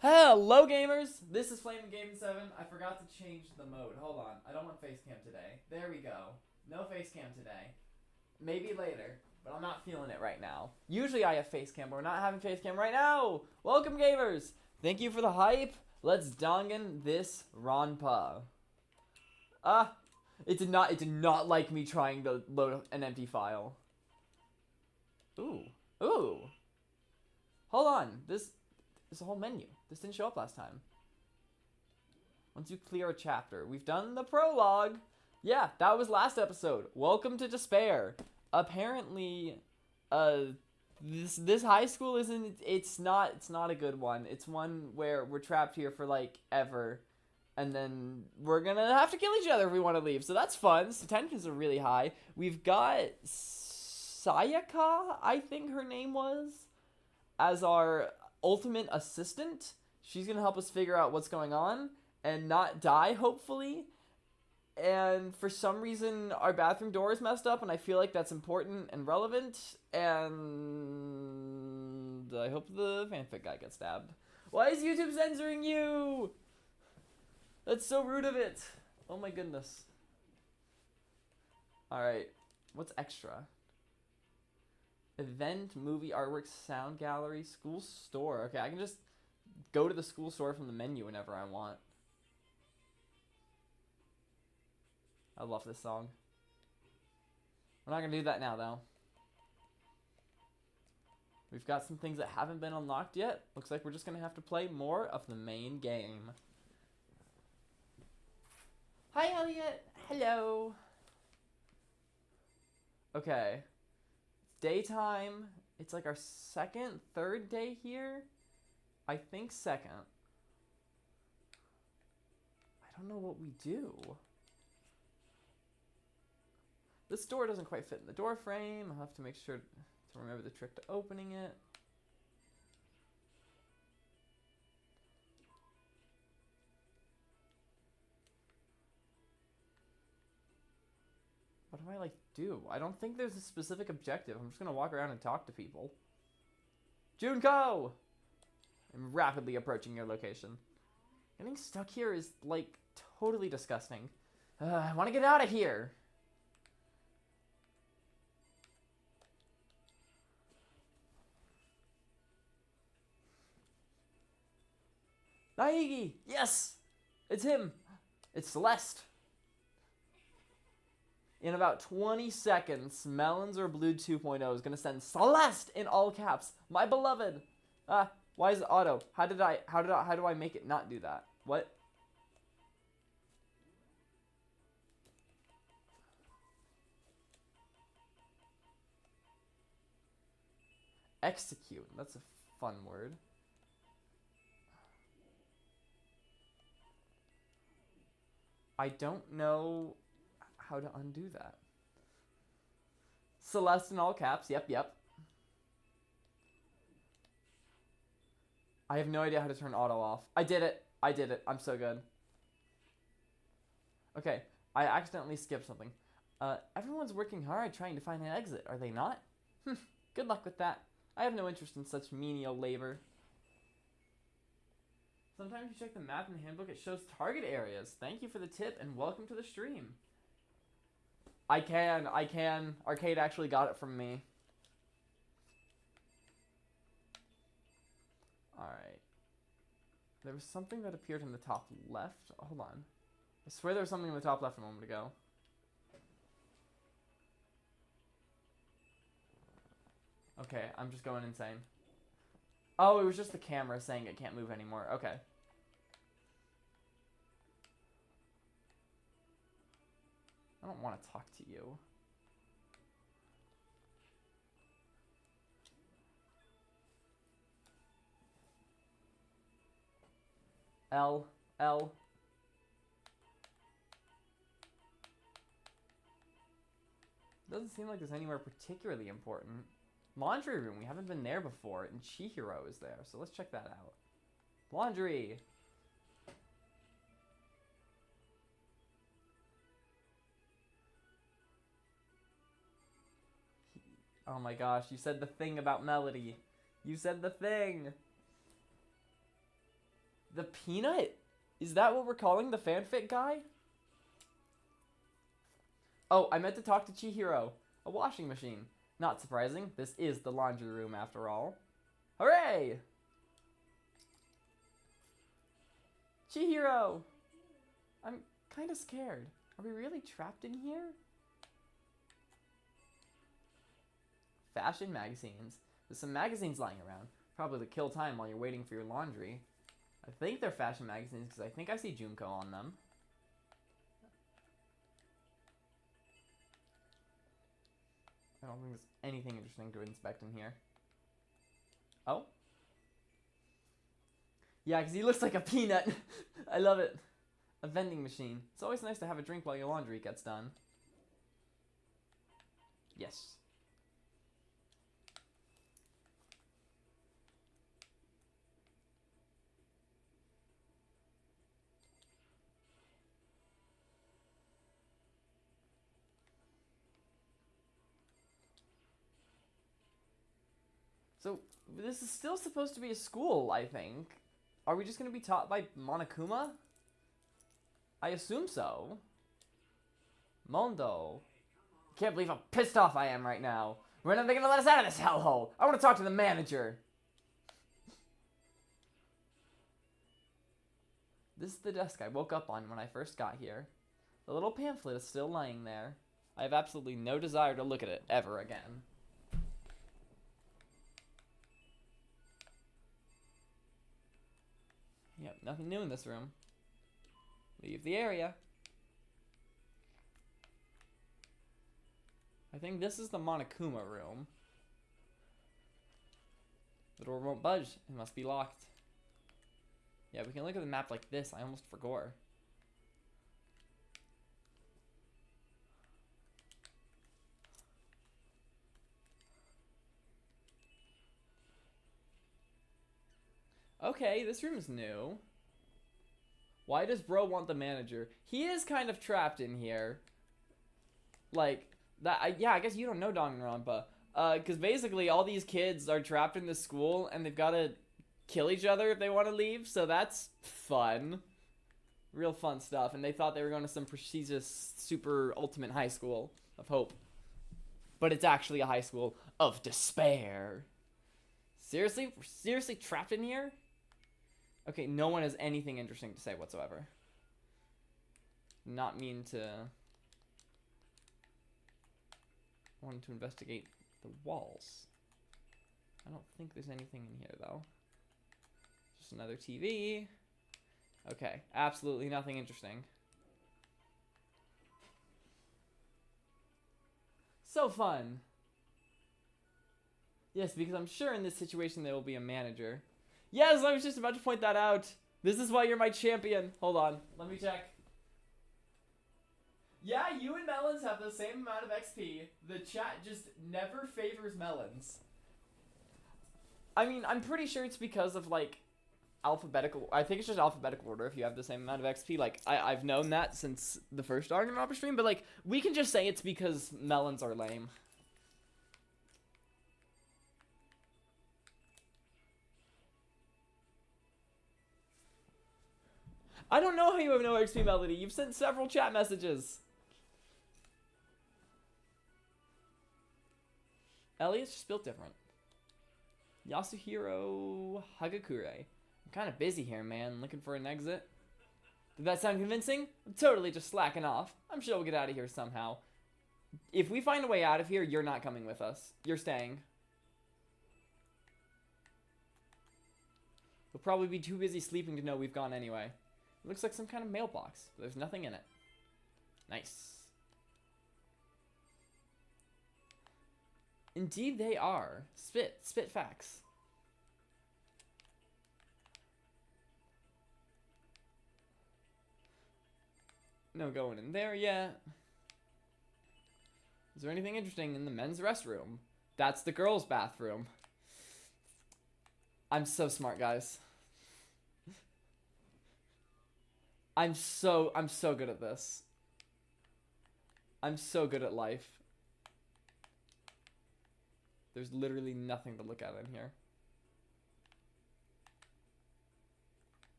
Hello, gamers! This is Flaming Gaming 7. I forgot to change the mode. Hold on. I don't want face cam today. There we go. No face cam today. Maybe later, but I'm not feeling it right now. Usually I have face cam, but we're not having face cam right now! Welcome, gamers! Thank you for the hype. Let's dongan this Ronpa. It did not like me trying to load an empty file. Ooh. Ooh. Hold on. This is a whole menu. This didn't show up last time. Once you clear a chapter. We've done the prologue. Yeah, that was last episode. Welcome to Despair. Apparently, this high school it's not a good one. It's one where we're trapped here for like ever. And then we're gonna have to kill each other if we want to leave. So that's fun. So tensions are really high. We've got Sayaka, I think her name was, as our ultimate assistant. She's gonna help us figure out what's going on and not die, hopefully. And for some reason, our bathroom door is messed up, and I feel like that's important and relevant. And I hope the fanfic guy gets stabbed. Why is YouTube censoring you? That's so rude of it. Oh my goodness. Alright, what's extra? Event, movie, artwork, sound gallery, school store. Okay, I can just go to the school store from the menu whenever I want. I love this song. We're not gonna do that now, though. We've got some things that haven't been unlocked yet. Looks like we're just gonna have to play more of the main game. Hi, Elliot. Hello. Okay. It's daytime. It's like our third day here. I think second. I don't know what we do. This door doesn't quite fit in the door frame. I'll have to make sure to remember the trick to opening it. What do I like do? I don't think there's a specific objective. I'm just gonna walk around and talk to people. Junko! I'm rapidly approaching your location. Getting stuck here is like totally disgusting. I want to get out of here. Naigi! Yes! It's him! It's Celeste! In about 20 seconds, Melons or Blue 2.0 is gonna send Celeste in all caps. My beloved! Why is it auto? How do I make it not do that? What? Execute. That's a fun word. I don't know how to undo that. Celeste in all caps. Yep. I have no idea how to turn auto off. I did it. I'm so good. Okay, I accidentally skipped something. Everyone's working hard trying to find an exit, are they not? Good luck with that. I have no interest in such menial labor. Sometimes you check the map in the handbook, it shows target areas. Thank you for the tip, and welcome to the stream. I can. Arcade actually got it from me. Alright. There was something that appeared in the top left. Hold on. I swear there was something in the top left a moment ago. Okay, I'm just going insane. Oh, it was just the camera saying it can't move anymore. Okay. I don't want to talk to you. L. Doesn't seem like there's anywhere particularly important. Laundry room, we haven't been there before, and Chihiro is there, so let's check that out. Laundry! Oh my gosh, you said the thing about Melody. You said the thing! The peanut? Is that what we're calling the fanfic guy? Oh, I meant to talk to Chihiro. A washing machine. Not surprising. This is the laundry room after all. Hooray! Chihiro! I'm kind of scared. Are we really trapped in here? Fashion magazines. There's some magazines lying around. Probably to kill time while you're waiting for your laundry. I think they're fashion magazines because I think I see Junko on them. I don't think there's anything interesting to inspect in here. Oh? Yeah, because he looks like a peanut. I love it. A vending machine. It's always nice to have a drink while your laundry gets done. Yes. So, this is still supposed to be a school, I think. Are we just going to be taught by Monokuma? I assume so. Mondo. Can't believe how pissed off I am right now. When are they going to let us out of this hellhole? I want to talk to the manager. This is the desk I woke up on when I first got here. The little pamphlet is still lying there. I have absolutely no desire to look at it ever again. Yep, nothing new in this room. Leave the area. I think this is the Monokuma room. The door won't budge. It must be locked. Yeah, we can look at the map like this. I almost forgot. Okay, this room is new. Why does bro want the manager? He is kind of trapped in here. Like, that. Yeah, I guess you don't know Danganronpa. Because basically all these kids are trapped in this school and they've got to kill each other if they want to leave. So that's fun. Real fun stuff. And they thought they were going to some prestigious, super ultimate high school of hope. But it's actually a high school of despair. Seriously? We're seriously trapped in here? Okay, no one has anything interesting to say whatsoever. Not mean to... wanted to investigate the walls. I don't think there's anything in here, though. Just another TV. Okay, absolutely nothing interesting. So fun. Yes, because I'm sure in this situation there will be a manager. Yes, I was just about to point that out. This is why you're my champion. Hold on, let me check. Yeah, you and Melons have the same amount of XP. The chat just never favors Melons. I mean, I'm pretty sure it's because of, like, alphabetical... I think it's just alphabetical order if you have the same amount of XP. Like, I've known that since the first Danganronpa stream, but, like, we can just say it's because Melons are lame. I don't know how you have no XP, Melody. You've sent several chat messages. Elliot's just built different. Yasuhiro Hagakure. I'm kind of busy here, man. Looking for an exit. Did that sound convincing? I'm totally just slacking off. I'm sure we'll get out of here somehow. If we find a way out of here, you're not coming with us. You're staying. We'll probably be too busy sleeping to know we've gone anyway. It looks like some kind of mailbox, but there's nothing in it. Nice. Indeed they are. Spit facts. No going in there yet. Is there anything interesting in the men's restroom? That's the girls' bathroom. I'm so smart, guys. I'm so good at this. I'm so good at life. There's literally nothing to look at in here.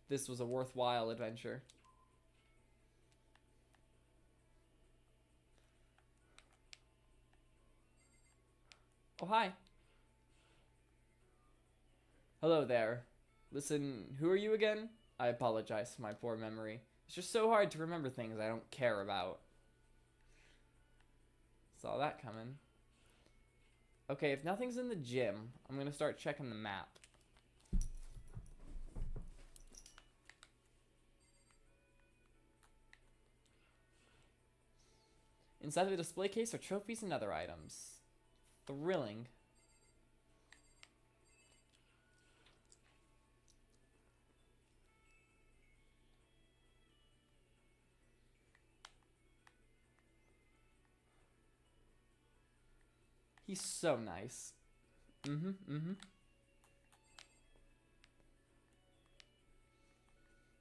this was a worthwhile adventure. Oh, hi. Hello there. Listen, who are you again? I apologize for my poor memory. It's just so hard to remember things I don't care about. Saw that coming. Okay, if nothing's in the gym, I'm gonna start checking the map. Inside the display case are trophies and other items. Thrilling. He's so nice.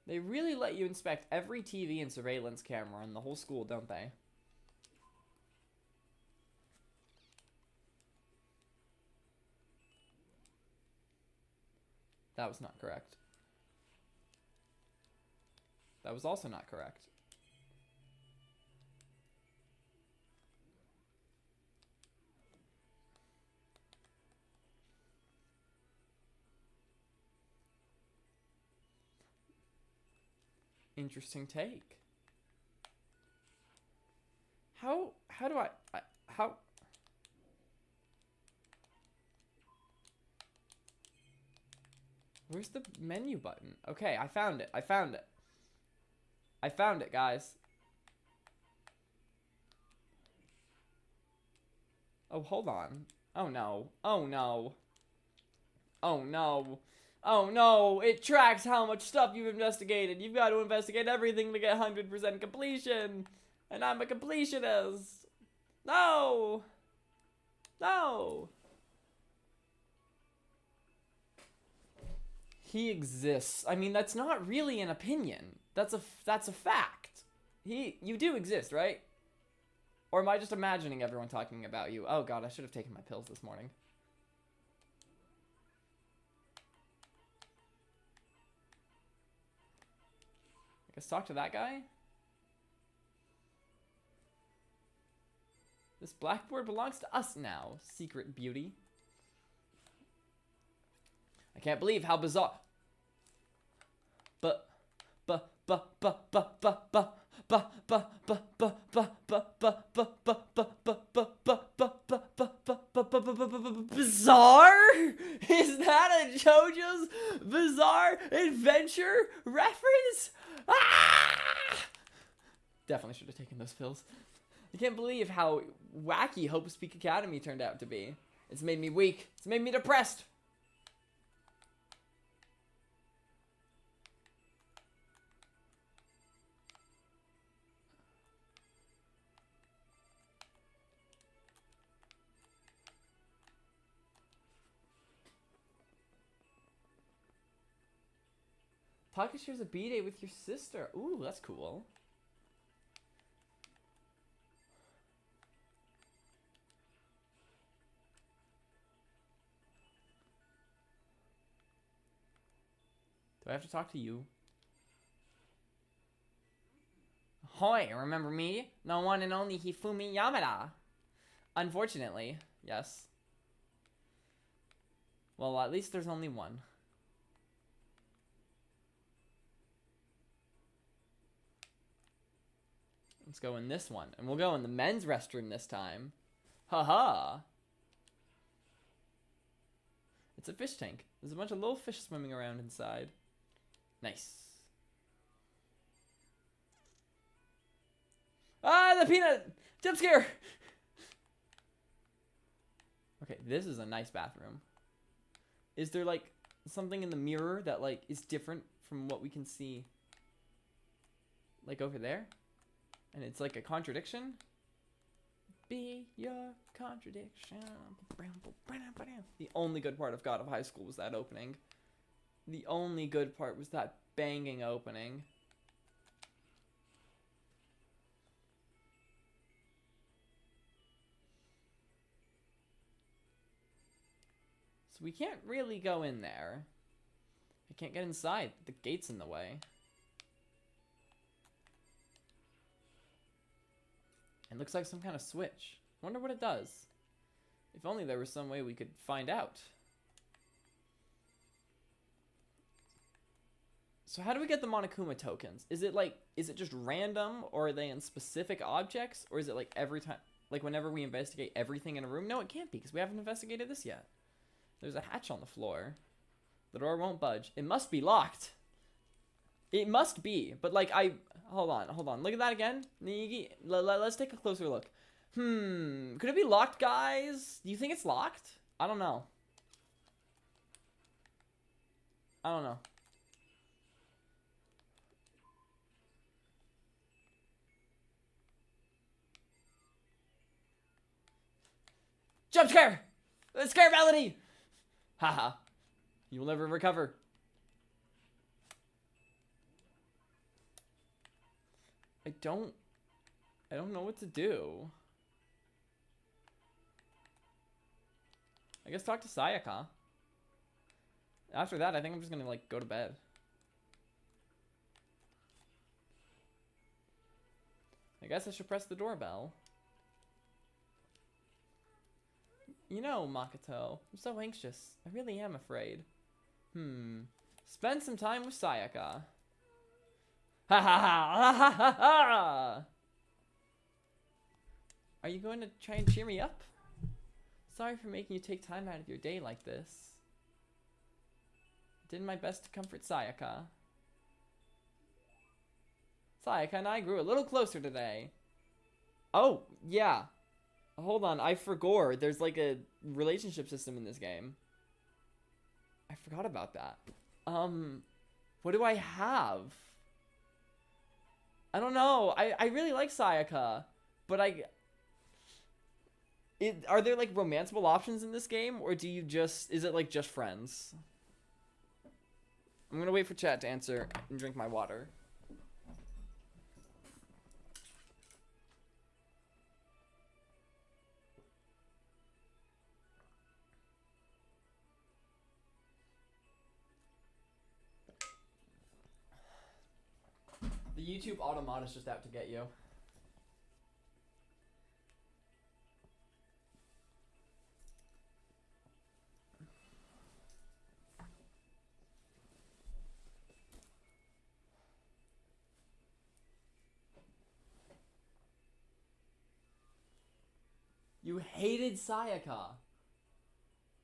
They really let you inspect every TV and surveillance camera in the whole school, don't they? That was not correct. That was also not correct. Interesting take. How do I how Where's the menu button? Okay, I found it. I found it. I found it, guys. Oh, hold on. Oh no. Oh no. Oh no. Oh no, it tracks how much stuff you've investigated. You've got to investigate everything to get 100% completion. And I'm a completionist. No. No. He exists. I mean, that's not really an opinion. That's a fact. You do exist, right? Or am I just imagining everyone talking about you? Oh god, I should have taken my pills this morning. I guess talk to that guy? This blackboard belongs to us now, secret beauty. I can't believe how bizarre. Bizarre? Is that a JoJo's Bizarre Adventure reference? Ah! Definitely should have taken those pills. I can't believe how wacky Hope Speak Academy turned out to be. It's made me weak. It's made me depressed. Pocket shares a B-day with your sister. Ooh, that's cool. Do I have to talk to you? Hoi, remember me? The one and only Hifumi Yamada. Unfortunately, yes. Well, at least there's only one. Let's go in this one. And we'll go in the men's restroom this time. Haha. It's a fish tank. There's a bunch of little fish swimming around inside. Nice. Ah, the peanut! Jump scare! Okay, this is a nice bathroom. Is there, like, something in the mirror that, like, is different from what we can see? Like, over there? And it's like a contradiction? Be your contradiction. The only good part of God of High School was that opening. The only good part was that banging opening. So we can't really go in there. I can't get inside. The gate's in the way. It looks like some kind of switch. Wonder what it does. If only there was some way we could find out. So how do we get the Monokuma tokens? Is it just random, or are they in specific objects, or is it like every time, like whenever we investigate everything in a room? No, it can't be, because we haven't investigated this yet. There's a hatch on the floor. The door won't budge. It must be locked. It must be, but like hold on. Look at that again. Let's take a closer look. Could it be locked, guys? Do you think it's locked? I don't know. Jump scare! Scare melody! Haha. You'll never recover. I don't know what to do. I guess talk to Sayaka. After that, I think I'm just gonna like go to bed. I guess I should press the doorbell. You know, Makoto, I'm so anxious. I really am afraid. Spend some time with Sayaka. Ha ha ha ha ha ha! Are you going to try and cheer me up? Sorry for making you take time out of your day like this. I did my best to comfort Sayaka. Sayaka and I grew a little closer today. Oh, yeah. Hold on, I forgot. There's like a relationship system in this game. I forgot about that. What do I have? I don't know. I really like Sayaka, but are there like romanceable options in this game, or is it like just friends? I'm gonna wait for chat to answer and drink my water. The YouTube automat is just out to get you. You hated Sayaka.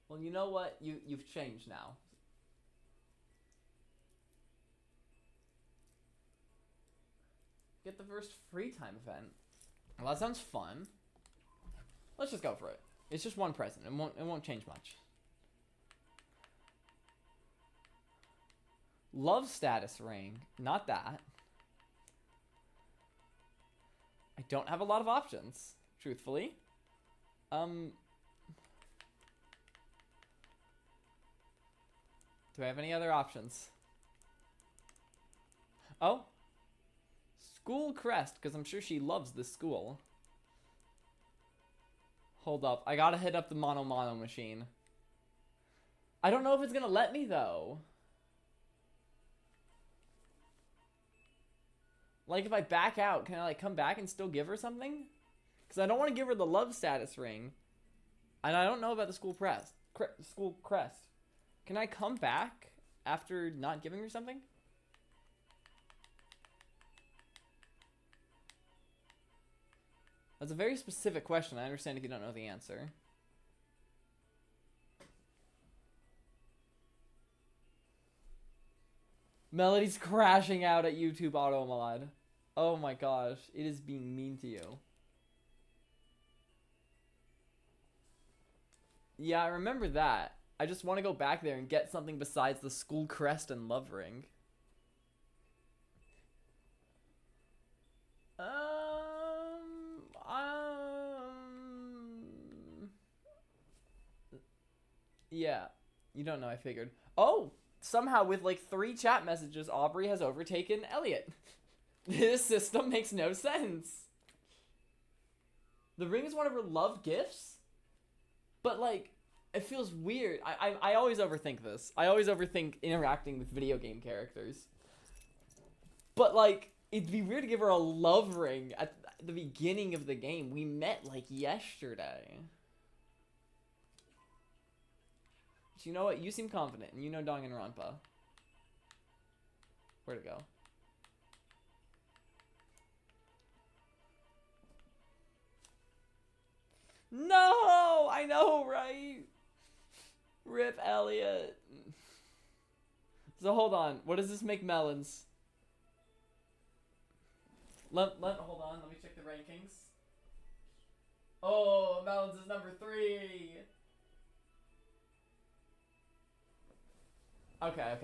Well, you know what? You've changed now. Get the first free time event. Well, that sounds fun. Let's just go for it. It's just one present. It won't change much. Love status ring. Not that. I don't have a lot of options, truthfully. Do I have any other options? Oh. School crest, because I'm sure she loves this school. Hold up. I gotta hit up the Mono machine. I don't know if it's gonna let me, though. Like, if I back out, can I, like, come back and still give her something? Because I don't want to give her the love status ring. And I don't know about the school crest. Can I come back after not giving her something? That's a very specific question. I understand if you don't know the answer. Melody's crashing out at YouTube auto mod. Oh my gosh, it is being mean to you. Yeah, I remember that. I just want to go back there and get something besides the school crest and love ring. Yeah, you don't know, I figured. Oh, somehow with like 3 chat messages, Aubrey has overtaken Elliot. This system makes no sense. The ring is one of her love gifts? But like, It feels weird. I always overthink this. I always overthink interacting with video game characters. But, like, it'd be weird to give her a love ring at the beginning of the game. We met, like, yesterday. But you know what? You seem confident, and you know Danganronpa. Where'd it go? No! I know, right? Rip Elliot. So hold on. What does this make Melons? Hold on. Let me check the rankings. Oh, Melons is number 3. Okay.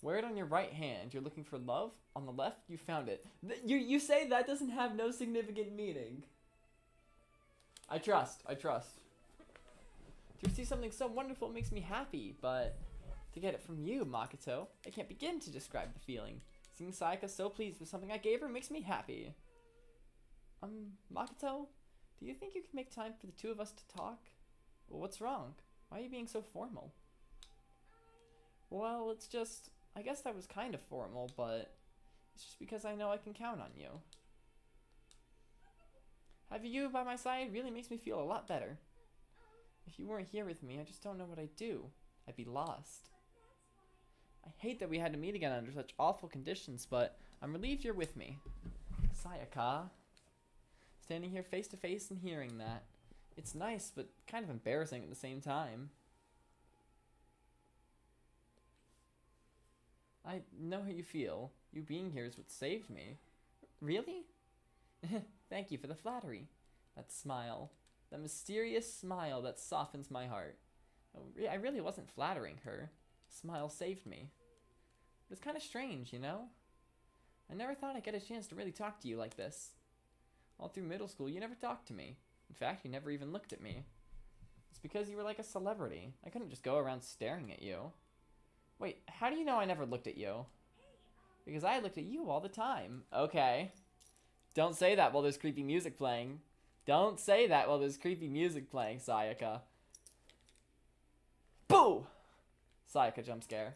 Wear it on your right hand. You're looking for love. On the left, you found it. You say that doesn't have no significant meaning. I trust. To receive something so wonderful makes me happy, but to get it from you, Makoto, I can't begin to describe the feeling. Seeing Sayaka so pleased with something I gave her makes me happy. Makoto, do you think you can make time for the two of us to talk? Well, what's wrong? Why are you being so formal? Well, it's just, I guess that was kind of formal, but it's just because I know I can count on you. Having you by my side really makes me feel a lot better. If you weren't here with me, I just don't know what I'd do. I'd be lost. I hate that we had to meet again under such awful conditions, but I'm relieved you're with me. Sayaka. Standing here face to face and hearing that. It's nice, but kind of embarrassing at the same time. I know how you feel. You being here is what saved me. Really? Thank you for the flattery. That smile. That mysterious smile that softens my heart. I really wasn't flattering her. Smile saved me. It was kind of strange, you know? I never thought I'd get a chance to really talk to you like this. All through middle school, you never talked to me. In fact, you never even looked at me. It's because you were like a celebrity. I couldn't just go around staring at you. Wait, how do you know I never looked at you? Because I looked at you all the time. Okay. Don't say that while there's creepy music playing. Don't say that while there's creepy music playing, Sayaka. Boo! Sayaka jump scare.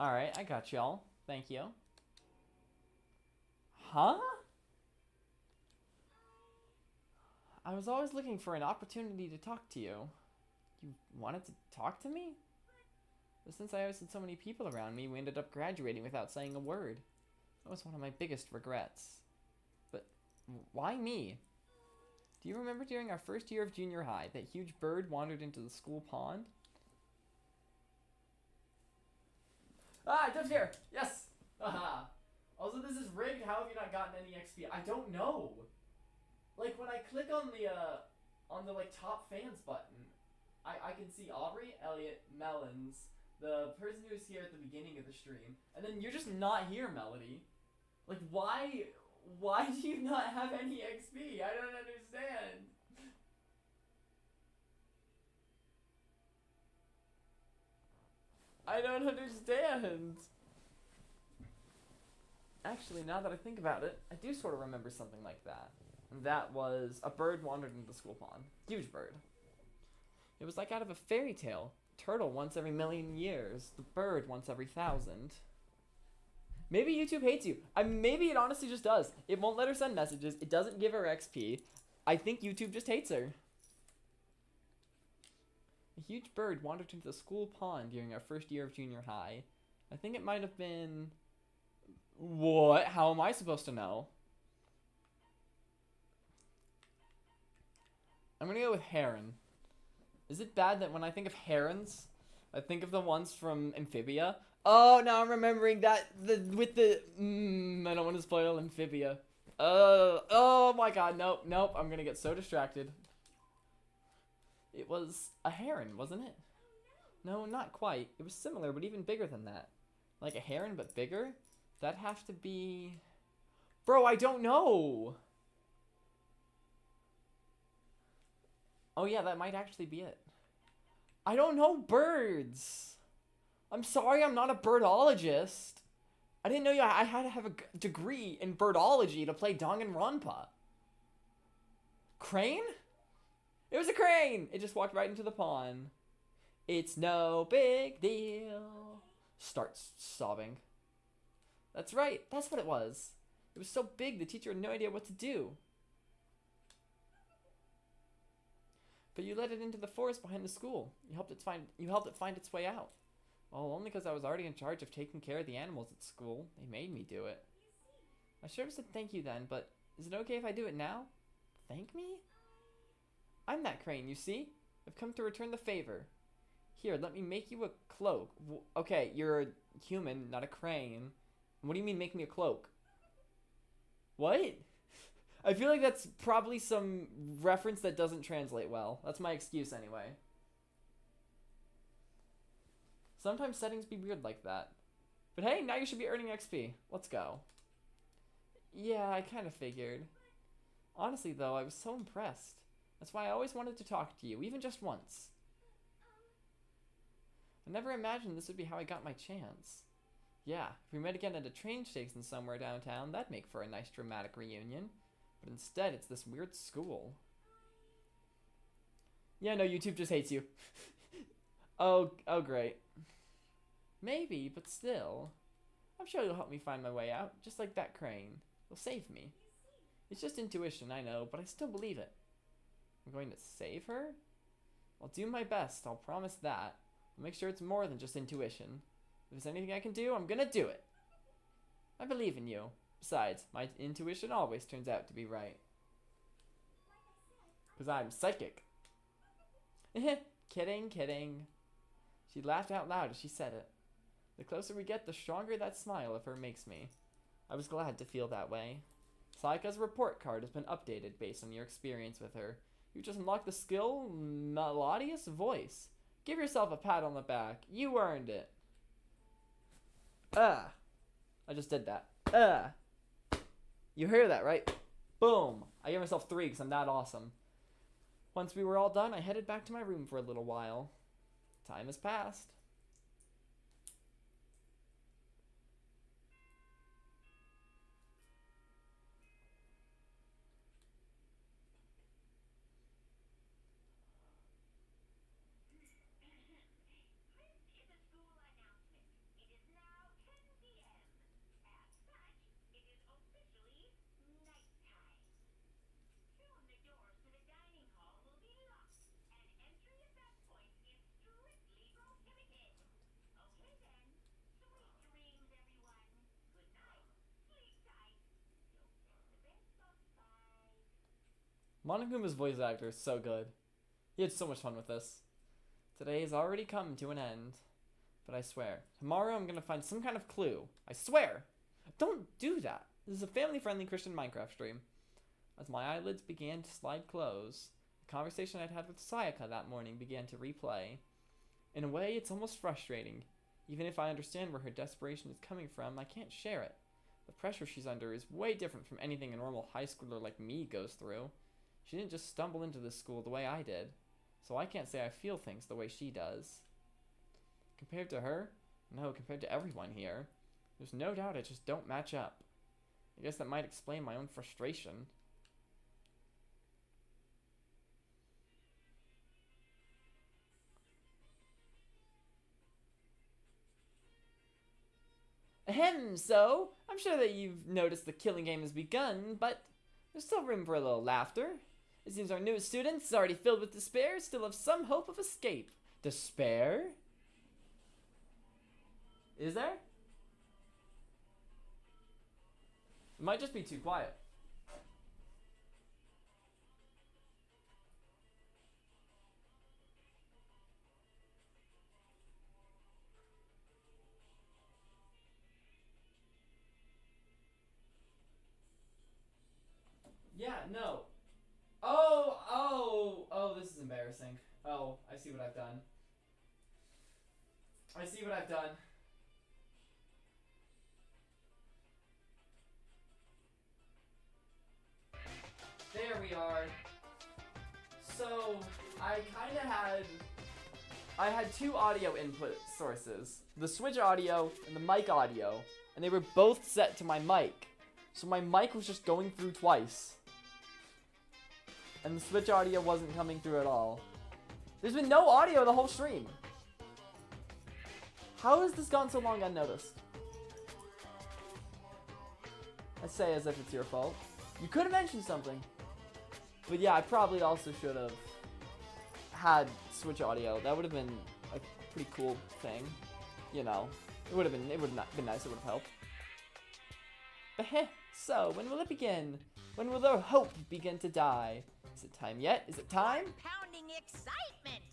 Alright, I got y'all. Thank you. Huh? I was always looking for an opportunity to talk to you. You wanted to talk to me? But since I always had so many people around me, we ended up graduating without saying a word. That was one of my biggest regrets. But why me? Do you remember during our first year of junior high, that huge bird wandered into the school pond? Ah, jump scare! Yes! Haha. Also, this is rigged. How have you not gotten any XP? I don't know. Like, when I click on the like top fans button, I can see Aubrey, Elliot, Melons, the person who was here at the beginning of the stream, and then you're just not here, Melody. Like, why do you not have any XP? I don't understand. I don't understand. Actually, now that I think about it, I do sort of remember something like that. And that was a bird wandered into the school pond. Huge bird. It was like out of a fairy tale. Turtle once every million years. The bird once every 1,000. Maybe YouTube hates you. Maybe it honestly just does. It won't let her send messages. It doesn't give her XP. I think YouTube just hates her. A huge bird wandered into the school pond during our first year of junior high. I think it might have been... What? How am I supposed to know? I'm gonna go with heron. Is it bad that when I think of herons, I think of the ones from Amphibia? Oh, now I'm remembering that I don't want to spoil Amphibia. Oh my god, nope, I'm gonna get so distracted. It was a heron, wasn't it? No, not quite. It was similar, but even bigger than that. Like a heron, but bigger? That'd have to be... Bro, I don't know! Oh yeah, that might actually be it. I don't know birds! I'm sorry, I'm not a birdologist. I didn't know I had to have a degree in birdology to play Danganronpa. Crane? It was a crane! It just walked right into the pond. It's no big deal. Starts sobbing. That's right, that's what it was. It was so big the teacher had no idea what to do. But you let it into the forest behind the school. You helped it find its way out. Well, only because I was already in charge of taking care of the animals at school. They made me do it. I should have said thank you then, but is it okay if I do it now? Thank me? I'm that crane, you see? I've come to return the favor. Here, let me make you a cloak. Okay, you're a human, not a crane. What do you mean make me a cloak? What? I feel like that's probably some reference that doesn't translate well. That's my excuse anyway. Sometimes settings be weird like that. But hey, now you should be earning XP. Let's go. Yeah, I kind of figured. Honestly though, I was so impressed. That's why I always wanted to talk to you, even just once. I never imagined this would be how I got my chance. Yeah, if we met again at a train station somewhere downtown, that'd make for a nice dramatic reunion. But instead, it's this weird school. Yeah, no, YouTube just hates you. Oh, great. Maybe, but still. I'm sure you'll help me find my way out, just like that crane. You'll save me. It's just intuition, I know, but I still believe it. I'm going to save her? I'll do my best, I'll promise that. I'll make sure it's more than just intuition. If there's anything I can do, I'm gonna do it. I believe in you. Besides, my intuition always turns out to be right. Because I'm psychic. Kidding, kidding. She laughed out loud as she said it. The closer we get, the stronger that smile of her makes me. I was glad to feel that way. Sayaka's report card has been updated based on your experience with her. You just unlocked the skill, Melodious Voice. Give yourself a pat on the back. You earned it. I just did that. You hear that, right? Boom. I gave myself 3 because I'm that awesome. Once we were all done, I headed back to my room for a little while. Time has passed. Monoguma's voice actor is so good. He had so much fun with this. Today has already come to an end. But I swear, tomorrow I'm gonna find some kind of clue. I swear! Don't do that! This is a family-friendly Christian Minecraft stream. As my eyelids began to slide close, the conversation I'd had with Sayaka that morning began to replay. In a way, it's almost frustrating. Even if I understand where her desperation is coming from, I can't share it. The pressure she's under is way different from anything a normal high schooler like me goes through. She didn't just stumble into this school the way I did, so I can't say I feel things the way she does. Compared to her? No, compared to everyone here. There's no doubt I just don't match up. I guess that might explain my own frustration. Ahem, so, I'm sure that you've noticed the killing game has begun, but there's still room for a little laughter. It seems our newest students, already filled with despair, still have some hope of escape. Despair? Is there? It might just be too quiet. Yeah, no. Oh, this is embarrassing. Oh, I see what I've done. I see what I've done. There we are. So, I kind of had I had two audio input sources, the Switch audio and the mic audio, and they were both set to my mic. So my mic was just going through twice. And the Switch audio wasn't coming through at all. There's been no audio the whole stream. How has this gone so long unnoticed? I say as if it's your fault. You could have mentioned something. But yeah, I probably also should have had Switch audio. That would have been a pretty cool thing. You know, it would have been nice, it would have helped. But heh, so when will it begin? When will their hope begin to die? Is it time yet? Is it time? Pounding excitement.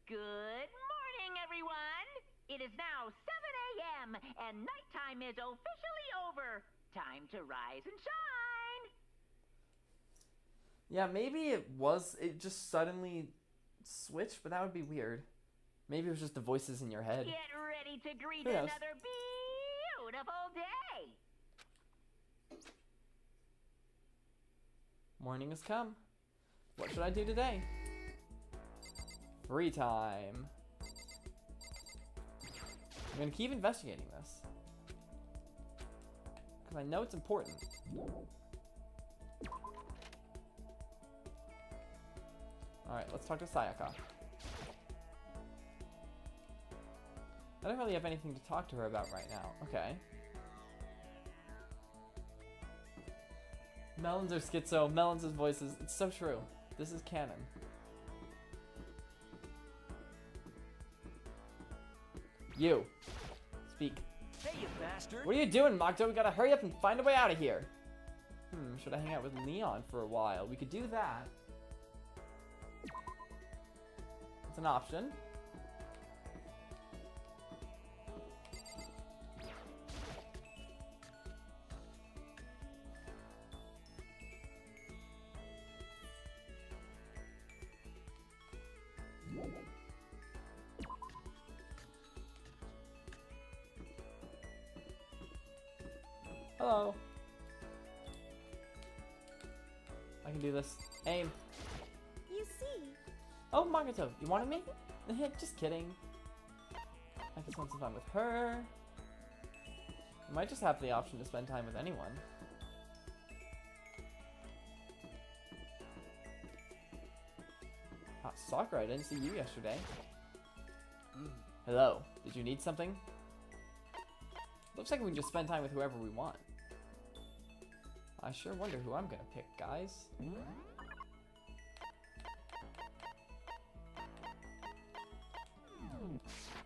Good morning, everyone. It is now 7 a.m. and nighttime is officially over. Time to rise and shine. Yeah, maybe it just suddenly switched, but that would be weird. Maybe it was just the voices in your head. Get ready to greet Who knows? another beautiful day. Morning has come. What should I do today? Free time. I'm gonna keep investigating this. Because I know it's important. Alright, let's talk to Sayaka. I don't really have anything to talk to her about right now. Okay. Melons are schizo. Melons' voices. It's so true. This is canon. You. Speak. Hey, you bastard! What are you doing, Magdo? We gotta hurry up and find a way out of here. Should I hang out with Leon for a while? We could do that. It's an option. Hello. I can do this. Aim. You see. Oh, Magato, you wanted me? Just kidding. I can spend some time with her. I might just have the option to spend time with anyone. Ah, Sakura, I didn't see you yesterday. Hello. Did you need something? Looks like we can just spend time with whoever we want. I sure wonder who I'm gonna pick, guys.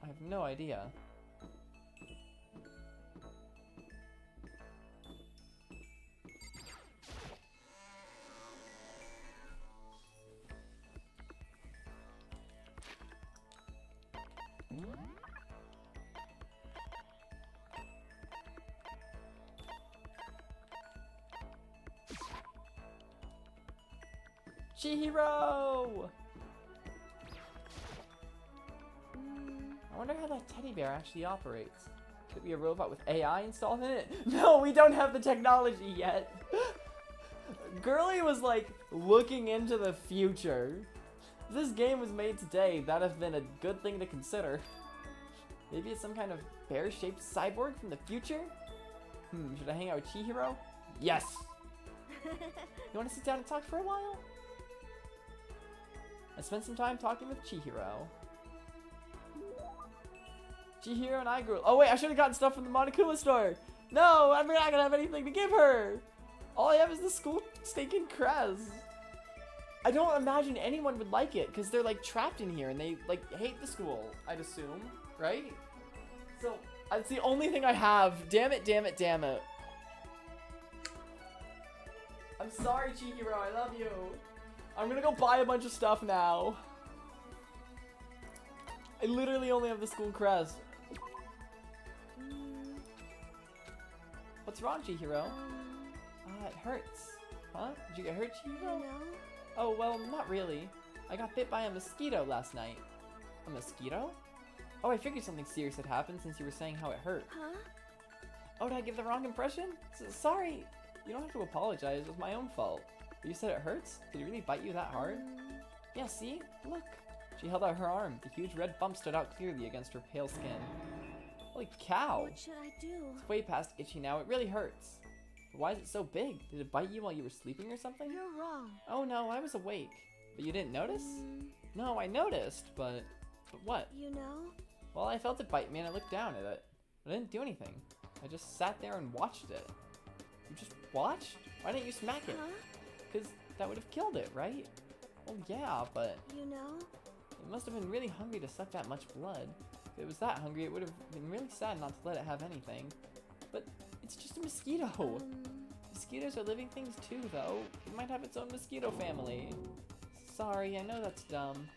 I have no idea. Chihiro! I wonder how that teddy bear actually operates. Could be a robot with AI installed in it? No, we don't have the technology yet. Girly was like looking into the future. If this game was made today, that'd have been a good thing to consider. Maybe it's some kind of bear-shaped cyborg from the future? Should I hang out with Chihiro? Yes! You want to sit down and talk for a while? I spent some time talking with Chihiro. Chihiro and I grew. Oh wait, I should have gotten stuff from the Monokuma store. No, I'm not gonna have anything to give her. All I have is the school stinking crez. I don't imagine anyone would like it because they're like trapped in here and they like hate the school. I'd assume, right? So that's the only thing I have. Damn it! Damn it! Damn it! I'm sorry, Chihiro. I love you. I'm gonna go buy a bunch of stuff now. I literally only have the school crest. What's wrong, Chihiro? It hurts. Huh? Did you get hurt, Chihiro? No. Oh, well, not really. I got bit by a mosquito last night. A mosquito? Oh, I figured something serious had happened since you were saying how it hurt. Huh? Oh, did I give the wrong impression? Sorry. You don't have to apologize. It was my own fault. But you said it hurts? Did he really bite you that hard? Yeah, see? Look. She held out her arm. The huge red bump stood out clearly against her pale skin. Holy cow. What should I do? It's way past itchy now. It really hurts. But why is it so big? Did it bite you while you were sleeping or something? You're wrong. Oh no, I was awake. But you didn't notice? No, I noticed, but what? You know? Well, I felt it bite me and I looked down at it. I didn't do anything. I just sat there and watched it. You just watched? Why didn't you smack it? Huh? Because that would have killed it, right? Well, yeah, but You know? it must have been really hungry to suck that much blood. If it was that hungry, it would have been really sad not to let it have anything. But it's just a mosquito. Mosquitoes are living things too, though. It might have its own mosquito family. Sorry, I know that's dumb.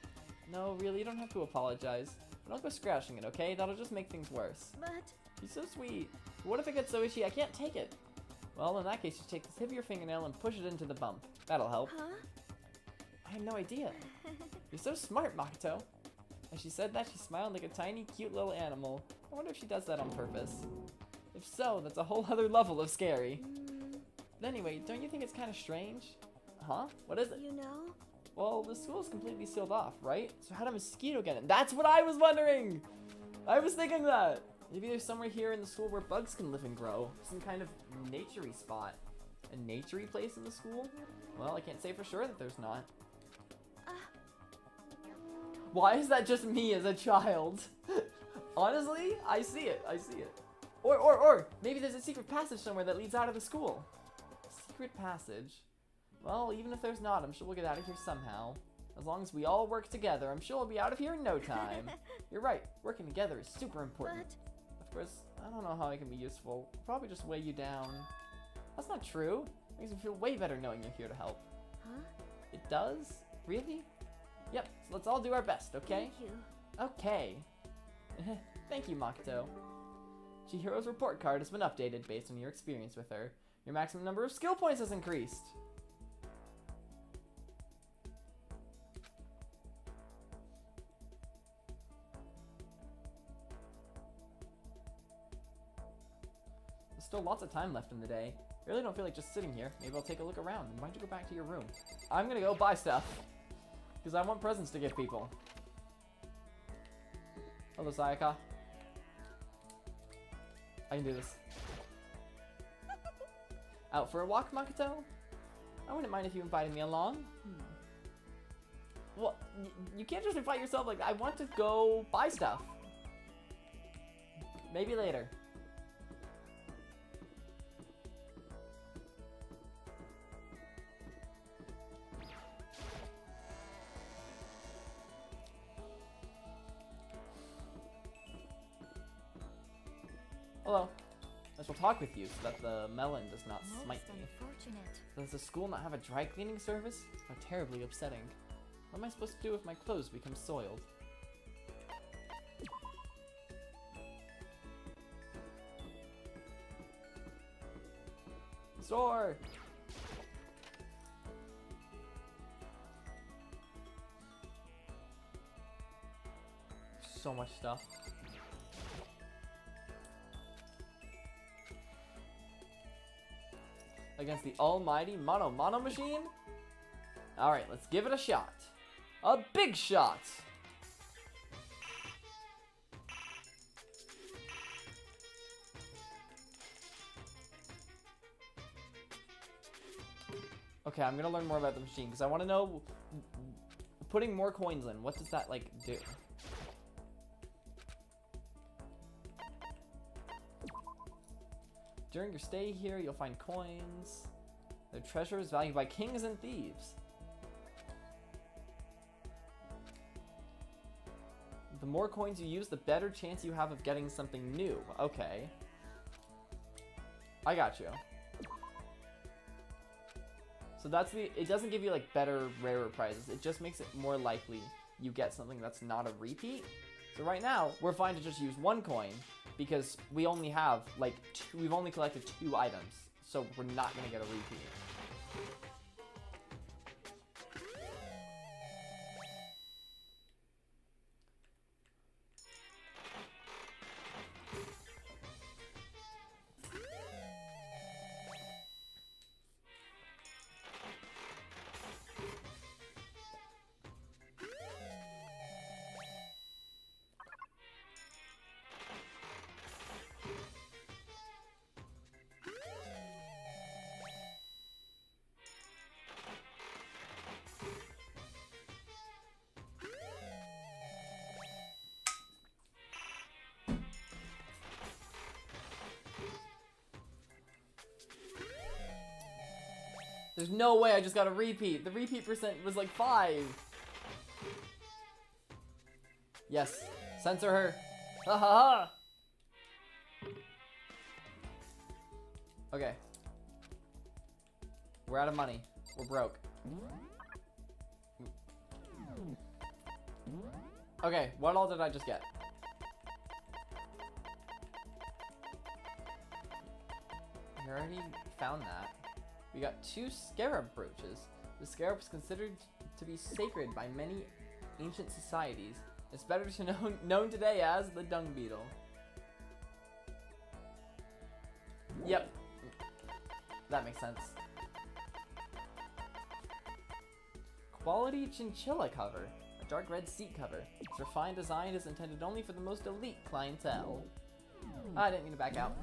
No, really, you don't have to apologize. But don't go scratching it, okay? That'll just make things worse. But You're so sweet. But what if it gets so itchy I can't take it? Well, in that case, you take the tip of your fingernail and push it into the bump. That'll help. huh? I had no idea. You're so smart, Makoto. As she said that, she smiled like a tiny, cute little animal. I wonder if she does that on purpose. If so, that's a whole other level of scary. But anyway, don't you think it's kind of strange? Huh? What is it? You know? Well, the school is completely sealed off, right? So how did a mosquito get in? That's what I was wondering! I was thinking that! Maybe there's somewhere here in the school where bugs can live and grow. Some kind of naturey spot. A naturey place in the school? Well, I can't say for sure that there's not. Why is that just me as a child? Honestly, I see it. I see it. Or maybe there's a secret passage somewhere that leads out of the school. Secret passage? Well, even if there's not, I'm sure we'll get out of here somehow. As long as we all work together, I'm sure we'll be out of here in no time. You're right. Working together is super important. But Of course, I don't know how I can be useful. I'll probably just weigh you down. That's not true. It makes me feel way better knowing you're here to help. huh? It does? Really? Yep, so let's all do our best, okay? Thank you. Okay. Thank you, Makoto. Chihiro's report card has been updated based on your experience with her. Your maximum number of skill points has increased. There's still lots of time left in the day. I really don't feel like just sitting here. Maybe I'll take a look around. Why don't you go back to your room? I'm gonna go buy stuff. Because I want presents to give people. Hello, Sayaka. I can do this. Out for a walk, Makoto? I wouldn't mind if you invited me along. Well, you can't just invite yourself. Like, I want to go buy stuff. Maybe later. Hello. I shall talk with you so that the melon does not smite me. Unfortunate. Does the school not have a dry cleaning service? How terribly upsetting. What am I supposed to do if my clothes become soiled? Store! So much stuff. Against the almighty Mono machine? Alright, let's give it a shot. A big shot! Okay, I'm gonna learn more about the machine because I want to know putting more coins in. What does that like do? During your stay here, you'll find coins. Their treasure is valued by kings and thieves. The more coins you use, the better chance you have of getting something new. Okay. I got you. So that's it doesn't give you like better, rarer prizes. It just makes it more likely you get something that's not a repeat. So right now, we're fine to just use one coin because we only have like we've only collected 2 items. So we're not gonna get a repeat. There's no way I just got a repeat. The repeat percent was like 5. Yes. Censor her. Ha ha ha. Okay. We're out of money. We're broke. Okay, what all did I just get? We already found that. We got 2 scarab brooches. The scarab is considered to be sacred by many ancient societies. It's better to known today as the dung beetle. Yep. That makes sense. Quality chinchilla cover. A dark red seat cover. Its refined design is intended only for the most elite clientele. I didn't mean to back out.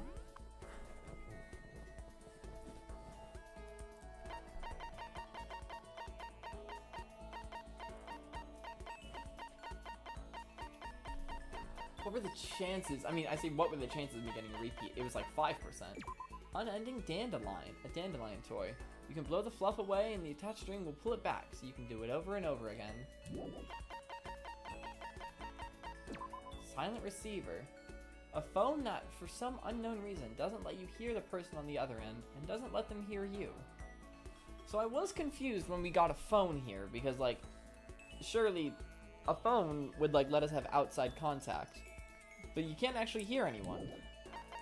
What were the chances? I mean, I say what were the chances of me getting a repeat? It was like 5%. Unending dandelion. A dandelion toy. You can blow the fluff away and the attached string will pull it back, so you can do it over and over again. Silent receiver. A phone that, for some unknown reason, doesn't let you hear the person on the other end, and doesn't let them hear you. So I was confused when we got a phone here, because, like, surely a phone would, like, let us have outside contact. But you can't actually hear anyone.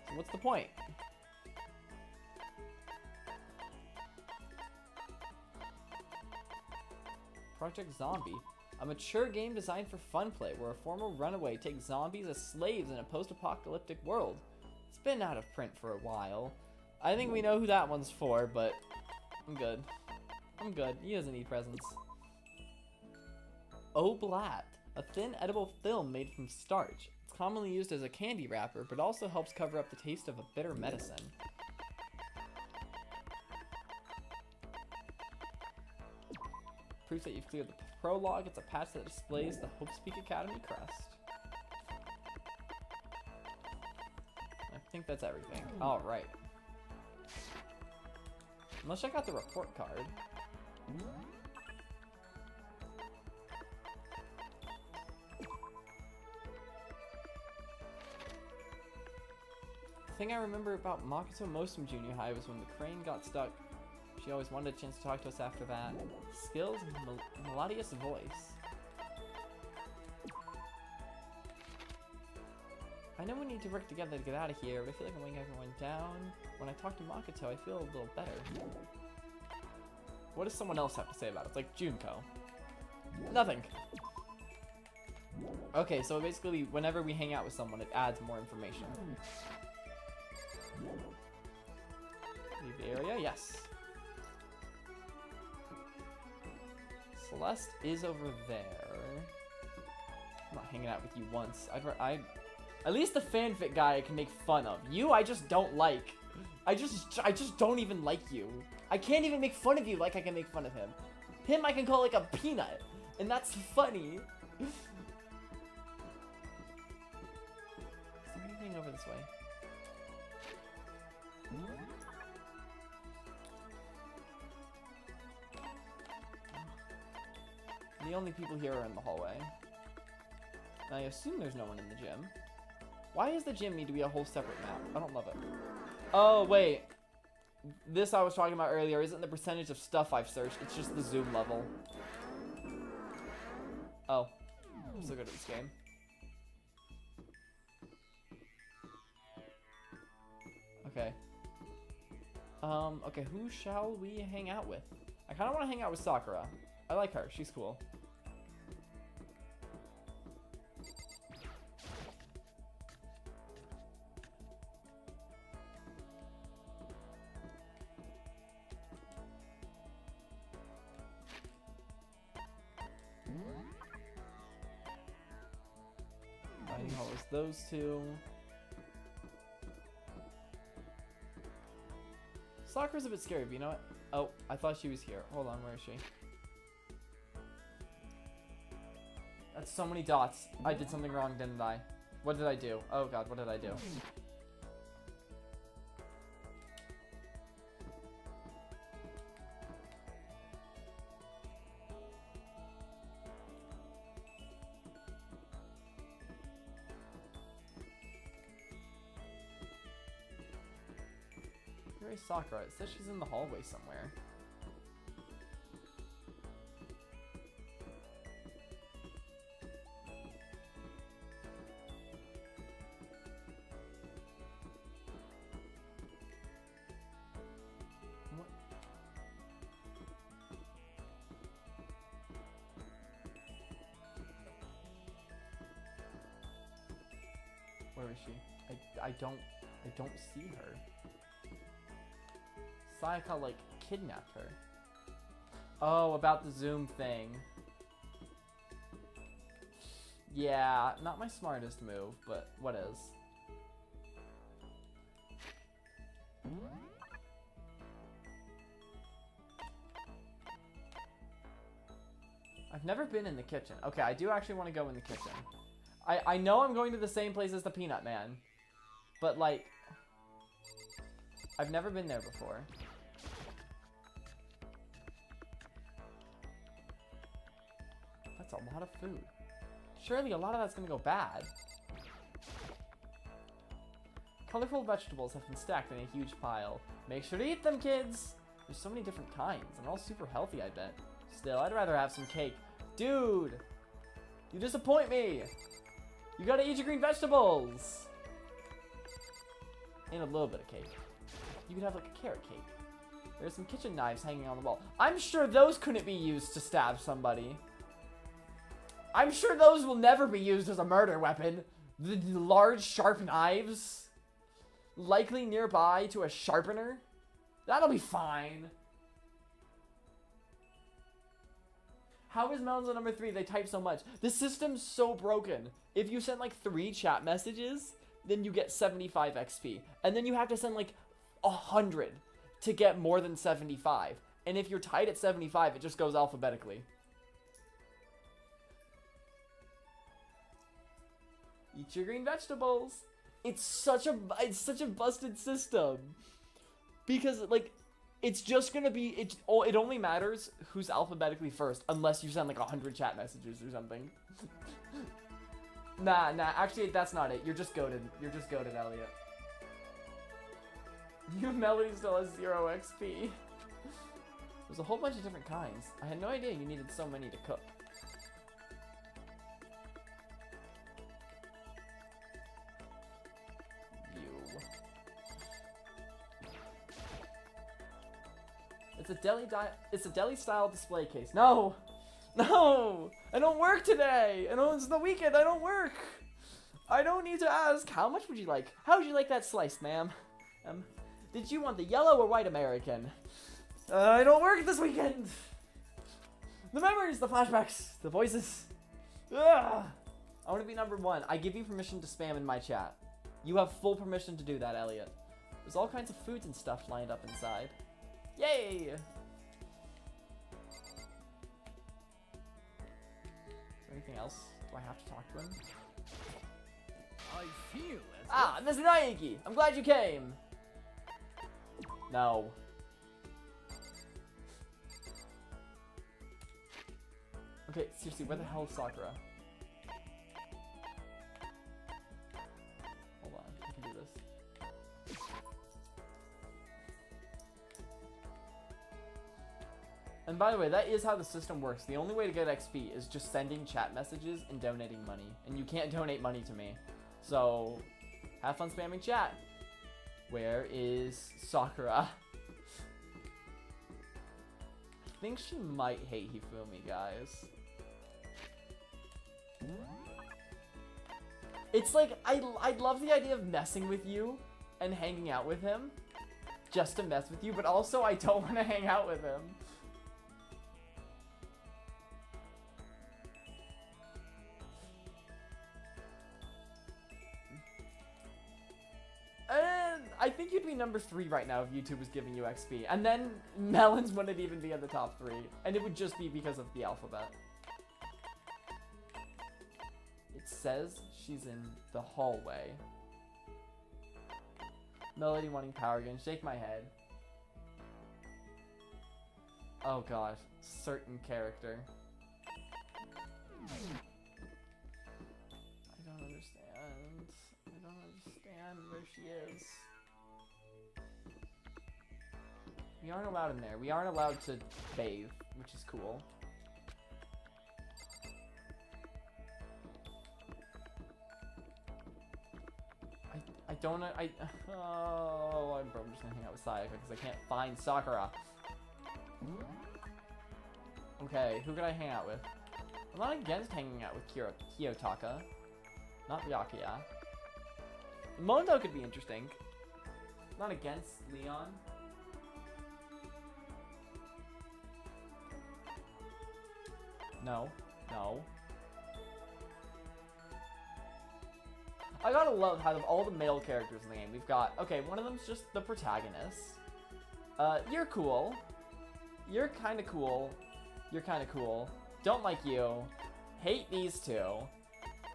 So what's the point? Project Zombie. A mature game designed for fun play, where a former runaway takes zombies as slaves in a post-apocalyptic world. It's been out of print for a while. I think we know who that one's for, but I'm good. I'm good. He doesn't need presents. Oblat. A thin edible film made from starch. It's commonly used as a candy wrapper, but also helps cover up the taste of a bitter medicine. Proves that you've cleared the prologue. It's a patch that displays the Hope's Peak Academy crest. I think that's everything. Alright. Let's check out the report card. The thing I remember about Makoto most from junior high was when the crane got stuck. She always wanted a chance to talk to us after that. Skills and melodious voice. I know we need to work together to get out of here, but I feel like I'm weighing everyone down. When I talk to Makoto, I feel a little better. What does someone else have to say about it? It's like Junko. Nothing. Okay, so basically, whenever we hang out with someone, it adds more information. Leave the area? Yes. Celeste is over there. I'm not hanging out with you once. At least the fanfic guy I can make fun of. You, I just don't like. I just don't even like you. I can't even make fun of you like I can make fun of him. Him I can call like a peanut, and that's funny. Is there anything over this way? The only people here are in the hallway. And I assume there's no one in the gym. Why does the gym need to be a whole separate map? I don't love it. Oh, wait. This I was talking about earlier isn't the percentage of stuff I've searched. It's just the zoom level. Oh. I'm so good at this game. Okay. Okay, who shall we hang out with? I kind of want to hang out with Sakura. I like her. She's cool. Dining hall is those two. Sakura's a bit scary, but you know what? Oh, I thought she was here. Hold on, where is she? That's so many dots. I did something wrong, didn't I? What did I do? Oh god, what did I do? Where's Sakura? It says she's in the hallway somewhere. What? Where is she? I don't see her. Sayaka, like, kidnapped her. Oh, about the Zoom thing. Yeah, not my smartest move, but what is? I've never been in the kitchen. Okay, I do actually want to go in the kitchen. I know I'm going to the same place as the Peanut Man, but, like, I've never been there before. That's a lot of food. Surely a lot of that's gonna go bad. Colorful vegetables have been stacked in a huge pile. Make sure to eat them, kids! There's so many different kinds, and all super healthy, I bet. Still, I'd rather have some cake. Dude! You disappoint me! You gotta eat your green vegetables! And a little bit of cake. You could have, like, a carrot cake. There's some kitchen knives hanging on the wall. I'm sure those couldn't be used to stab somebody. I'm sure those will never be used as a murder weapon. The large, sharp knives. Likely nearby to a sharpener. That'll be fine. How is Melon's on number 3? They type so much. The system's so broken. If you send, like, 3 chat messages, then you get 75 XP. And then you have to send, like, 100 to get more than 75. And if you're tied at 75, it just goes alphabetically. Eat your green vegetables. It's such a busted system. Because, like, it's just gonna be, it only matters who's alphabetically first, unless you send, like, 100 chat messages or something. Nah, actually, that's not it. You're just goated. You're just goated, Elliot. Your melody still has 0 XP. There's a whole bunch of different kinds. I had no idea you needed so many to cook. It's a deli style display case. No! No! I don't work today! It's the weekend, I don't work! I don't need to ask. How much would you like? How would you like that sliced, ma'am? Did you want the yellow or white American? I don't work this weekend! The memories, the flashbacks, the voices. Ugh. I want to be number 1. I give you permission to spam in my chat. You have full permission to do that, Elliot. There's all kinds of foods and stuff lined up inside. Yay! Is there anything else? Do I have to talk to him? I feel as Mr. Naiki! I'm glad you came! No. Okay, seriously, where the hell is Sakura? Hold on, I can do this. And by the way, that is how the system works. The only way to get XP is just sending chat messages and donating money. And you can't donate money to me. So, have fun spamming chat. Where is Sakura? I think she might hate Hifumi, guys. It's like, I love the idea of messing with you and hanging out with him. Just to mess with you, but also I don't want to hang out with him. I think you'd be number 3 right now if YouTube was giving you XP. And then Melons wouldn't even be in the top 3. And it would just be because of the alphabet. It says she's in the hallway. Melody wanting power gun. Shake my head. Oh gosh. Certain character. I don't understand. I don't understand where she is. We aren't allowed in there. We aren't allowed to bathe, which is cool. I don't know. Oh, I'm just gonna hang out with Sayaka because I can't find Sakura. Okay, who could I hang out with? I'm not against hanging out with Kiyotaka. Not Byakuya. Mondo could be interesting. Not against Leon. No. No. I gotta love how of all the male characters in the game, we've got, okay, one of them's just the protagonist. You're cool. You're kinda cool. You're kinda cool. Don't like you. Hate these two.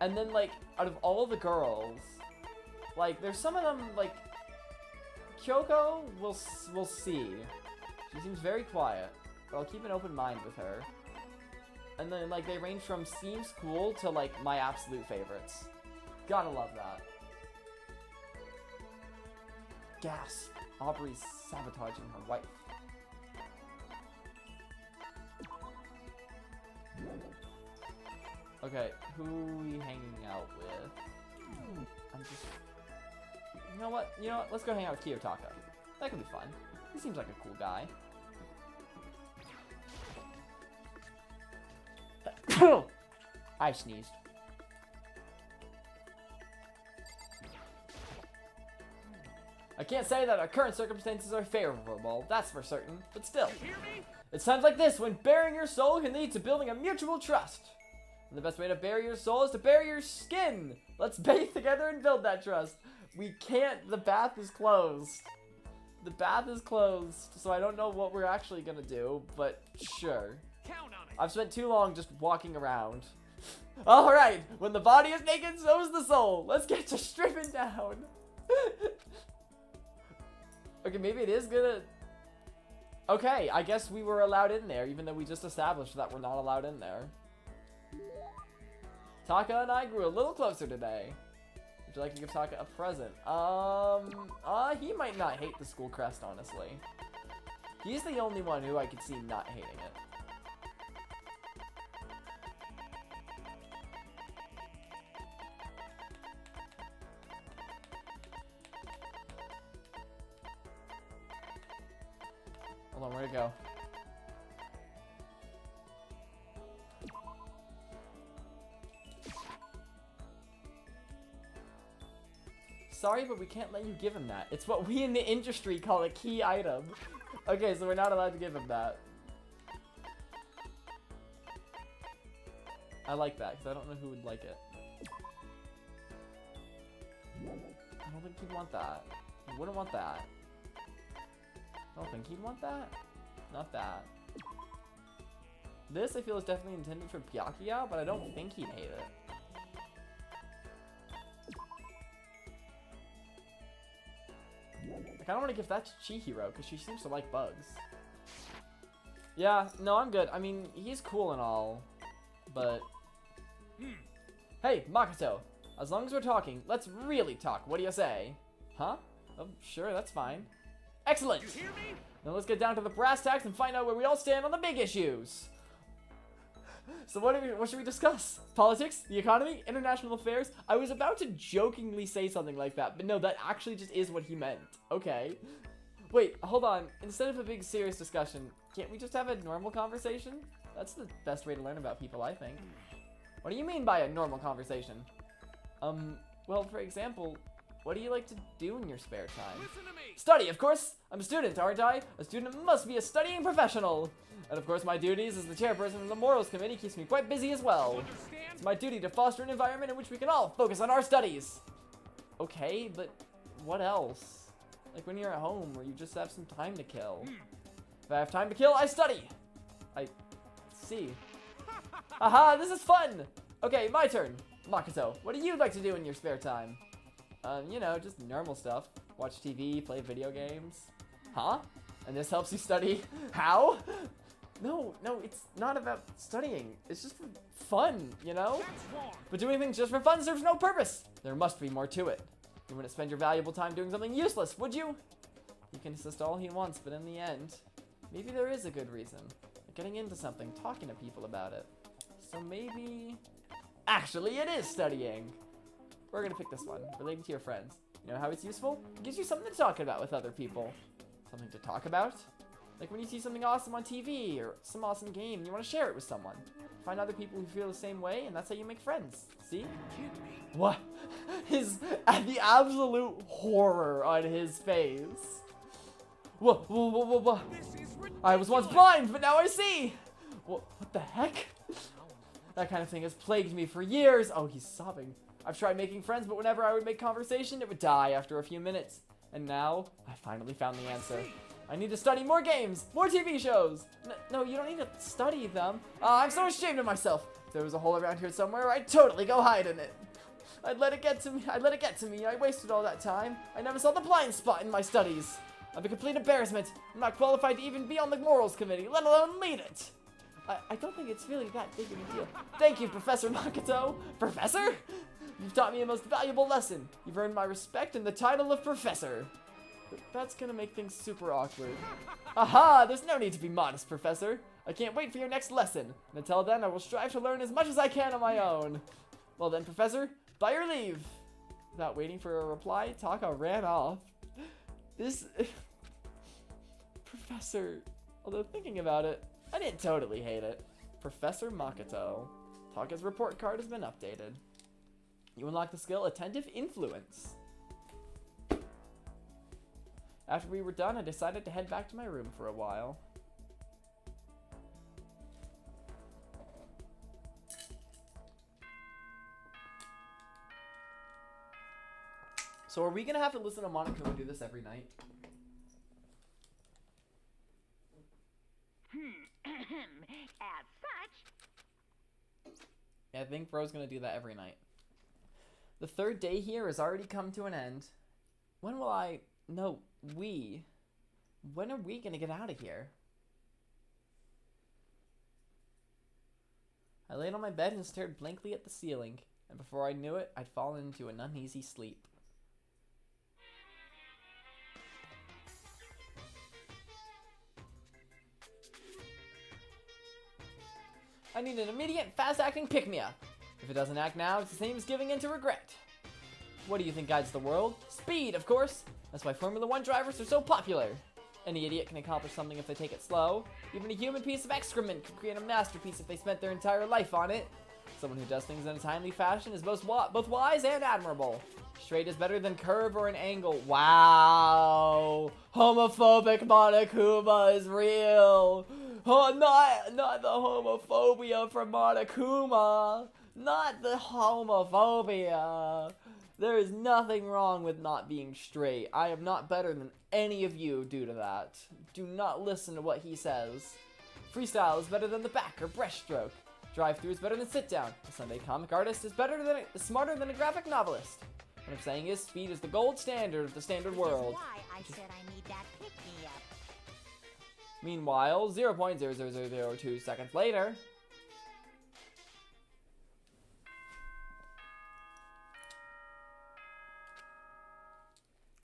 And then, like, out of all the girls, like, there's some of them, like, Kyoko, we'll see. She seems very quiet, but I'll keep an open mind with her. And then, like, they range from seems cool to, like, my absolute favorites. Gotta love that. Gasp. Aubrey's sabotaging her wife. Okay, who are we hanging out with? I'm just... You know what? Let's go hang out with Kiyotaka. That could be fun. He seems like a cool guy. I sneezed. I can't say that our current circumstances are favorable, that's for certain, but still. It's times like this when bearing your soul can lead to building a mutual trust. And the best way to bury your soul is to bury your skin. Let's bathe together and build that trust. We can't, the bath is closed. The bath is closed, so I don't know what we're actually gonna do, but sure. Count on it. I've spent too long just walking around. Alright, when the body is naked, so is the soul. Let's get to stripping down. Okay, maybe it is gonna... Okay, I guess we were allowed in there, even though we just established that we're not allowed in there. Taka and I grew a little closer today. Would you like to give Taka a present? He might not hate the school crest, honestly. He's the only one who I could see not hating it. Hold on, where'd it go? Sorry, but we can't let you give him that. It's what we in the industry call a key item. Okay, so we're not allowed to give him that. I like that, because I don't know who would like it. I don't think he'd want that. He wouldn't want that. I don't think he'd want that. Not that. This, I feel, is definitely intended for Byakuya, but I don't think he'd hate it. I kind of want to give that to Chihiro, because she seems to like bugs. Yeah, no, I'm good. I mean, he's cool and all, but... Hey, Makoto! As long as we're talking, let's really talk. What do you say? Huh? Oh, sure, that's fine. Excellent! You hear me? Now let's get down to the brass tacks and find out where we all stand on the big issues. So what should we discuss? Politics? The economy? International affairs? I was about to jokingly say something like that, but no, that actually just is what he meant. Okay. Wait, hold on. Instead of a big serious discussion, can't we just have a normal conversation? That's the best way to learn about people, I think. What do you mean by a normal conversation? Well, for example, what do you like to do in your spare time? Listen to me. Study, of course! I'm a student, aren't I? A student must be a studying professional! And of course my duties as the chairperson of the Morals Committee keeps me quite busy as well. Understand? It's my duty to foster an environment in which we can all focus on our studies! Okay, but what else? Like when you're at home or you just have some time to kill. If I have time to kill, I study! I see. Aha, this is fun! Okay, my turn. Makoto, what do you like to do in your spare time? You know, just normal stuff. Watch TV, play video games. Huh? And this helps you study? How? No, it's not about studying. It's just for fun, you know? That's wrong. But doing things just for fun serves no purpose. There must be more to it. You wouldn't spend your valuable time doing something useless, would you? He can insist all he wants, but in the end, maybe there is a good reason. Like getting into something, talking to people about it. So maybe... Actually, it is studying! We're gonna pick this one, relating to your friends. You know how it's useful? It gives you something to talk about with other people. Something to talk about? Like when you see something awesome on TV, or some awesome game, and you want to share it with someone. Find other people who feel the same way, and that's how you make friends. See? What? The absolute horror on his face. Whoa. I was once blind, but now I see! What the heck? That kind of thing has plagued me for years. Oh, he's sobbing. I've tried making friends, but whenever I would make conversation, it would die after a few minutes. And now, I finally found the answer. I need to study more games, more TV shows. No, you don't need to study them. I'm so ashamed of myself. If there was a hole around here somewhere, I'd totally go hide in it. I'd let it get to me. I wasted all that time. I never saw the blind spot in my studies. I'm a complete embarrassment. I'm not qualified to even be on the morals committee, let alone lead it. I don't think it's really that big of a deal. Thank you, Professor Makoto. Professor? You've taught me a most valuable lesson. You've earned my respect and the title of Professor. But that's gonna make things super awkward. Aha! There's no need to be modest, Professor. I can't wait for your next lesson. And until then, I will strive to learn as much as I can on my own. Well then, Professor, by your leave. Without waiting for a reply, Taka ran off. This... Professor... Although thinking about it, I didn't totally hate it. Professor Makoto. Taka's report card has been updated. You unlock the skill Attentive Influence. After we were done, I decided to head back to my room for a while. So are we gonna have to listen to Monokuma do this every night? As such... Yeah, I think Bro's gonna do that every night. The third day here has already come to an end. When will I... No, we... When are we gonna get out of here? I laid on my bed and stared blankly at the ceiling, and before I knew it, I'd fallen into an uneasy sleep. I need an immediate, fast-acting pick-me-up. If it doesn't act now, it's the same as giving in to regret. What do you think guides the world? Speed, of course! That's why Formula 1 drivers are so popular. Any idiot can accomplish something if they take it slow. Even a human piece of excrement could create a masterpiece if they spent their entire life on it. Someone who does things in a timely fashion is both wise and admirable. Straight is better than curve or an angle. Wow! Homophobic Monokuma is real! Oh, not the homophobia from Monokuma! Not the homophobia! There is nothing wrong with not being straight. I am not better than any of you due to that. Do not listen to what he says. Freestyle is better than the back or breaststroke. Drive-through is better than sit-down. A Sunday comic artist is smarter than a graphic novelist. What I'm saying is, speed is the gold standard of the standard world. Why I said I need that pick-me-up. Meanwhile, 0.00002 seconds later...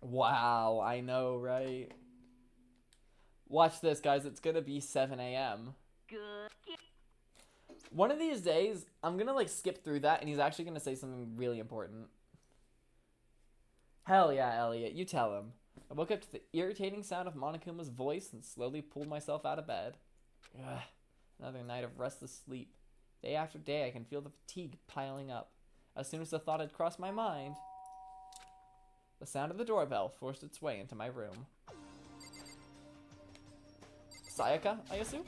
Wow, I know, right? Watch this, guys. It's gonna be 7 a.m. Good. One of these days, I'm gonna, like, skip through that, and he's actually gonna say something really important. Hell yeah, Elliot. You tell him. I woke up to the irritating sound of Monokuma's voice and slowly pulled myself out of bed. Ugh, another night of restless sleep. Day after day, I can feel the fatigue piling up. As soon as the thought had crossed my mind, the sound of the doorbell forced its way into my room. Sayaka, I assume?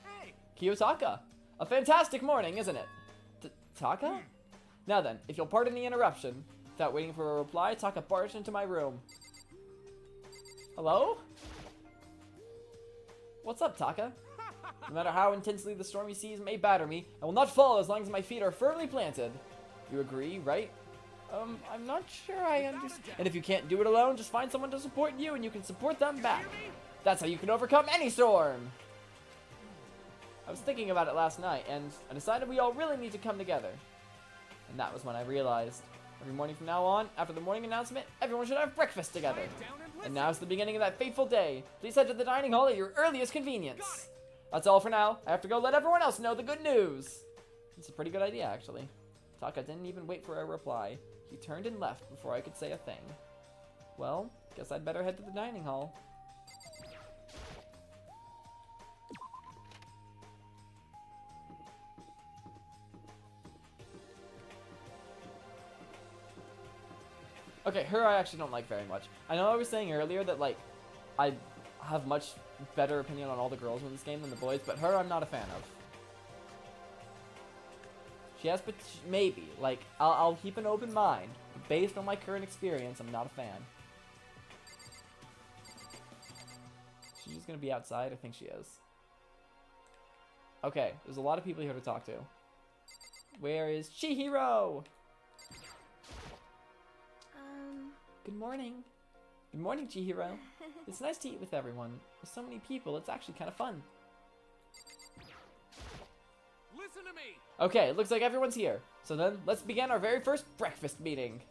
Hey. Kiyotaka! A fantastic morning, isn't it? Taka? Now then, if you'll pardon the interruption. Without waiting for a reply, Taka barged into my room. Hello? What's up, Taka? No matter how intensely the stormy seas may batter me, I will not fall as long as my feet are firmly planted. You agree, right? I'm not sure I understand. And if you can't do it alone, just find someone to support you and you can support them back. That's how you can overcome any storm! I was thinking about it last night, and I decided we all really need to come together. And that was when I realized Every morning from now on, after the morning announcement, everyone should have breakfast together. And now is the beginning of that fateful day. Please head to the dining hall at your earliest convenience. That's all for now. I have to go let everyone else know the good news. It's a pretty good idea, actually. Taka didn't even wait for a reply. He turned and left before I could say a thing. Well, guess I'd better head to the dining hall. Okay, her I actually don't like very much. I know I was saying earlier that, like, I have much better opinion on all the girls in this game than the boys, but her I'm not a fan of. She has, but maybe. Like, I'll keep an open mind. But based on my current experience, I'm not a fan. She's just gonna be outside? I think she is. Okay, there's a lot of people here to talk to. Where is Chihiro? Good morning. Good morning, Chihiro. It's nice to eat with everyone. With so many people, it's actually kind of fun. Listen to me. Okay, it looks like everyone's here. So then, let's begin our very first breakfast meeting.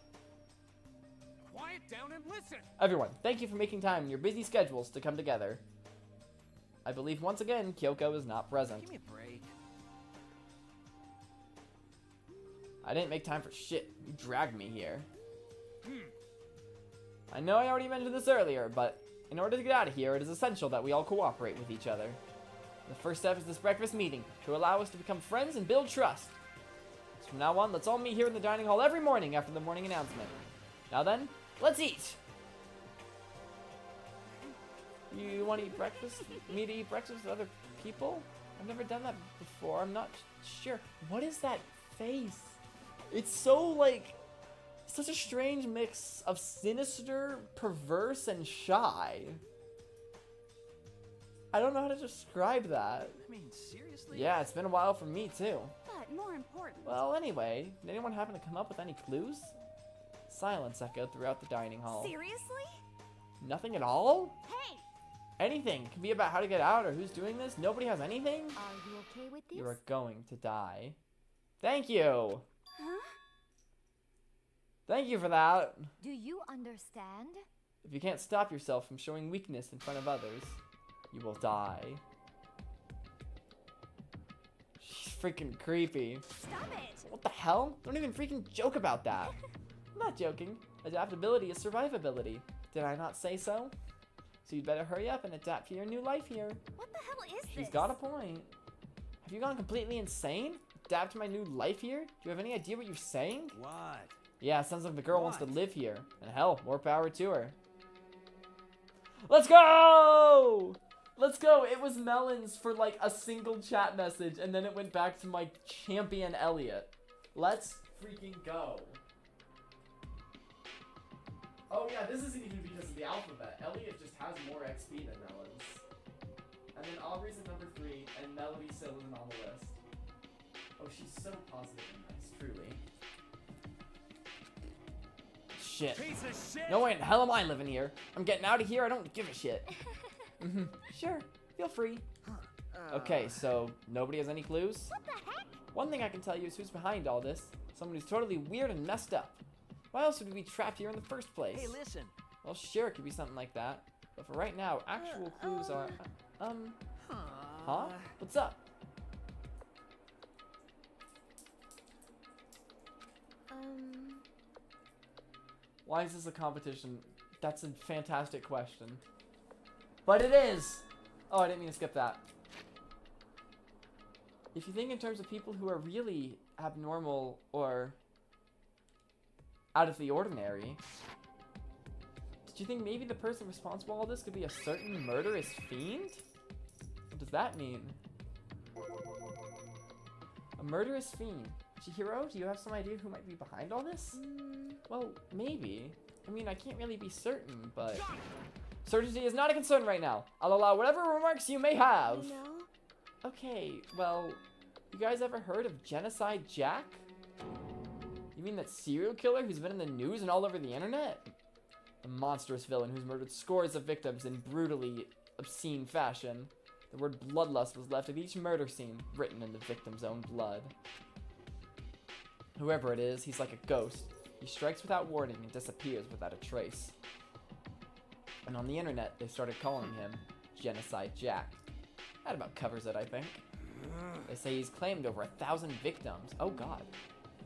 Quiet down and listen. Everyone, thank you for making time in your busy schedules to come together. I believe once again, Kyoko is not present. Give me a break. I didn't make time for shit. You dragged me here. I know I already mentioned this earlier, but in order to get out of here, it is essential that we all cooperate with each other. The first step is this breakfast meeting, to allow us to become friends and build trust. So from now on, let's all meet here in the dining hall every morning after the morning announcement. Now then, let's eat! You want to eat breakfast? Me to eat breakfast with other people? I've never done that before, I'm not sure. What is that face? It's so, like... such a strange mix of sinister, perverse, and shy. I don't know how to describe that. I mean, seriously? Yeah, it's been a while for me, too. But more important. Well, anyway, did anyone happen to come up with any clues? Silence echoed throughout the dining hall. Seriously? Nothing at all? Hey! Anything. It can be about how to get out or who's doing this. Nobody has anything? Are you okay with this? You are going to die. Thank you. Huh? Thank you for that. Do you understand? If you can't stop yourself from showing weakness in front of others, you will die. She's freaking creepy. Stop it! What the hell? Don't even freaking joke about that. I'm not joking. Adaptability is survivability. Did I not say so? So you'd better hurry up and adapt to your new life here. What the hell is this? She's got a point. Have you gone completely insane? Adapt to my new life here? Do you have any idea what you're saying? What? Yeah, it sounds like the girl wants to What? live here. And hell, more power to her. Let's go! Let's go! It was melons for like a single chat message, and then it went back to my champion Elliot. Let's freaking go. Oh yeah, this isn't even because of the alphabet. Elliot just has more XP than melons. And then Aubrey's at number 3, and Melody still isn't on the list. Oh, she's so positive and nice, truly. Shit. Piece of shit. No way in hell am I living here. I'm getting out of here. I don't give a shit. Sure. Feel free. Okay, so nobody has any clues? What the heck? One thing I can tell you is who's behind all this. Someone who's totally weird and messed up. Why else would we be trapped here in the first place? Hey, listen. Well, sure, it could be something like that. But for right now, actual clues are... Huh? What's up? Why is this a competition? That's a fantastic question. But it is! Oh, I didn't mean to skip that. If you think in terms of people who are really abnormal or out of the ordinary, did you think maybe the person responsible for all this could be a certain murderous fiend? What does that mean? A murderous fiend. Chihiro, do you have some idea who might be behind all this? Well, maybe. I mean, I can't really be certain, but... Certainty is not a concern right now. I'll allow whatever remarks you may have. You know? Okay, well, you guys ever heard of Genocide Jack? You mean that serial killer who's been in the news and all over the internet? A monstrous villain who's murdered scores of victims in brutally obscene fashion. The word bloodlust was left at each murder scene, written in the victim's own blood. Whoever it is, he's like a ghost. He strikes without warning and disappears without a trace. And on the internet, they started calling him Genocide Jack. That about covers it, I think. They say he's claimed over 1,000 victims. Oh god.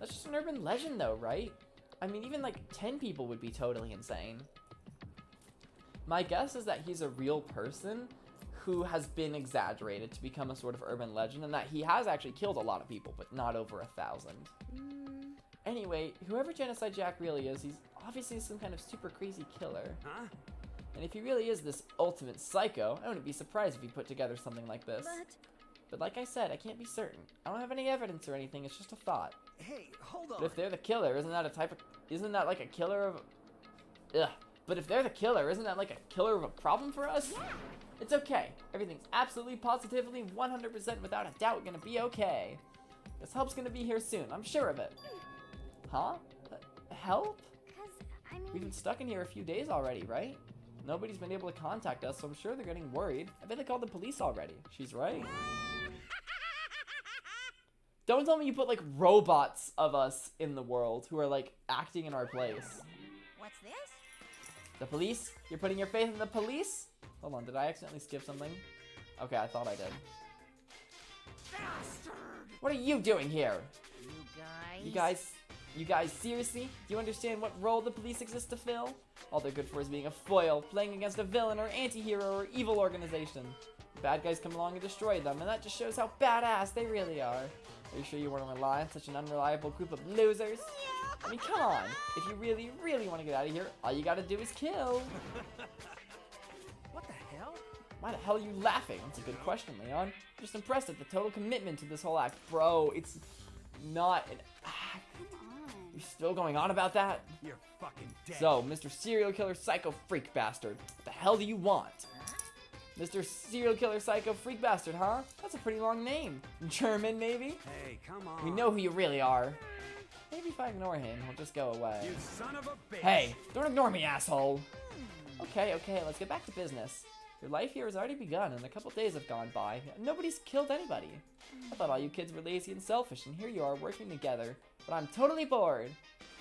That's just an urban legend though, right? I mean, even like 10 people would be totally insane. My guess is that he's a real person who has been exaggerated to become a sort of urban legend, and that he has actually killed a lot of people, but not over 1,000. Anyway, whoever Genocide Jack really is, he's obviously some kind of super crazy killer. Huh? And if he really is this ultimate psycho, I wouldn't be surprised if he put together something like this. But like I said, I can't be certain. I don't have any evidence or anything, it's just a thought. Hey, hold on. But if they're the killer, isn't that like a killer of... Ugh. But if they're the killer, isn't that like a killer of a problem for us? Yeah. It's okay. Everything's absolutely, positively, 100% without a doubt gonna be okay. This help's gonna be here soon, I'm sure of it. Huh? Help? We've been stuck in here a few days already, right? Nobody's been able to contact us, so I'm sure they're getting worried. I bet they called the police already. She's right. Don't tell me you put like robots of us in the world who are like acting in our place. What's this? The police? You're putting your faith in the police? Hold on, did I accidentally skip something? Okay, I thought I did. Bastard! What are you doing here? You guys? You guys, seriously? Do you understand what role the police exist to fill? All they're good for is being a foil, playing against a villain or anti-hero or evil organization. The bad guys come along and destroy them, and that just shows how badass they really are. Are you sure you want to rely on such an unreliable group of losers? I mean, come on. If you really, really want to get out of here, all you gotta do is kill. What the hell? Why the hell are you laughing? That's a good question, Leon. I'm just impressed at the total commitment to this whole act. Bro, it's not an act. You're still going on about that? You're fucking dead. So, Mr. Serial Killer Psycho Freak Bastard, what the hell do you want? Mr. Serial Killer Psycho Freak Bastard, huh? That's a pretty long name. German, maybe? Hey, come on. We know who you really are. Maybe if I ignore him, he'll just go away. You son of a bitch. Hey, don't ignore me, asshole. Okay, let's get back to business. Your life here has already begun, and a couple days have gone by. Nobody's killed anybody. I thought all you kids were lazy and selfish, and here you are working together. But I'm totally bored.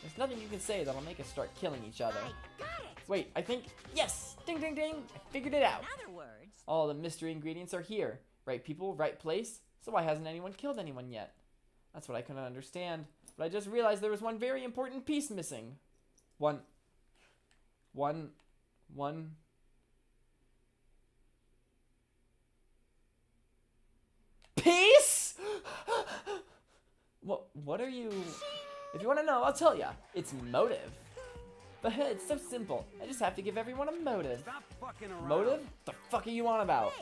There's nothing you can say that'll make us start killing each other. I got it. Wait, I think... Yes! Ding, ding, ding! I figured it out. In other words, All the mystery ingredients are here. Right people, right place. So why hasn't anyone killed anyone yet? That's what I couldn't understand. But I just realized there was one very important piece missing. One... Peace? What are you... If you want to know, I'll tell ya. It's motive. But hey, it's so simple. I just have to give everyone a motive. Stop fucking around. Motive? The fuck are you on about?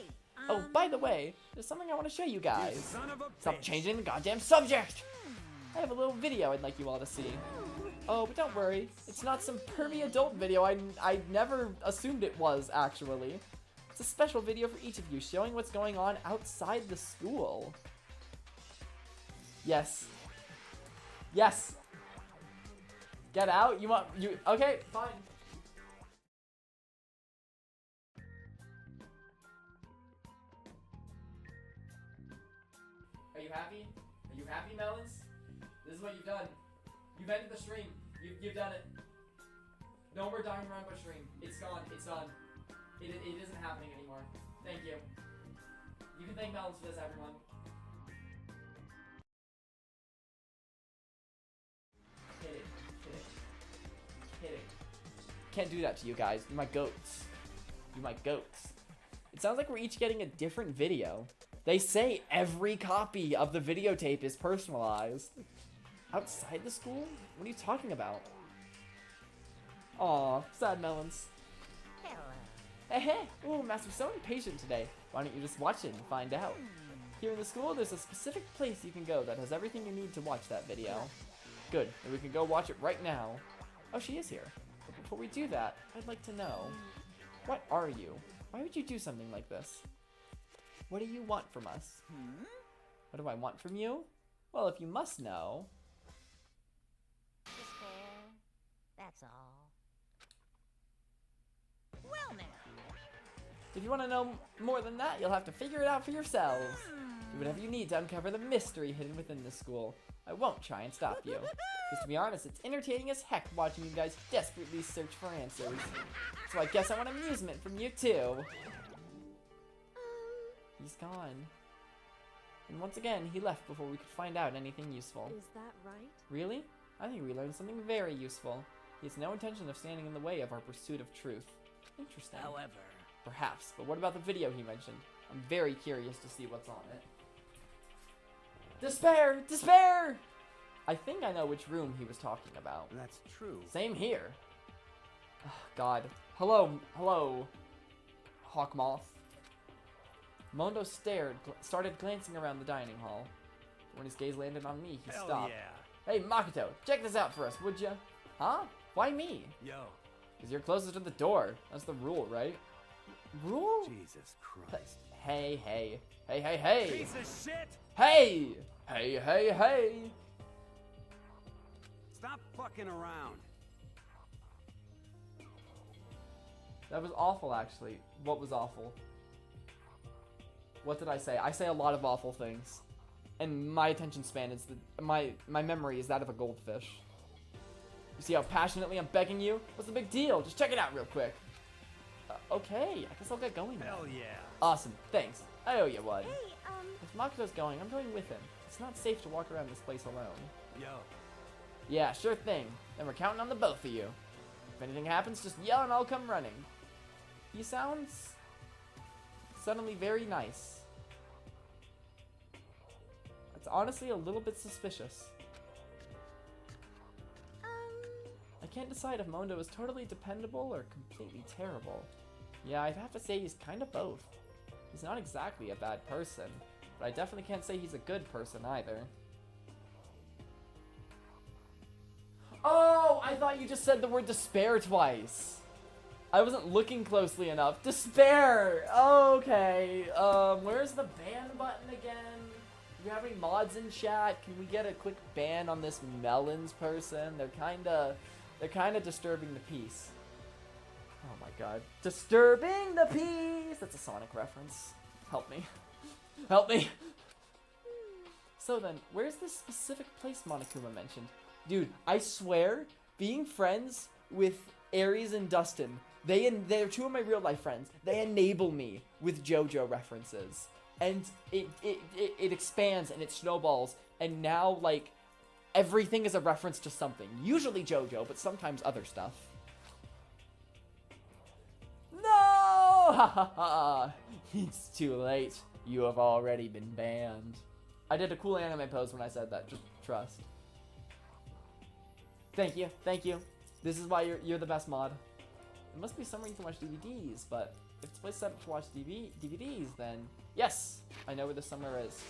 Oh, by the way, there's something I want to show you You guys. son of a Stop bitch. changing the goddamn subject! I have a little video I'd like you all to see. Oh, but don't worry. It's not some pervy adult video I never assumed it was, actually. It's a special video for each of you showing what's going on outside the school. Yes. Yes! Get out? You okay, fine. Are you happy? Are you happy, Melons? This is what you've done. You've ended the stream. You've done it. No more Danganronpa stream. It's gone. It's done. It isn't happening anymore. Thank you. You can thank Melons for this, everyone. Kidding. Can't do that to you guys. You're my goats. You're my goats. It sounds like we're each getting a different video. They say every copy of the videotape is personalized. Outside the school? What are you talking about? Aw, sad Melons. hello. Hey. Ooh, Master's so impatient today. Why don't you just watch it and find out? Here in the school, there's a specific place you can go that has everything you need to watch that video. Good, then we can go watch it right now. Oh, she is here. But before we do that, I'd like to know, what are you? Why would you do something like this? What do you want from us? What do I want from you? Well, if you must know... Despair. That's all. Well now. If you want to know more than that, you'll have to figure it out for yourselves. Do whatever you need to uncover the mystery hidden within this school. I won't try and stop you. Because to be honest, it's entertaining as heck watching you guys desperately search for answers. So I guess I want amusement from you too. He's gone. And once again, he left before we could find out anything useful. Is that right? Really? I think we learned something very useful. He has no intention of standing in the way of our pursuit of truth. Interesting. However, Perhaps, but what about the video he mentioned? I'm very curious to see what's on it. Despair! Despair! I think I know which room he was talking about. that's true. Same here. Oh, God. Hello, hello, Hawkmoth. Mondo started glancing around the dining hall. When his gaze landed on me, he Hell stopped. yeah. Hey, Makoto, check this out for us, would ya? Huh? Why me? Yo, Because you're closest to the door. That's the rule, right? Rule? Jesus Christ. Hey, hey. Hey, hey, hey. Piece of shit! Hey! Hey, hey, hey. Stop fucking around. That was awful, actually. What was awful? What did I say? I say a lot of awful things. And my attention span is my memory is that of a goldfish. You see how passionately I'm begging you? What's the big deal? Just check it out real quick. Okay, I guess I'll get going now. Hell yeah. Awesome, thanks. I owe you one. Hey, If Makoto's going, I'm going with him. It's not safe to walk around this place alone. Yo, Yeah, sure thing. Then we're counting on the both of you. If anything happens, just yell and I'll come running. He sounds suddenly very nice. It's honestly a little bit suspicious. I can't decide if Mondo is totally dependable or completely terrible. Yeah, I'd have to say he's kind of both. He's not exactly a bad person, but I definitely can't say he's a good person either. Oh, I thought you just said the word despair twice. I wasn't looking closely enough. Despair! Okay, where's the ban button again? Do we have any mods in chat? Can we get a quick ban on this Melons person? They're kinda disturbing the peace. Oh my god. Disturbing the peace! That's a Sonic reference. Help me. Help me! So then, where's this specific place Monokuma mentioned? Dude, I swear, being friends with Aries and Dustin, they're two of my real life friends. They enable me with JoJo references. And it expands and it snowballs, and now, like, everything is a reference to something. Usually JoJo, but sometimes other stuff. No! Ha ha ha! It's too late. You have already been banned. I did a cool anime pose when I said that. Just trust. Thank you. Thank you. This is why you're the best mod. It must be somewhere you can watch DVDs, but if it's a place set up to watch DVDs, then yes! I know where this somewhere is.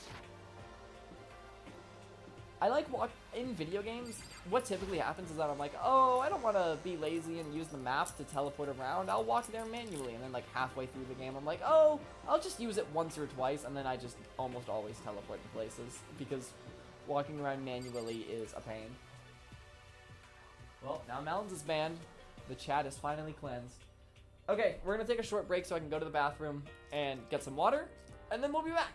I like in video games, what typically happens is that I'm like, oh, I don't want to be lazy and use the map to teleport around. I'll walk there manually, and then like halfway through the game, I'm like, oh, I'll just use it once or twice, and then I just almost always teleport to places, because walking around manually is a pain. Well, now Melons is banned. The chat is finally cleansed. Okay, we're gonna take a short break so I can go to the bathroom and get some water, and then we'll be back.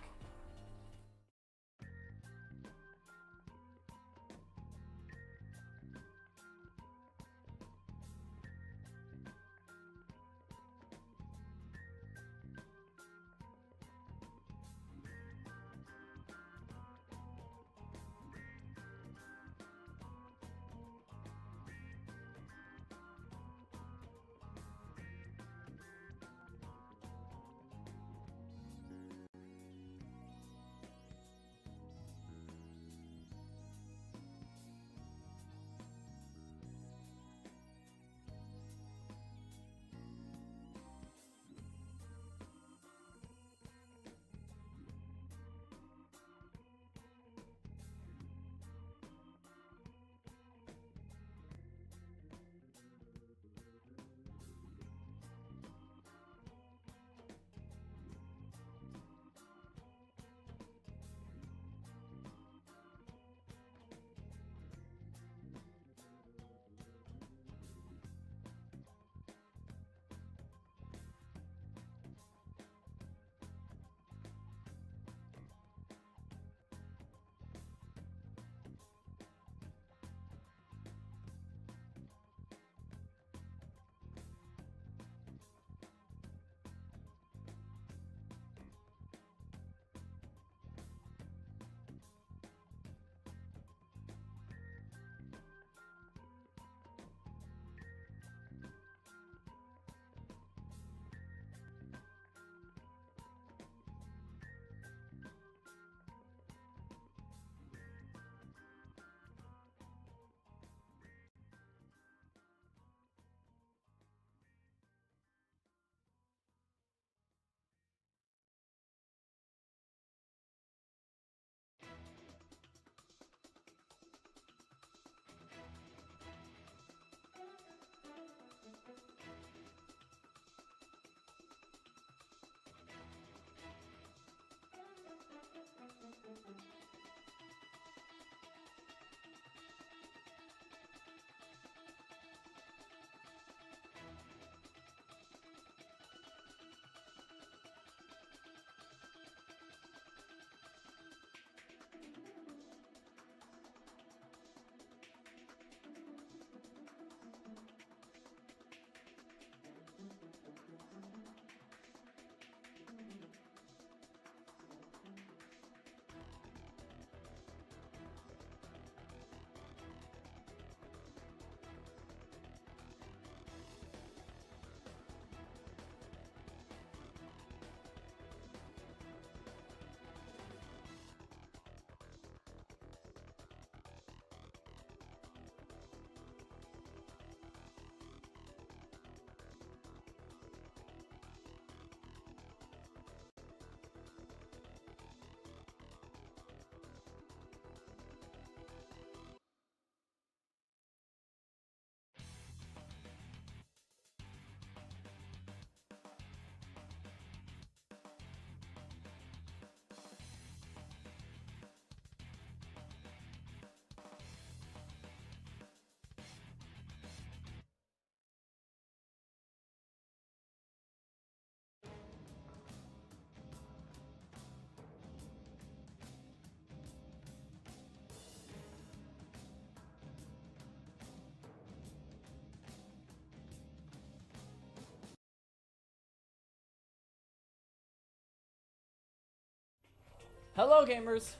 Hello, gamers!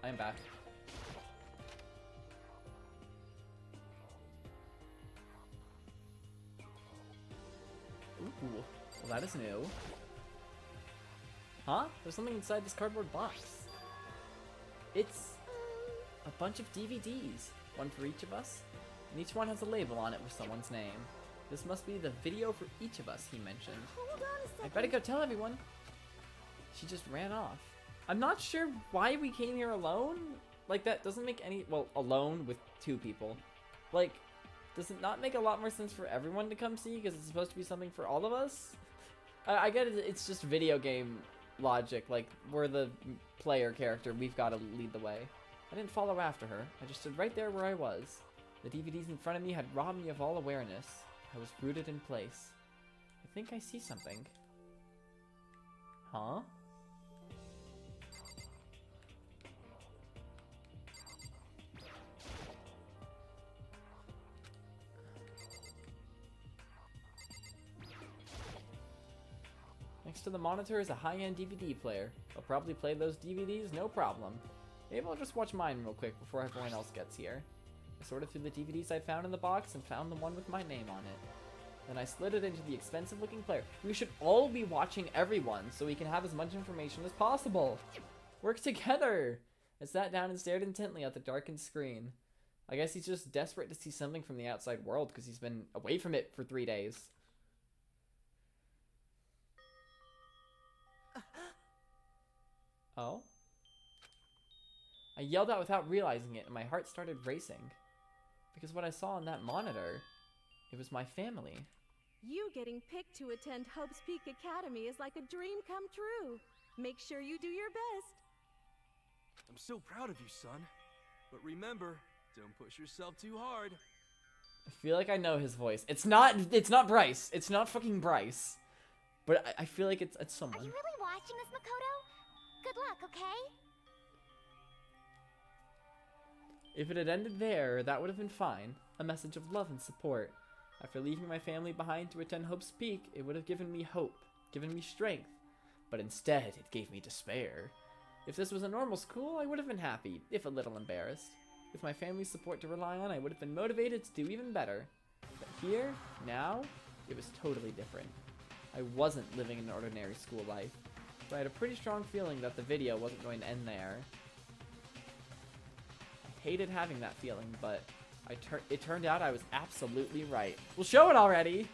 I'm back. Ooh, well that is new. Huh? There's something inside this cardboard box. It's a bunch of DVDs. One for each of us. And each one has a label on it with someone's name. This must be the video for each of us, he mentioned. Hold on a second. I better go tell everyone. She just ran off. I'm not sure why we came here alone. Like, that doesn't make any... Well, alone with 2 people. Like, does it not make a lot more sense for everyone to come see? Because it's supposed to be something for all of us? I get it. It's just video game logic. Like, we're the player character. We've got to lead the way. I didn't follow after her. I just stood right there where I was. The DVDs in front of me had robbed me of all awareness. I was rooted in place. I think I see something. Huh? Next to the monitor is a high-end DVD player. I'll probably play those DVDs, no problem. Maybe I'll just watch mine real quick before everyone else gets here. I sorted through the DVDs I found in the box and found the one with my name on it. Then I slid it into the expensive-looking player. We should all be watching everyone so we can have as much information as possible. Work together! I sat down and stared intently at the darkened screen. I guess he's just desperate to see something from the outside world because he's been away from it for 3 days. Oh? I yelled out without realizing it, and my heart started racing. Because what I saw on that monitor, it was my family. You getting picked to attend Hope's Peak Academy is like a dream come true. Make sure you do your best. I'm so proud of you, son. But remember, don't push yourself too hard. I feel like I know his voice. It's not Bryce. It's not fucking Bryce. But I feel like it's someone. Are you really watching this, Makoto? Good luck, okay? If it had ended there, that would have been fine. A message of love and support. After leaving my family behind to attend Hope's Peak, it would have given me hope, given me strength. But instead, it gave me despair. If this was a normal school, I would have been happy, if a little embarrassed. With my family's support to rely on, I would have been motivated to do even better. But here, now, it was totally different. I wasn't living an ordinary school life. So I had a pretty strong feeling that the video wasn't going to end there. I hated having that feeling, but it turned out I was absolutely right. We'll show it already!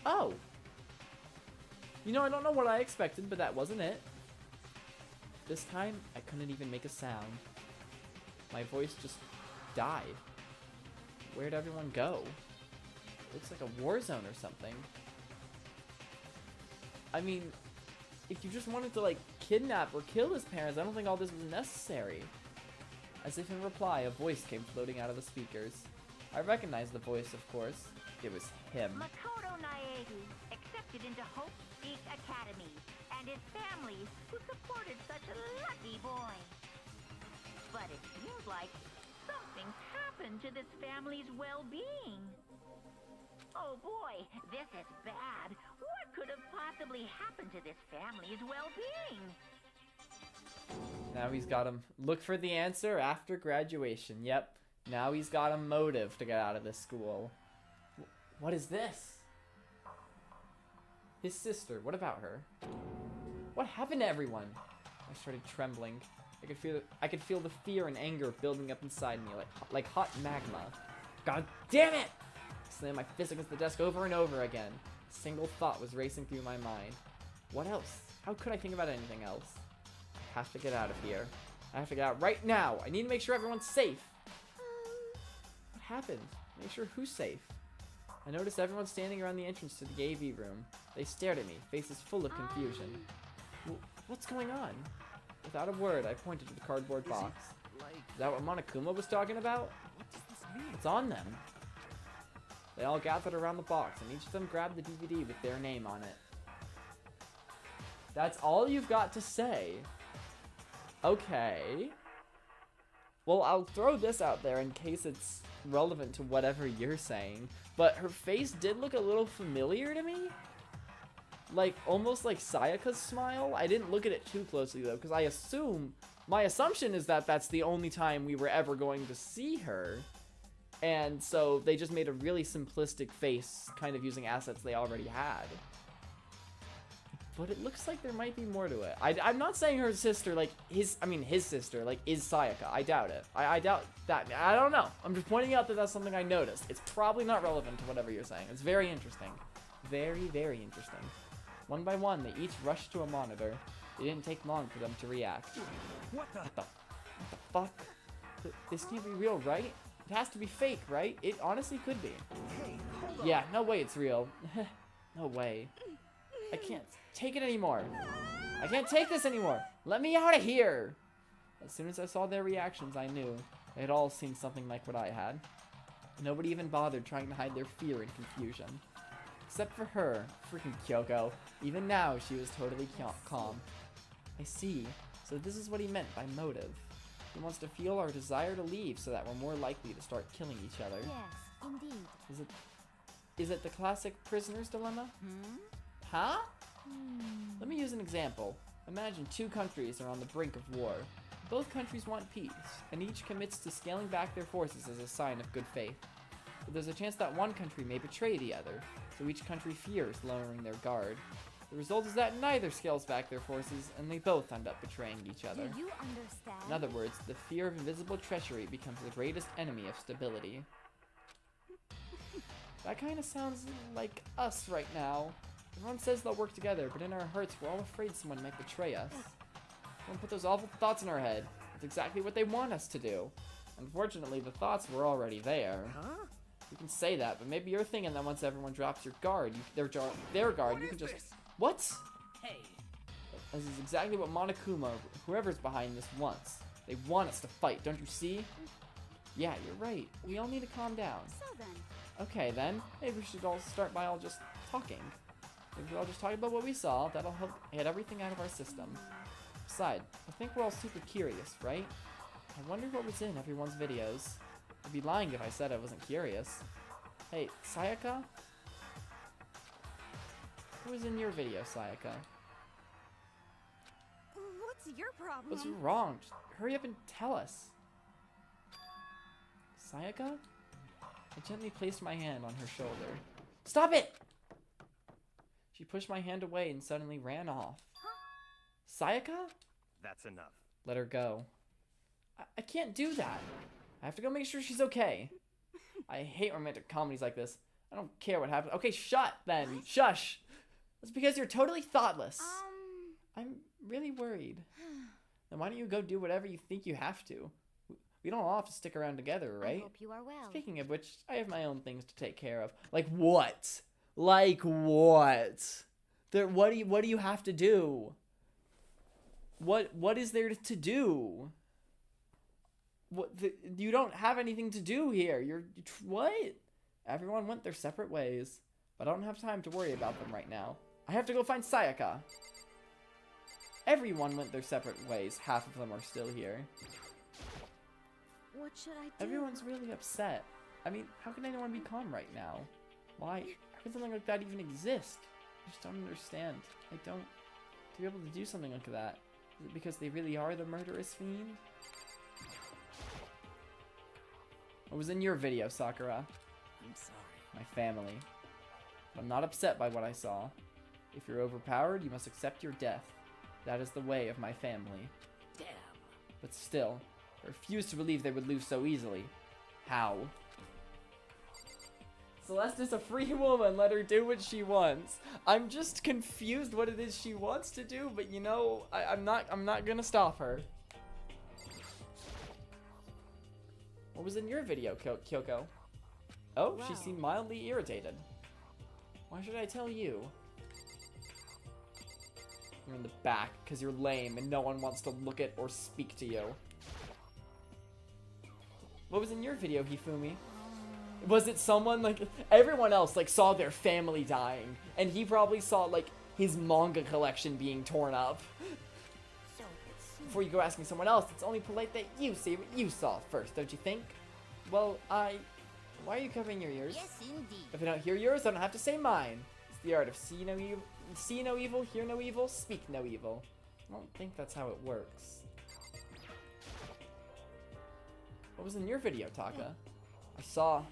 Oh! You know, I don't know what I expected, but that wasn't it. This time, I couldn't even make a sound. My voice just died. Where'd everyone go? Looks like a war zone or something. I mean, if you just wanted to, like, kidnap or kill his parents, I don't think all this was necessary. As if in reply, a voice came floating out of the speakers. I recognized the voice, of course. It was him. Makoto Naegi, accepted into Hope Peak Academy, and his family, who supported such a lucky boy. But it seems like something's happened to this family's well-being. Oh boy, this is bad. What could have possibly happened to this family's well-being? Now he's got him. Look for the answer after graduation. Yep. Now he's got a motive to get out of this school. What is this? His sister. What about her? What happened to everyone? I started trembling. I could feel the fear and anger building up inside me like hot magma. God damn it! I slammed my fist against the desk over and over again. A single thought was racing through my mind. What else? How could I think about anything else? I have to get out of here. I have to get out right now. I need to make sure everyone's safe. What happened? Make sure who's safe? I noticed everyone standing around the entrance to the AV room. They stared at me, faces full of confusion. What's going on? Without a word, I pointed to the cardboard box. Is that what Monokuma was talking about? What does this mean? It's on them. They all gathered around the box, and each of them grabbed the DVD with their name on it. That's all you've got to say. Okay. Well, I'll throw this out there in case it's relevant to whatever you're saying, but her face did look a little familiar to me. like almost like Sayaka's smile. I didn't look at it too closely though, because my assumption is that that's the only time we were ever going to see her. And so they just made a really simplistic face, kind of using assets they already had. But it looks like there might be more to it. I'm not saying her sister, like, his sister, like, is Sayaka. I doubt it. I doubt that. I don't know. I'm just pointing out that that's something I noticed. It's probably not relevant to whatever you're saying. It's very interesting. Very, very interesting. One by one, they each rushed to a monitor. It didn't take long for them to react. What the? What the fuck? This can't be real, right? It has to be fake, right? It honestly could be. Hey, hold on. Yeah, no way it's real. No way. I can't take it anymore. I can't take this anymore. Let me out of here. As soon as I saw their reactions, I knew they had all seen something like what I had. Nobody even bothered trying to hide their fear and confusion. Except for her, freaking Kyoko. Even now, she was totally calm. I see. So this is what he meant by motive. He wants to fuel our desire to leave so that we're more likely to start killing each other. Yes, indeed. Is it the classic prisoner's dilemma? Huh? Let me use an example. Imagine two countries are on the brink of war. Both countries want peace, and each commits to scaling back their forces as a sign of good faith. But there's a chance that one country may betray the other, so each country fears lowering their guard. The result is that neither scales back their forces, and they both end up betraying each other. Do you understand? In other words, the fear of invisible treachery becomes the greatest enemy of stability. That kind of sounds like us right now. Everyone says they'll work together, but in our hearts we're all afraid someone might betray us. Don't put those awful thoughts in our head. It's exactly what they want us to do. Unfortunately, the thoughts were already there. Huh? You can say that, but maybe you're thinking that once everyone drops your guard, their guard, you can just... What? Hey, This is exactly what Monokuma, whoever's behind this, wants. They want us to fight, don't you see? Yeah, you're right. We all need to calm down. So then, Okay then, maybe we should all start by all just talking. Maybe we'll all just talk about what we saw. That'll help get everything out of our system. Besides, I think we're all super curious, right? I wonder what was in everyone's videos. I'd be lying if I said I wasn't curious. Hey, Sayaka? What was in your video, Sayaka? What's your problem? What's wrong? Just hurry up and tell us. Sayaka? I gently placed my hand on her shoulder. Stop it! She pushed my hand away and suddenly ran off. Sayaka? That's enough. Let her go. I can't do that. I have to go make sure she's okay. I hate romantic comedies like this. I don't care what happens. Okay, shut then. Shush. That's because you're totally thoughtless. I'm really worried. Then why don't you go do whatever you think you have to? We don't all have to stick around together, right? I hope you are well. Speaking of which, I have my own things to take care of. Like what? Like what? What do you have to do? What is there to do? You don't have anything to do here. What? Everyone went their separate ways, but I don't have time to worry about them right now. I have to go find Sayaka. Everyone went their separate ways. Half of them are still here. What should I do? Everyone's really upset. I mean, how can anyone be calm right now? Why? How can something like that even exist? I just don't understand. To be able to do something like that. Is it because they really are the murderous fiend? What was in your video, Sakura? I'm sorry. My family. But I'm not upset by what I saw. If you're overpowered, you must accept your death. That is the way of my family. damn. But still, I refuse to believe they would lose so easily. How? Celeste is a free woman, let her do what she wants. I'm just confused what it is she wants to do, but you know, I'm not gonna stop her. What was in your video, Kyoko? Oh, she seemed mildly irritated. Why should I tell you? You're in the back, because you're lame and no one wants to look at or speak to you. What was in your video, Hifumi? Was it someone, like, everyone else, like, saw their family dying, and he probably saw, like, his manga collection being torn up. So it seems. Before you go asking someone else, it's only polite that you see what you saw first, don't you think? Well, why are you covering your ears? Yes, indeed. If I don't hear yours, I don't have to say mine. It's the art of see no see no evil, hear no evil, speak no evil. I don't think that's how it works. What was in your video, Taka? I saw...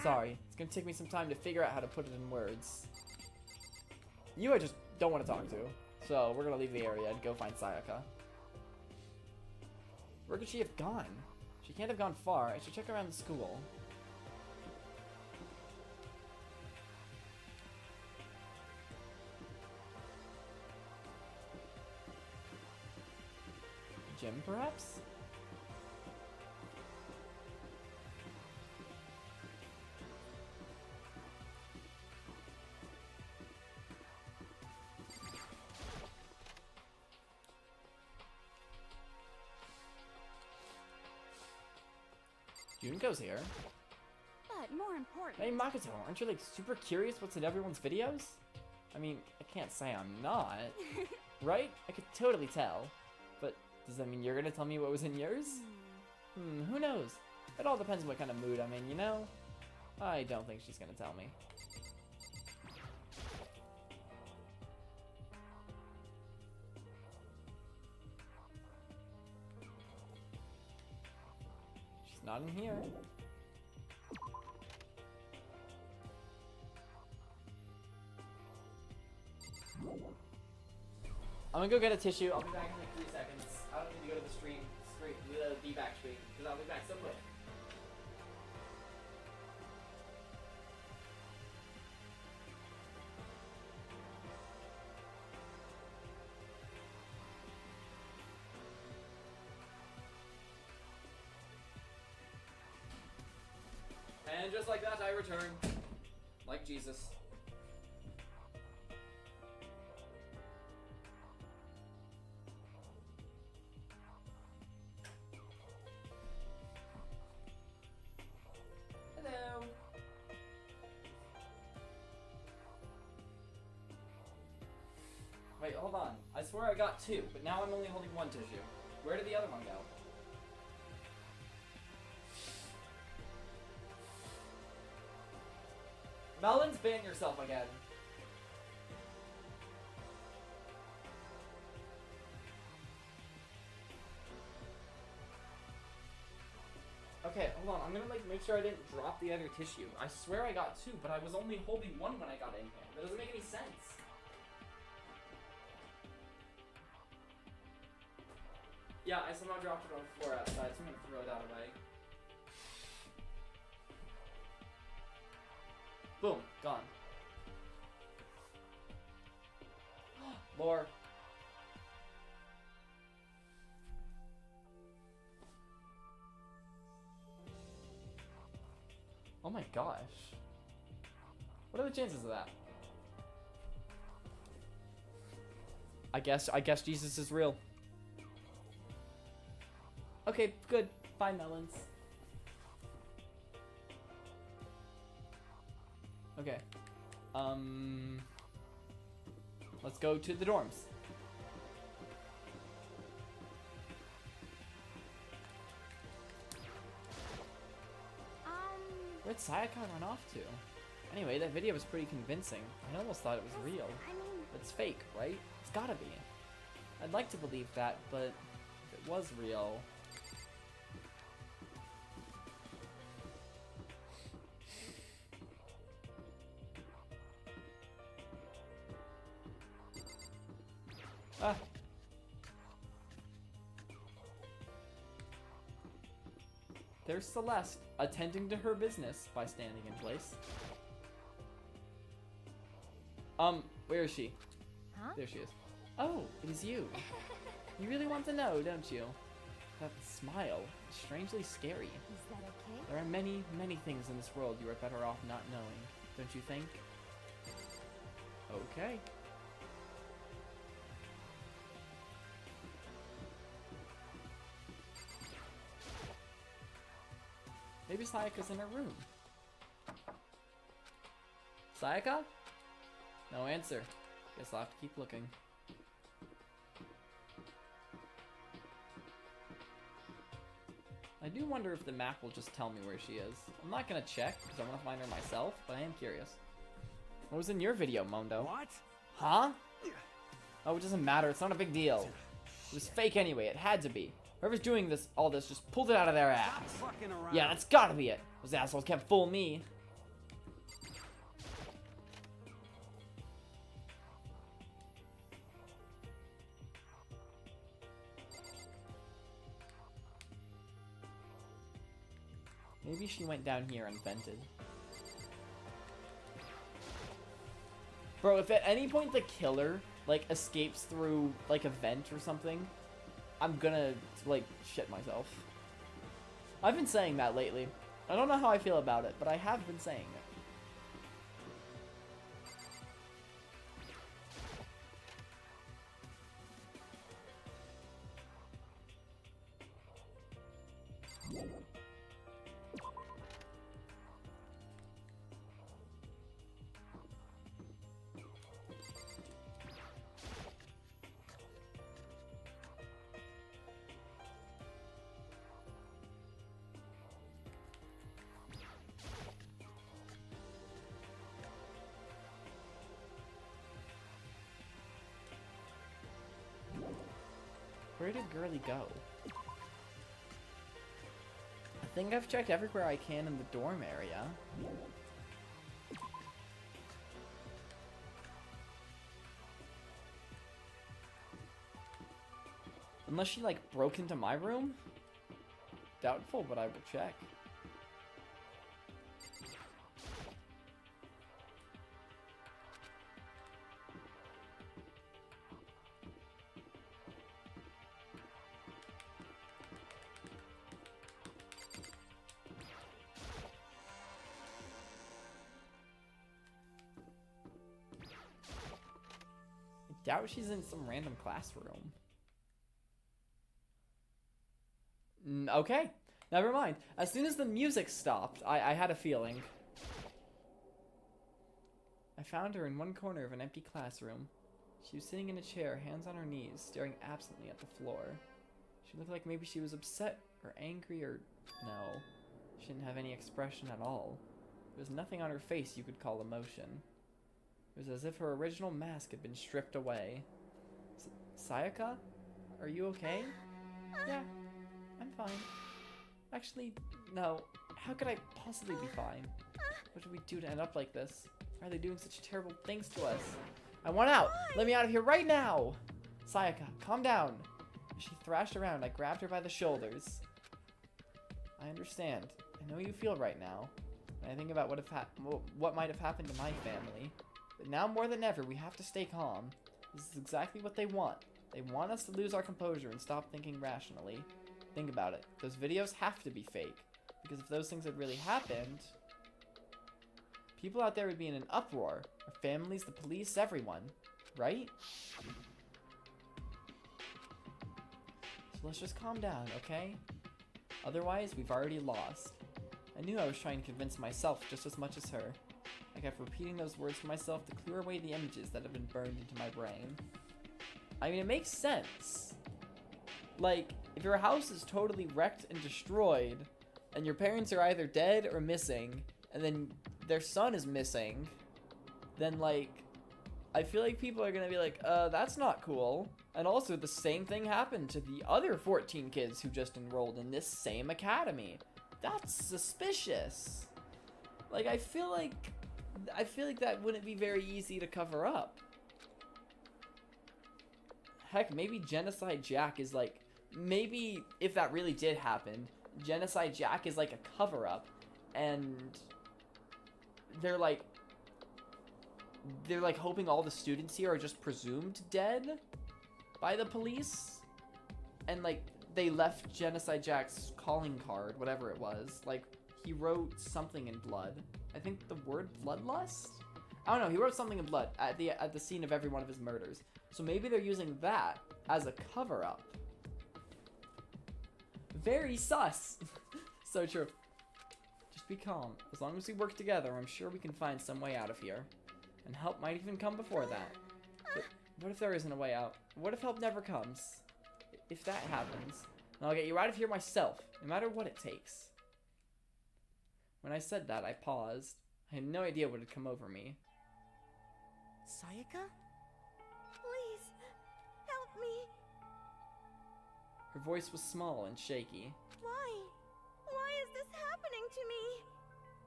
Sorry, it's gonna take me some time to figure out how to put it in words. You I just don't want to talk to. So, we're gonna leave the area and go find Sayaka. Where could she have gone? She can't have gone far. I should check around the school. Gym, perhaps? Junko's here. But more important. Hey Makoto, aren't you like super curious what's in everyone's videos? I mean, I can't say I'm not. Right? I could totally tell. But does that mean you're gonna tell me what was in yours? Who knows? It all depends on what kind of mood I'm in, you know? I don't think she's gonna tell me. She's not in here. I'm gonna go get a tissue. I'll be back in like 3 seconds. I don't need to go to the stream, the back stream, because I'll be back so quick. And just like that, I return. Like Jesus. Hello. Wait, hold on. I swear I got 2, but now I'm only holding 1 tissue. Where did the other one go? Melons, ban yourself again. Okay, hold on. I'm gonna like make sure I didn't drop the other tissue. I swear I got 2, but I was only holding 1 when I got in here. That doesn't make any sense. Yeah, I somehow dropped it on the floor outside, so I'm gonna throw that away. Boom, gone. Lore. Oh my gosh. What are the chances of that? I guess Jesus is real. Okay, good. Fine, melons. Okay. Let's go to the dorms. Where'd Sayaka run off to? Anyway, that video was pretty convincing. I almost thought it was real. But it's fake, right? It's gotta be. I'd like to believe that, but if it was real... Ah. There's Celeste, attending to her business by standing in place. Where is she? Huh? There she is. Oh, it is you. You really want to know, don't you? That smile is strangely scary. Is that okay? There are many, many things in this world you are better off not knowing, don't you think? Okay. Maybe Sayaka's in her room. Sayaka? No answer. Guess I'll have to keep looking. I do wonder if the map will just tell me where she is. I'm not gonna check, because I want to find her myself, but I am curious. What was in your video, Mondo? What? Huh? Oh, it doesn't matter. It's not a big deal. It was fake anyway. It had to be. Whoever's doing all this just pulled it out of their ass. Fucking around. Yeah, that's gotta be it. Those assholes can't fool me. Maybe she went down here and vented. Bro, if at any point the killer, like, escapes through, like, a vent or something, I'm gonna, like, shit myself. I've been saying that lately. I don't know how I feel about it, but I have been saying it. Where did Girly go? I think I've checked everywhere I can in the dorm area. Unless she, like, broke into my room? Doubtful, but I will check. Doubt she's in some random classroom. Okay, never mind. As soon as the music stopped, I had a feeling. I found her in one corner of an empty classroom. She was sitting in a chair, hands on her knees, staring absently at the floor. She looked like maybe she was upset or angry or... No, she didn't have any expression at all. There was nothing on her face you could call emotion. It was as if her original mask had been stripped away. Sayaka? Are you okay? Yeah, I'm fine. Actually, no. How could I possibly be fine? What did we do to end up like this? Why are they doing such terrible things to us? I want out! Let me out of here right now! Sayaka, calm down. As she thrashed around, I grabbed her by the shoulders. I understand. I know you feel right now. When I think about what might have happened to my family. But now more than ever, we have to stay calm. This is exactly what they want. They want us to lose our composure and stop thinking rationally. Think about it. Those videos have to be fake. Because if those things had really happened, people out there would be in an uproar. Our families, the police, everyone. Right? So let's just calm down, okay? Otherwise, we've already lost. I knew I was trying to convince myself just as much as her. I kept repeating those words to myself to clear away the images that had been burned into my brain. I mean, it makes sense. Like, if your house is totally wrecked and destroyed, and your parents are either dead or missing, and then their son is missing, then, like, I feel like people are gonna be like, that's not cool. And also, the same thing happened to the other 14 kids who just enrolled in this same academy. That's suspicious. Like, I feel like that wouldn't be very easy to cover up. Heck, maybe Genocide Jack is like... Maybe, if that really did happen, Genocide Jack is like a cover-up. And... They're like hoping all the students here are just presumed dead by the police. And, like, they left Genocide Jack's calling card, whatever it was. Like, he wrote something in blood. I think the word bloodlust? I don't know, he wrote something in blood at the scene of every one of his murders. So maybe they're using that as a cover-up. Very sus. So true. Just be calm. As long as we work together, I'm sure we can find some way out of here. And help might even come before that. But what if there isn't a way out? What if help never comes? If that happens, then I'll get you out of here myself, no matter what it takes. When I said that, I paused. I had no idea what had come over me. Sayaka? me. Her voice was small and shaky. Why? Why is this happening to me?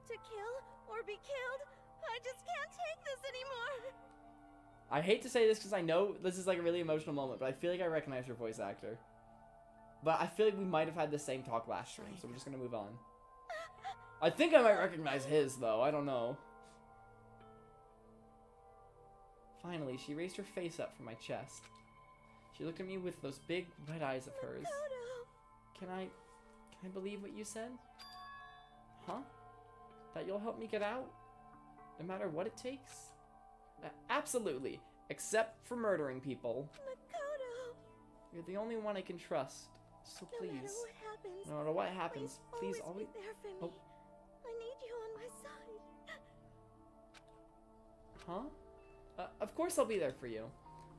To kill or be killed? I just can't take this anymore. I hate to say this because I know this is like a really emotional moment, but I feel like I recognize her voice actor. But I feel like we might have had the same talk last stream, so we're just gonna move on. I think I might recognize his, though. I don't know. Finally, she raised her face up from my chest. She looked at me with those big red eyes of hers. Can I believe what you said? Huh? That you'll help me get out? No matter what it takes? Absolutely. Except for murdering people. Makoto. You're the only one I can trust. So please. No matter what happens, please always always... be there for me. Oh. I need you on my side. Huh? Of course I'll be there for you.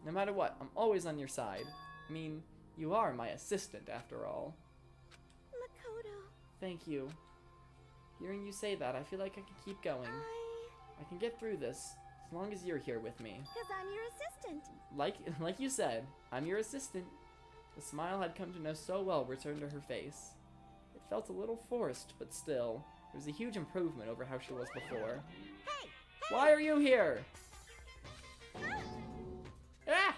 No matter what, I'm always on your side. I mean, you are my assistant after all. Makoto. Thank you. Hearing you say that, I feel like I can keep going. I can get through this, as long as you're here with me. Because I'm your assistant. Like you said, I'm your assistant. The smile I'd come to know so well returned to her face. It felt a little forced, but still, it was a huge improvement over how she was before. Hey! Why are you here? Ah!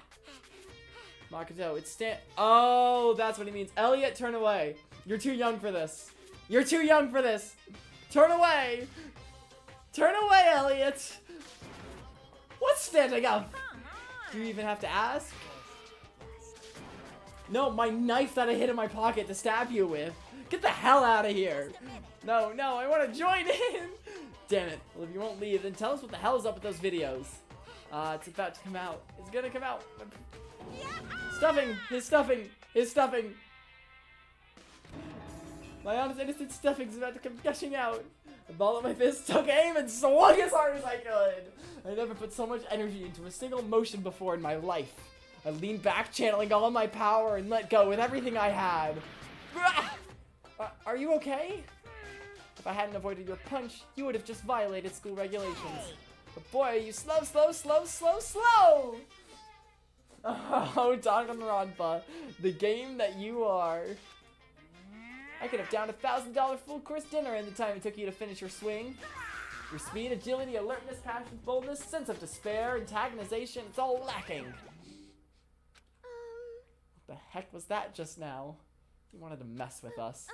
Makoto, it's Oh, that's what he means. Elliot, turn away. You're too young for this. You're too young for this. Turn away. Turn away, Elliot. What's standing up? Do you even have to ask? No, my knife that I hid in my pocket to stab you with. Get the hell out of here. No, I want to join in. Damn it. Well, if you won't leave, then tell us what the hell is up with those videos. It's about to come out. It's gonna come out. Stuffing. His stuffing. My honest, innocent stuffing's about to come gushing out. The ball of my fist took aim and swung as hard as I could. I never put so much energy into a single motion before in my life. I leaned back, channeling all my power, and let go with everything I had. Are you okay? If I hadn't avoided your punch, you would have just violated school regulations. But boy, are you slow! Oh, Danganronpa, the game that you are. I could have downed a $1,000 full course dinner in the time it took you to finish your swing. Your speed, agility, alertness, passion, boldness, sense of despair, antagonization, it's all lacking. What the heck was that just now? You wanted to mess with us.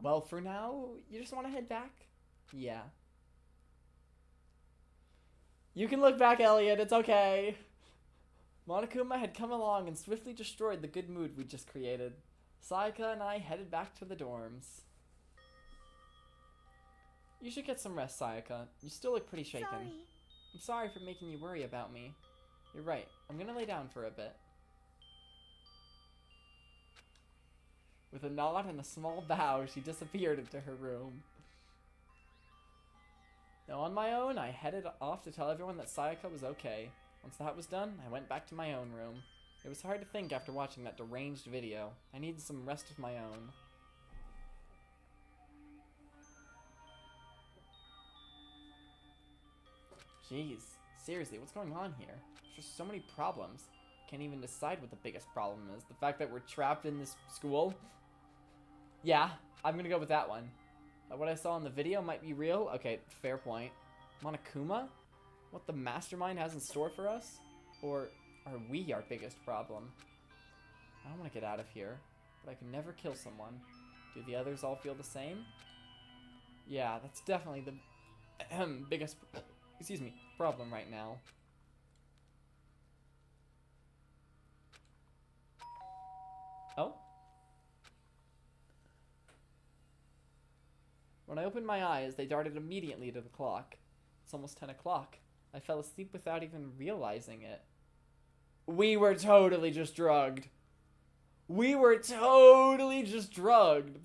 Well, for now, you just want to head back? Yeah. You can look back, Elliot, it's okay. Monokuma had come along and swiftly destroyed the good mood we just created. Sayaka and I headed back to the dorms. You should get some rest, Sayaka. You still look pretty shaken. Sorry. I'm sorry for making you worry about me. You're right. I'm gonna lay down for a bit. With a nod and a small bow, she disappeared into her room. Now on my own, I headed off to tell everyone that Sayaka was okay. Once that was done, I went back to my own room. It was hard to think after watching that deranged video. I needed some rest of my own. Jeez, seriously, what's going on here? There's just so many problems. Can't even decide what the biggest problem is. The fact that we're trapped in this school? Yeah, I'm gonna go with that one. What I saw in the video might be real? Okay, fair point. Monokuma? What the mastermind has in store for us? Or are we our biggest problem? I don't want to get out of here, but I can never kill someone. Do the others all feel the same? Yeah, that's definitely the biggest problem right now. Oh? When I opened my eyes, they darted immediately to the clock. It's almost 10 o'clock. I fell asleep without even realizing it. We were totally just drugged. But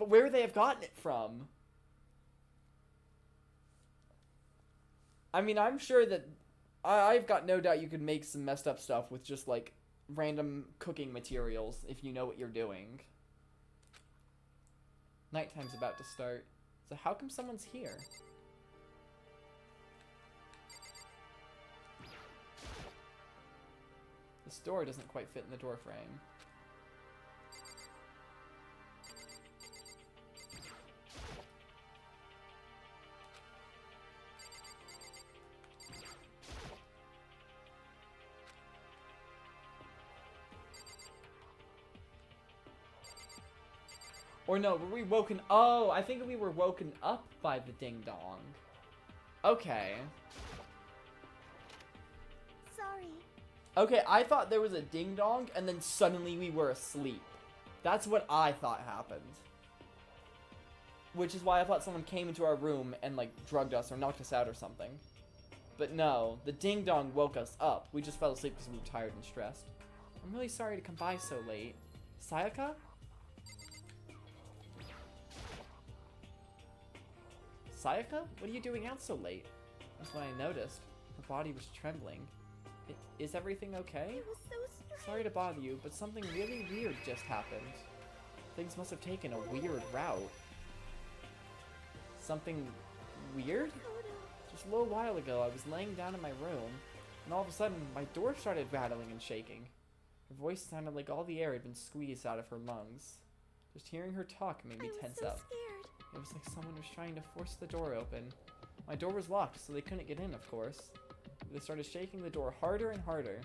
where would they have gotten it from? I mean, I'm sure that I've got no doubt you could make some messed up stuff with just like random cooking materials if you know what you're doing. Nighttime's about to start. So how come someone's here? This door doesn't quite fit in the door frame. Or no, were we woken? Oh, I think we were woken up by the ding dong. Okay. Sorry. Okay, I thought there was a ding dong and then suddenly we were asleep. That's what I thought happened. Which is why I thought someone came into our room and like drugged us or knocked us out or something. But no, the ding dong woke us up. We just fell asleep because we were tired and stressed. I'm really sorry to come by so late. Sayaka? Sayaka? What are you doing out so late? That's when I noticed. Her body was trembling. Is everything okay? It was so strange. Sorry to bother you, but something really weird just happened. Things must have taken a weird route. Something weird? Just a little while ago, I was laying down in my room, and all of a sudden, my door started rattling and shaking. Her voice sounded like all the air had been squeezed out of her lungs. Just hearing her talk made me tense I was up. so scared. It was like someone was trying to force the door open. My door was locked, so they couldn't get in, of course. They started shaking the door harder and harder.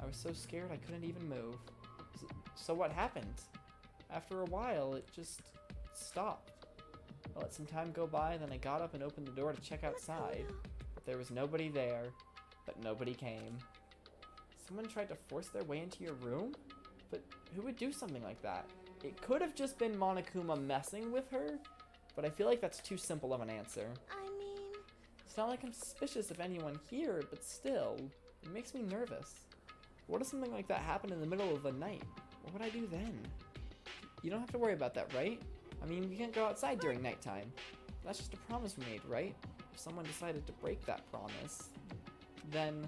I was so scared I couldn't even move. So what happened? After a while, it just stopped. I let some time go by, then I got up and opened the door to check outside. But there was nobody there. But nobody came. Someone tried to force their way into your room? But who would do something like that? It could have just been Monokuma messing with her, but I feel like that's too simple of an answer. I mean, It's not like I'm suspicious of anyone here, but still, it makes me nervous. What if something like that happened in the middle of the night? What would I do then? You don't have to worry about that, right? I mean, we can't go outside during nighttime. That's just a promise we made, right? If someone decided to break that promise, then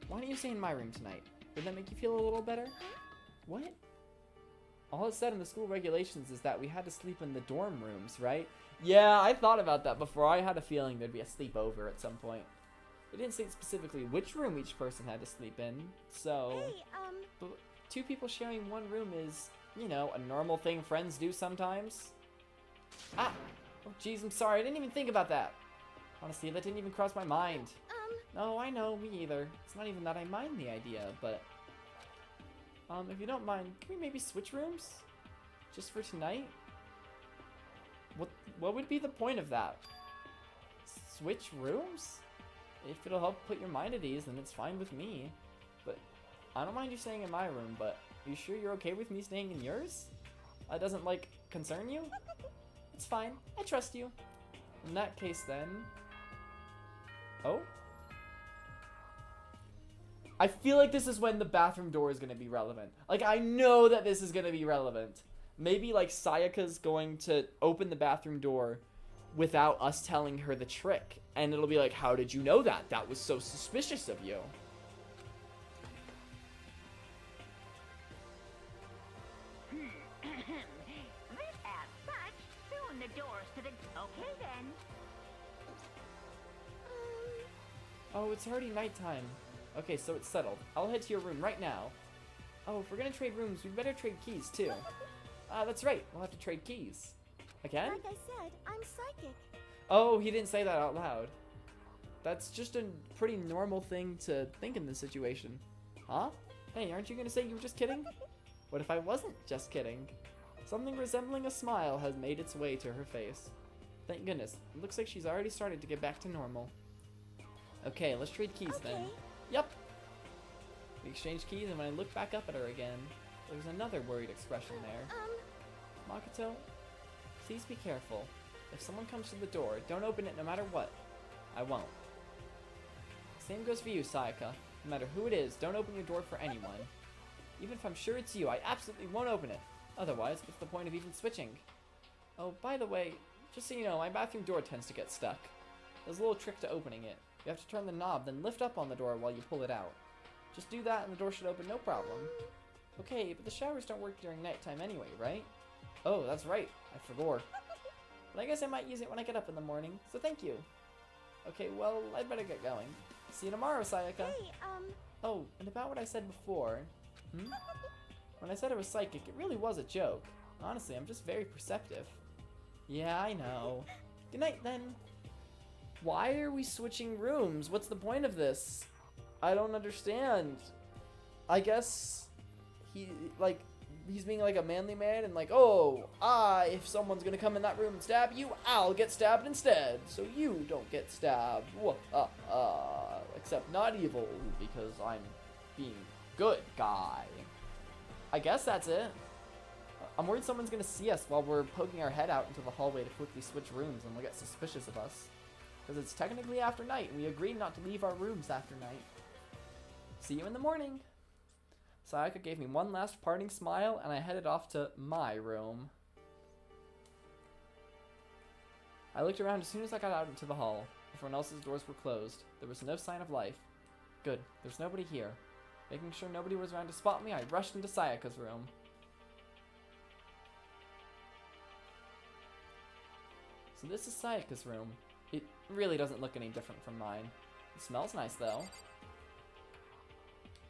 why don't you stay in my room tonight? Would that make you feel a little better? What? All it said in the school regulations is that we had to sleep in the dorm rooms, right? Yeah, I thought about that before. I had a feeling there'd be a sleepover at some point. It didn't say specifically which room each person had to sleep in, so... hey, But 2 people sharing one room is, you know, a normal thing friends do sometimes. Ah! Oh, jeez, I'm sorry. I didn't even think about that. Honestly, that didn't even cross my mind. No, I know, me either. It's not even that I mind the idea, but... if you don't mind, can we maybe switch rooms? Just for tonight? What would be the point of that? Switch rooms? If it'll help put your mind at ease, then it's fine with me. But I don't mind you staying in my room, but you sure you're okay with me staying in yours? That doesn't, like, concern you? It's fine. I trust you. In that case, then... Oh? I feel like this is when the bathroom door is going to be relevant. Like, I know that this is going to be relevant. Maybe, like, Sayaka's going to open the bathroom door without us telling her the trick. And it'll be like, how did you know that? That was so suspicious of you. This as such, soon the doors to the... Okay then. Oh, it's already nighttime. Okay, so it's settled. I'll head to your room right now. Oh, if we're gonna trade rooms, we better trade keys, too. That's right. We'll have to trade keys. Again? like I said, I'm psychic. Oh, he didn't say that out loud. That's just a pretty normal thing to think in this situation. Huh? Hey, aren't you gonna say you were just kidding? What if I wasn't just kidding? Something resembling a smile has made its way to her face. Thank goodness. It looks like she's already started to get back to normal. Okay, let's trade keys then. Yep. We exchanged keys, and when I looked back up at her again, there was another worried expression there. Makoto, please be careful. If someone comes to the door, don't open it no matter what. I won't. Same goes for you, Sayaka. No matter who it is, don't open your door for anyone. Even if I'm sure it's you, I absolutely won't open it. Otherwise, what's the point of even switching? Oh, by the way, just so you know, my bathroom door tends to get stuck. There's a little trick to opening it. You have to turn the knob, then lift up on the door while you pull it out. Just do that and the door should open no problem. Okay, but the showers don't work during nighttime anyway, right? Oh, that's right. I forgot. But I guess I might use it when I get up in the morning, so thank you. Okay, well, I'd better get going. See you tomorrow, Sayaka. Hey, Oh, and about what I said before. When I said I was psychic, it really was a joke. Honestly, I'm just very perceptive. Yeah, I know. Good night, then. Why are we switching rooms? What's the point of this? I don't understand. I guess he's being like a manly man and like, oh, if someone's gonna come in that room and stab you, I'll get stabbed instead, so you don't get stabbed. Except not evil, because I'm being good guy. I guess that's it. I'm worried someone's gonna see us while we're poking our head out into the hallway to quickly switch rooms and they'll get suspicious of us. Because it's technically after night, and we agreed not to leave our rooms after night. See you in the morning. Sayaka gave me one last parting smile, and I headed off to my room. I looked around as soon as I got out into the hall. Everyone else's doors were closed. There was no sign of life. Good, there's nobody here. Making sure nobody was around to spot me, I rushed into Sayaka's room. So this is Sayaka's room. It really doesn't look any different from mine. It smells nice, though.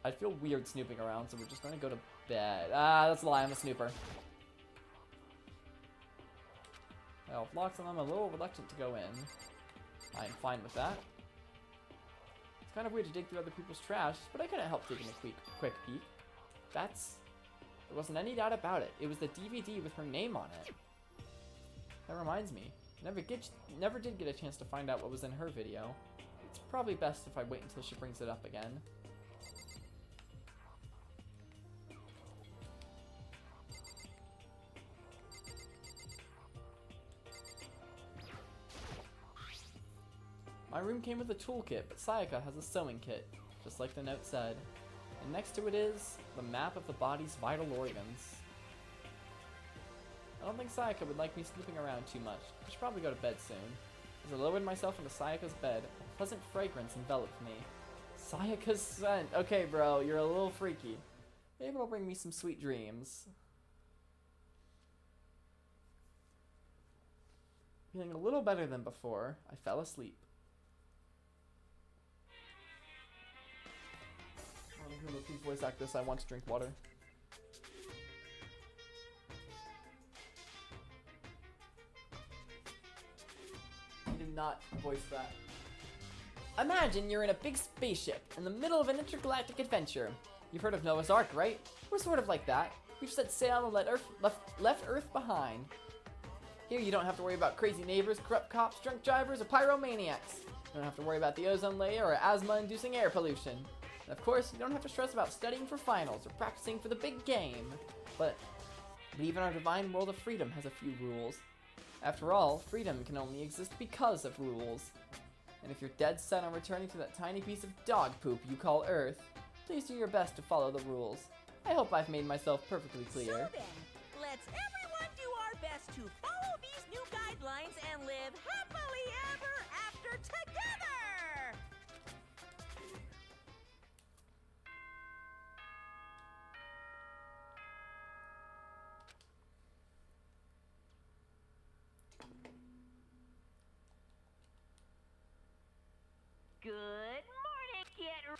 I feel weird snooping around, so we're just going to go to bed. That's a lie. I'm a snooper. I have locks on them. I'm a little reluctant to go in. I'm fine with that. It's kind of weird to dig through other people's trash, but I couldn't help taking a quick peek. There wasn't any doubt about it. It was the DVD with her name on it. That reminds me. Never did get a chance to find out what was in her video. It's probably best if I wait until she brings it up again. My room came with a toolkit, but Sayaka has a sewing kit, just like the note said. And next to it is the map of the body's vital organs. I don't think Sayaka would like me snooping around too much. I should probably go to bed soon. As I lowered myself into Sayaka's bed, a pleasant fragrance enveloped me. Sayaka's scent. Okay, bro, you're a little freaky. Maybe it'll bring me some sweet dreams. Feeling a little better than before, I fell asleep. I don't know who's voice act this. I want to drink water. Not voice that. Imagine you're in a big spaceship in the middle of an intergalactic adventure. You've heard of Noah's Ark, right? We're sort of like that. We've set sail and left Earth behind. Here you don't have to worry about crazy neighbors, corrupt cops, drunk drivers, or pyromaniacs. You don't have to worry about the ozone layer or asthma-inducing air pollution. And of course, you don't have to stress about studying for finals or practicing for the big game. But even our divine world of freedom has a few rules. After all, freedom can only exist because of rules. And if you're dead set on returning to that tiny piece of dog poop you call Earth, please do your best to follow the rules. I hope I've made myself perfectly clear. So then, let's everyone do our best to follow these new guidelines and live happily ever after together! Good morning, kid.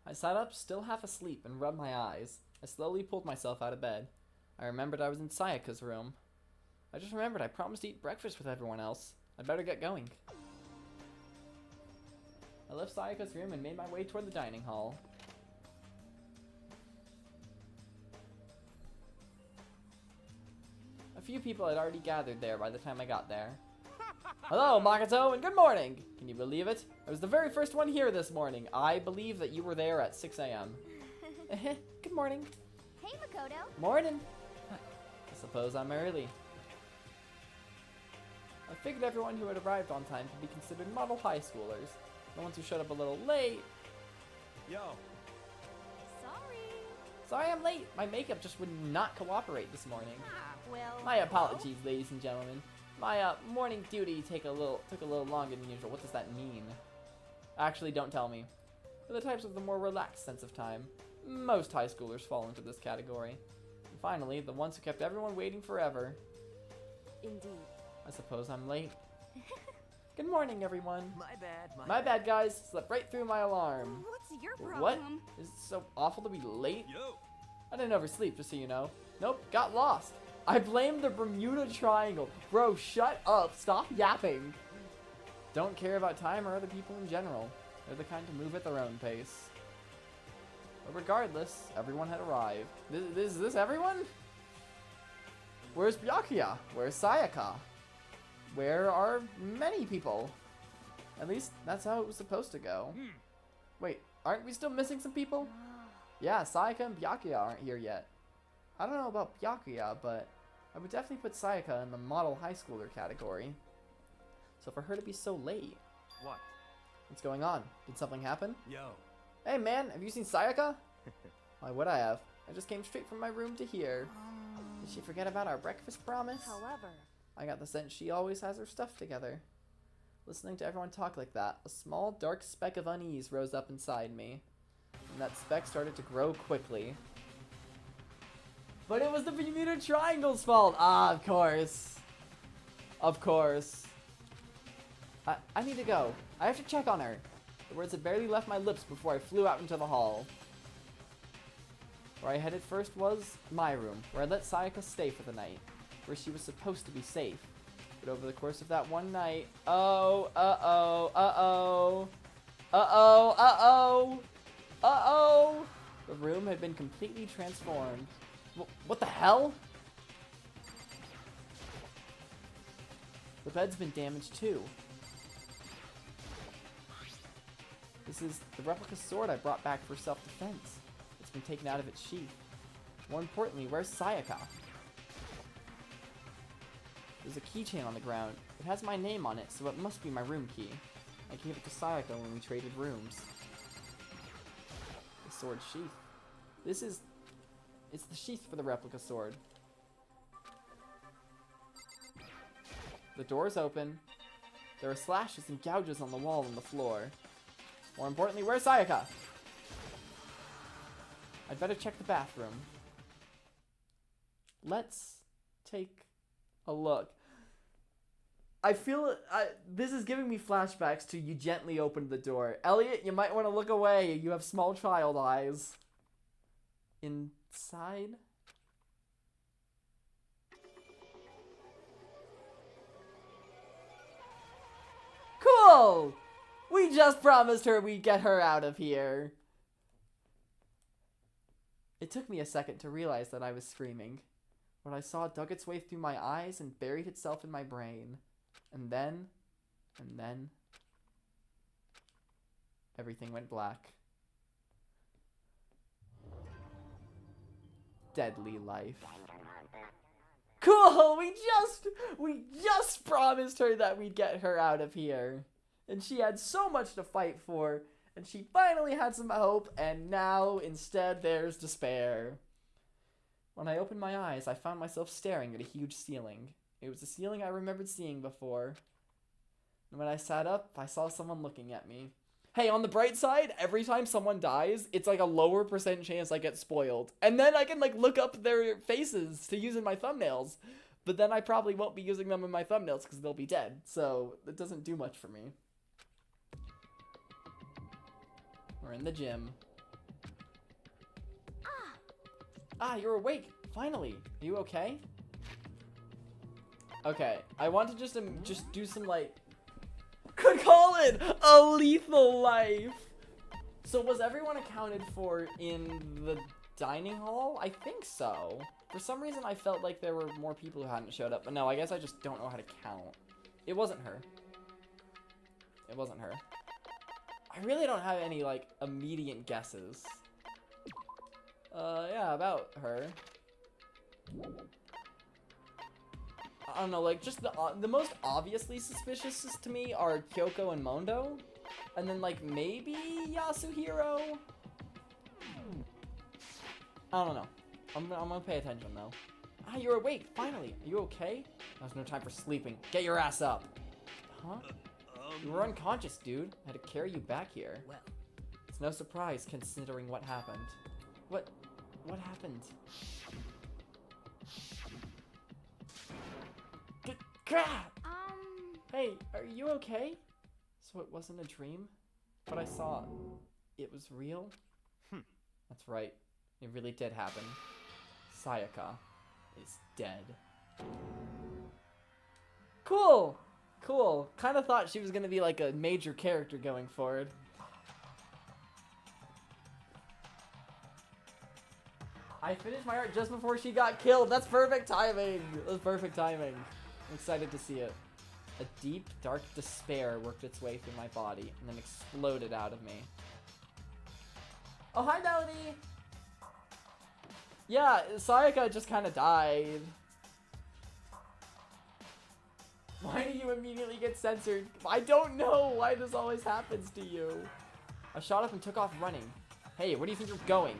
I sat up, still half asleep, and rubbed my eyes. I slowly pulled myself out of bed. I remembered I was in Sayaka's room. I just remembered I promised to eat breakfast with everyone else. I'd better get going. I left Sayaka's room and made my way toward the dining hall. A few people had already gathered there by the time I got there. Hello, Makoto, and good morning! Can you believe it? I was the very first one here this morning. I believe that you were there at 6 a.m. Good morning. Hey, Makoto. Morning. I suppose I'm early. I figured everyone who had arrived on time could be considered model high schoolers. The ones who showed up a little late. Yo, Sorry I'm late. My makeup just would not cooperate this morning. Well, My apologies, ladies and gentlemen. My morning duty took a little longer than usual. What does that mean? Actually, don't tell me. For the types with the more relaxed sense of time, most high schoolers fall into this category. And finally, the ones who kept everyone waiting forever. Indeed. I suppose I'm late. Good morning, everyone. My bad, My bad, guys. Slept right through my alarm. What's your problem? What? Is it so awful to be late? Yo! I didn't oversleep, just so you know. Nope, got lost. I blame the Bermuda Triangle. Bro, shut up. Stop yapping. Don't care about time or other people in general. They're the kind to move at their own pace. But regardless, everyone had arrived. Is this everyone? Where's Byakuya? Where's Sayaka? Where are many people? At least that's how it was supposed to go. Wait, aren't we still missing some people? Yeah, Sayaka and Byakuya aren't here yet. I don't know about Byakuya, but I would definitely put Sayaka in the model high schooler category. So for her to be so late... What? What's going on? Did something happen? Yo! Hey man, have you seen Sayaka? Why would I have? I just came straight from my room to here. Did she forget about our breakfast promise? However, I got the sense she always has her stuff together. Listening to everyone talk like that, a small dark speck of unease rose up inside me. And that speck started to grow quickly. But it was the Bermuda Triangle's fault! Ah, of course. Of course. I need to go. I have to check on her. The words had barely left my lips before I flew out into the hall. Where I headed first was my room, where I let Sayaka stay for the night, where she was supposed to be safe. But over the course of that one night, uh-oh, the room had been completely transformed. What the hell? The bed's been damaged too. This is the replica sword I brought back for self-defense. It's been taken out of its sheath. More importantly, where's Sayaka? There's a keychain on the ground. It has my name on it, so it must be my room key. I gave it to Sayaka when we traded rooms. The sword sheath. It's the sheath for the replica sword. The door's open. There are slashes and gouges on the wall and the floor. More importantly, where's Sayaka? I'd better check the bathroom. Let's take a look. I feel this is giving me flashbacks to you gently opened the door. Elliot, you might want to look away. You have small child eyes. Inside? Cool! We just promised her we'd get her out of here. It took me a second to realize that I was screaming. What I saw dug its way through my eyes and buried itself in my brain. And then, everything went black. Deadly life. Cool! We just promised her that we'd get her out of here. And she had so much to fight for, and she finally had some hope, and now instead there's despair. When I opened my eyes, I found myself staring at a huge ceiling. It was a ceiling I remembered seeing before. And when I sat up, I saw someone looking at me. Hey, on the bright side, every time someone dies, it's like a lower % chance I get spoiled. And then I can like look up their faces to use in my thumbnails. But then I probably won't be using them in my thumbnails because they'll be dead. So it doesn't do much for me. We're in the gym. Ah, you're awake. Finally. Are you okay? Okay, I want to just do some like... Could call it a lethal life. So was everyone accounted for in the dining hall? I think so. For some reason I felt like there were more people who hadn't showed up. But no, I guess I just don't know how to count. It wasn't her. It wasn't her. I really don't have any like immediate guesses. Yeah, about her. I don't know, like, just the most obviously suspicious to me are Kyoko and Mondo. And then, like, maybe Yasuhiro? I don't know. I'm gonna pay attention, though. Ah, you're awake, finally. Are you okay? There's no time for sleeping. Get your ass up. Huh? You were unconscious, dude. I had to carry you back here. Well, It's no surprise, considering what happened. What happened? Hey, are you okay? So it wasn't a dream? But I saw it was real? That's right. It really did happen. Sayaka is dead. Cool! Cool. Kind of thought she was going to be like a major character going forward. I finished my art just before she got killed. That's perfect timing. That's perfect timing. I'm excited to see it. A deep, dark despair worked its way through my body and then exploded out of me. Oh, hi, Melody! Yeah, Sayaka just kind of died. Why do you immediately get censored? I don't know why this always happens to you. I shot up and took off running. Hey, where do you think you're going?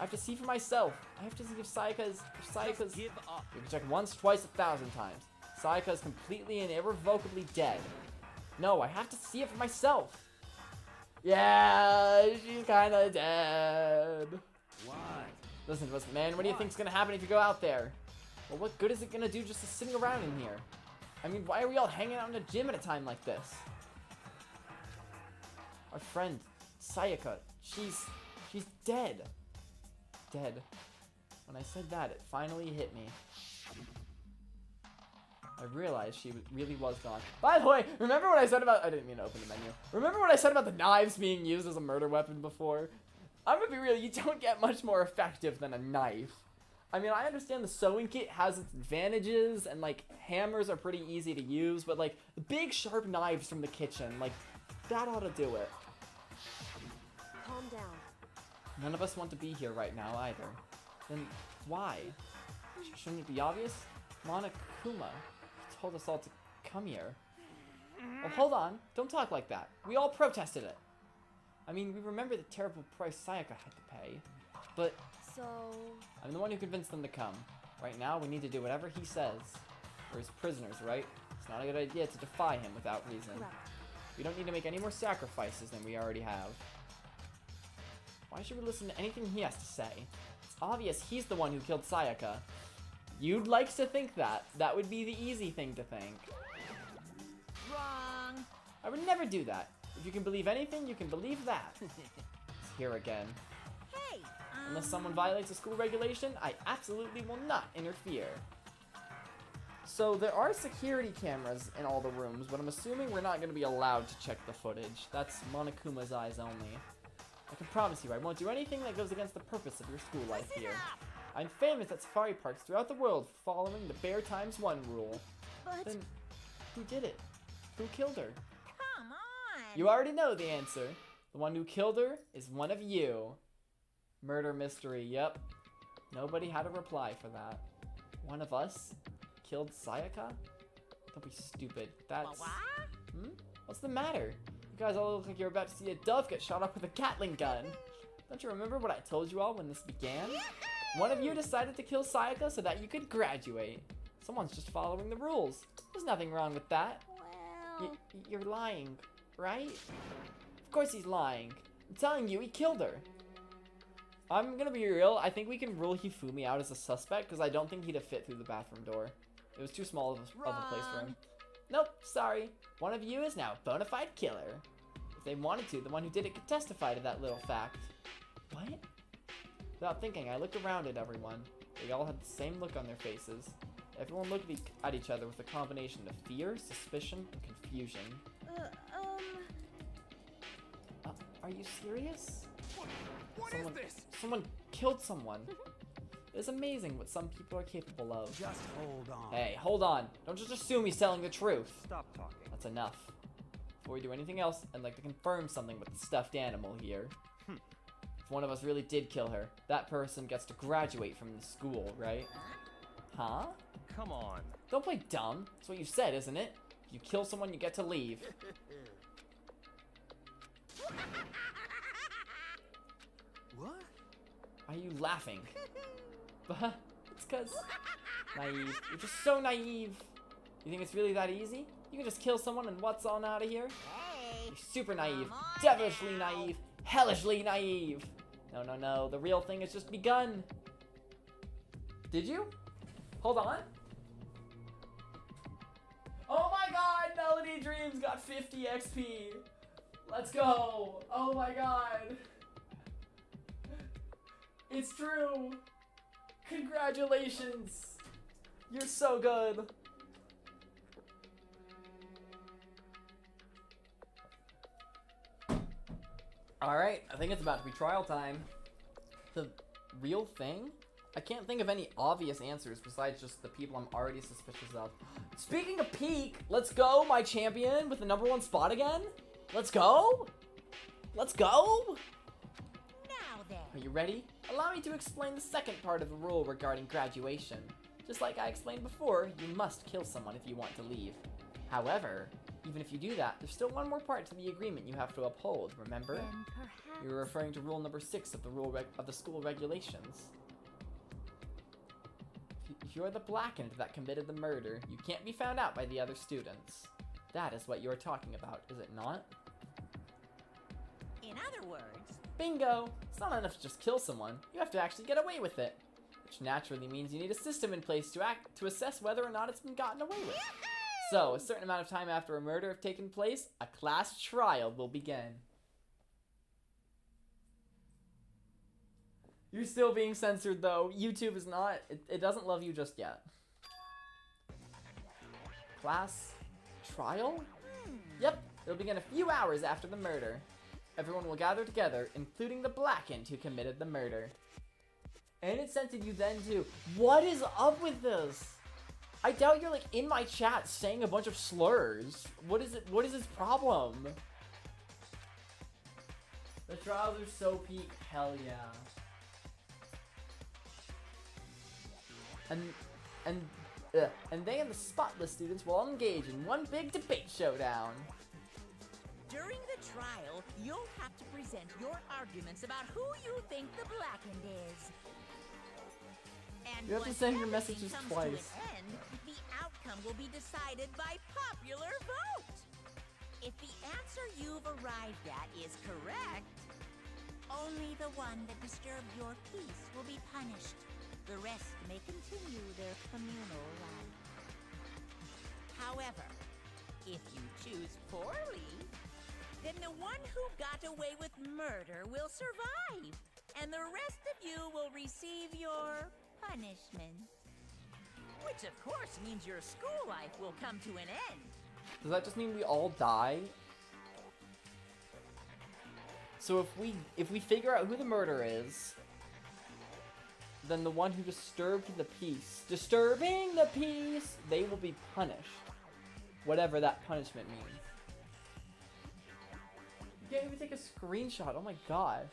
I have to see for myself. I have to see if Sayaka's... Just give up. You can check once, twice, 1,000 times. Sayaka is completely and irrevocably dead. No, I have to see it for myself. Yeah, she's kind of dead. What? Listen to us, man. What do you think's gonna happen if you go out there? Well, what good is it gonna do just to sitting around in here? I mean, why are we all hanging out in the gym at a time like this? Our friend, Sayaka, she's dead. Dead. When I said that, it finally hit me. I realized she really was gone. By the way, remember what I said about... I didn't mean to open the menu. Remember what I said about the knives being used as a murder weapon before? I'm gonna be real, you don't get much more effective than a knife. I mean, I understand the sewing kit has its advantages, and, like, hammers are pretty easy to use, but, like, the big sharp knives from the kitchen, like, that ought to do it. Calm down. None of us want to be here right now, either. Then, why? Shouldn't it be obvious? Monokuma told us all to come here. Well, hold on. Don't talk like that. We all protested it. I mean, we remember the terrible price Sayaka had to pay, but... So... I'm the one who convinced them to come. Right now, we need to do whatever he says. We're his prisoners, right? It's not a good idea to defy him without reason. Correct. We don't need to make any more sacrifices than we already have. Why should we listen to anything he has to say? It's obvious he's the one who killed Sayaka. You'd like to think that. That would be the easy thing to think. Wrong. I would never do that. If you can believe anything, you can believe that. It's here again. Hey, Unless someone violates a school regulation, I absolutely will not interfere. So there are security cameras in all the rooms, but I'm assuming we're not going to be allowed to check the footage. That's Monokuma's eyes only. I can promise you I won't do anything that goes against the purpose of your school life here. I'm famous at safari parks throughout the world following the Bear Times 1 rule. But Then, who did it? Who killed her? come on. You already know the answer. The one who killed her is one of you. Murder mystery, yep. Nobody had a reply for that. One of us killed Sayaka? Don't be stupid. That's... Hmm? What's the matter? You guys all look like you're about to see a dove get shot up with a Gatling gun. Don't you remember what I told you all when this began? One of you decided to kill Sayaka so that you could graduate. Someone's just following the rules. There's nothing wrong with that. Well... You're lying, right? Of course he's lying. I'm telling you, he killed her. I'm gonna be real, I think we can rule Hifumi out as a suspect because I don't think he'd have fit through the bathroom door. It was too small of a place for him. Nope, sorry. One of you is now a bona fide killer. If they wanted to, the one who did it could testify to that little fact. What? Without thinking, I looked around at everyone. They all had the same look on their faces. Everyone looked at each other with a combination of fear, suspicion, and confusion. Are you serious? What is this? Someone killed someone. It's amazing what some people are capable of. Just hold on. Hey, hold on. Don't just assume he's telling the truth. Stop talking. That's enough. Before we do anything else, I'd like to confirm something with the stuffed animal here. If one of us really did kill her, that person gets to graduate from the school, right? Huh? Come on. Don't play dumb. That's what you said, isn't it? If you kill someone, you get to leave. What? Why are you laughing? It's cause... Naive. You're just so naive. You think it's really that easy? You can just kill someone and what's on out of here? Hey. You're super naive. Come on Devilishly now. naive. Hellishly naive. No, no, no. The real thing has just begun. Did you? Hold on. Oh my god, no! Melody Dreams got 50 XP. Let's go. Oh my god. It's true. Congratulations. You're so good. Alright, I think it's about to be trial time. The real thing? I can't think of any obvious answers besides just the people I'm already suspicious of. Speaking of peak, let's go, my champion, with the #1 spot again. Let's go. Let's go. Now then. Are you ready? Allow me to explain the second part of the rule regarding graduation. Just like I explained before, you must kill someone if you want to leave. However, even if you do that, there's still one more part to the agreement you have to uphold, remember? Then perhaps... You're referring to rule number 6 of the school regulations. If you're the blackened that committed the murder, you can't be found out by the other students. That is what you're talking about, is it not? In other words, Bingo! It's not enough to just kill someone, you have to actually get away with it. Which naturally means you need a system in place to assess whether or not it's been gotten away with. So, a certain amount of time after a murder have taken place, a class trial will begin. You're still being censored though. YouTube is not, it doesn't love you just yet. Class trial? Yep, it'll begin a few hours after the murder. Everyone will gather together, including the blackened who committed the murder. And it censored you then too. What is up with this? I doubt you're like in my chat saying a bunch of slurs. What is it? What is his problem? The trials are so peak. Hell yeah. And they and the spotless students will all engage in one big debate showdown. during the trial, you'll have to present your arguments about who you think the blackened is. And You have to once send your everything messages comes twice. to an end, the outcome will be decided by popular vote. If the answer you've arrived at is correct, only the one that disturbed your peace will be punished. The rest may continue their communal life. However, if you choose poorly, then the one who got away with murder will survive, and the rest of you will receive your punishment. Which of course means your school life will come to an end. Does that just mean we all die? So if we figure out who the murderer is, then the one who disturbing the peace, they will be punished. Whatever that punishment means. You can't even take a screenshot, oh my gosh.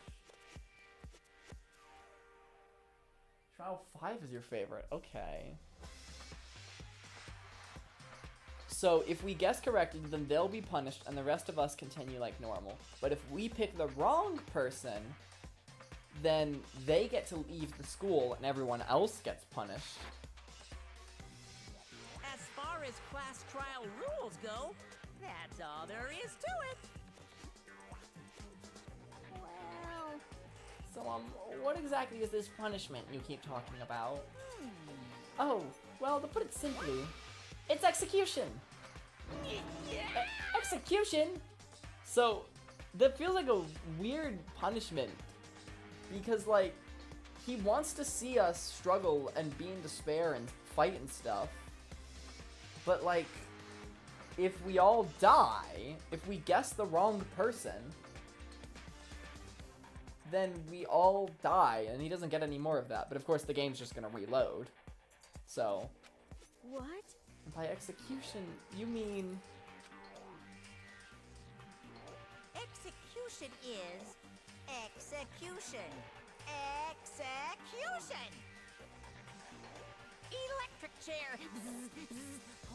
Trial 5 is your favorite, okay. So if we guess correctly, then they'll be punished and the rest of us continue like normal. But if we pick the wrong person, then they get to leave the school and everyone else gets punished. As far as class trial rules go, that's all there is to it. Well, So, what exactly is this punishment you keep talking about? Oh, well, to put it simply, it's execution! Execution? So, that feels like a weird punishment. Because, like, he wants to see us struggle and be in despair and fight and stuff. But, like, if we all die, if we guess the wrong person, then we all die, and he doesn't get any more of that. But of course, the game's just gonna reload. So, What? by execution, you mean... Execution is execution. Execution! electric chair.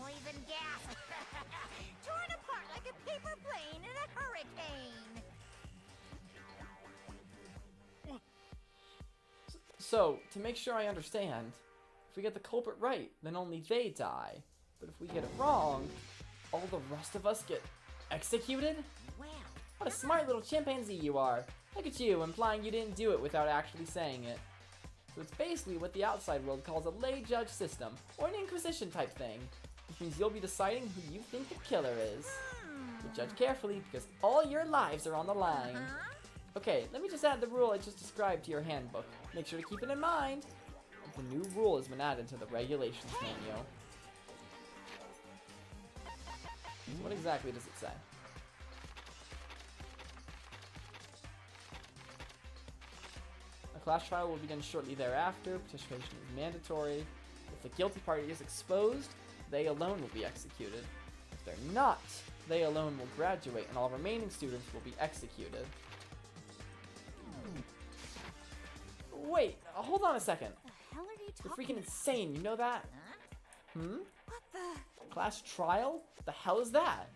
Poison gas. Torn apart like a paper plane in a hurricane. So, to make sure I understand, if we get the culprit right, then only they die. But if we get it wrong, all the rest of us get executed? Well, What a smart little chimpanzee you are. Look at you, implying you didn't do it without actually saying it. So it's basically what the outside world calls a lay judge system, or an inquisition type thing. which means you'll be deciding who you think the killer is. But judge carefully, because all your lives are on the line. Okay, let me just add the rule I just described to your handbook. Make sure to keep it in mind. The new rule has been added to the regulations manual. So what exactly does it say? A class trial will begin shortly thereafter. Participation is mandatory. If the guilty party is exposed, they alone will be executed. If they're not, they alone will graduate and all remaining students will be executed. Wait, hold on a second. The hell are you You're talking freaking insane, you know that? Huh? What the? Class trial? What the hell is that?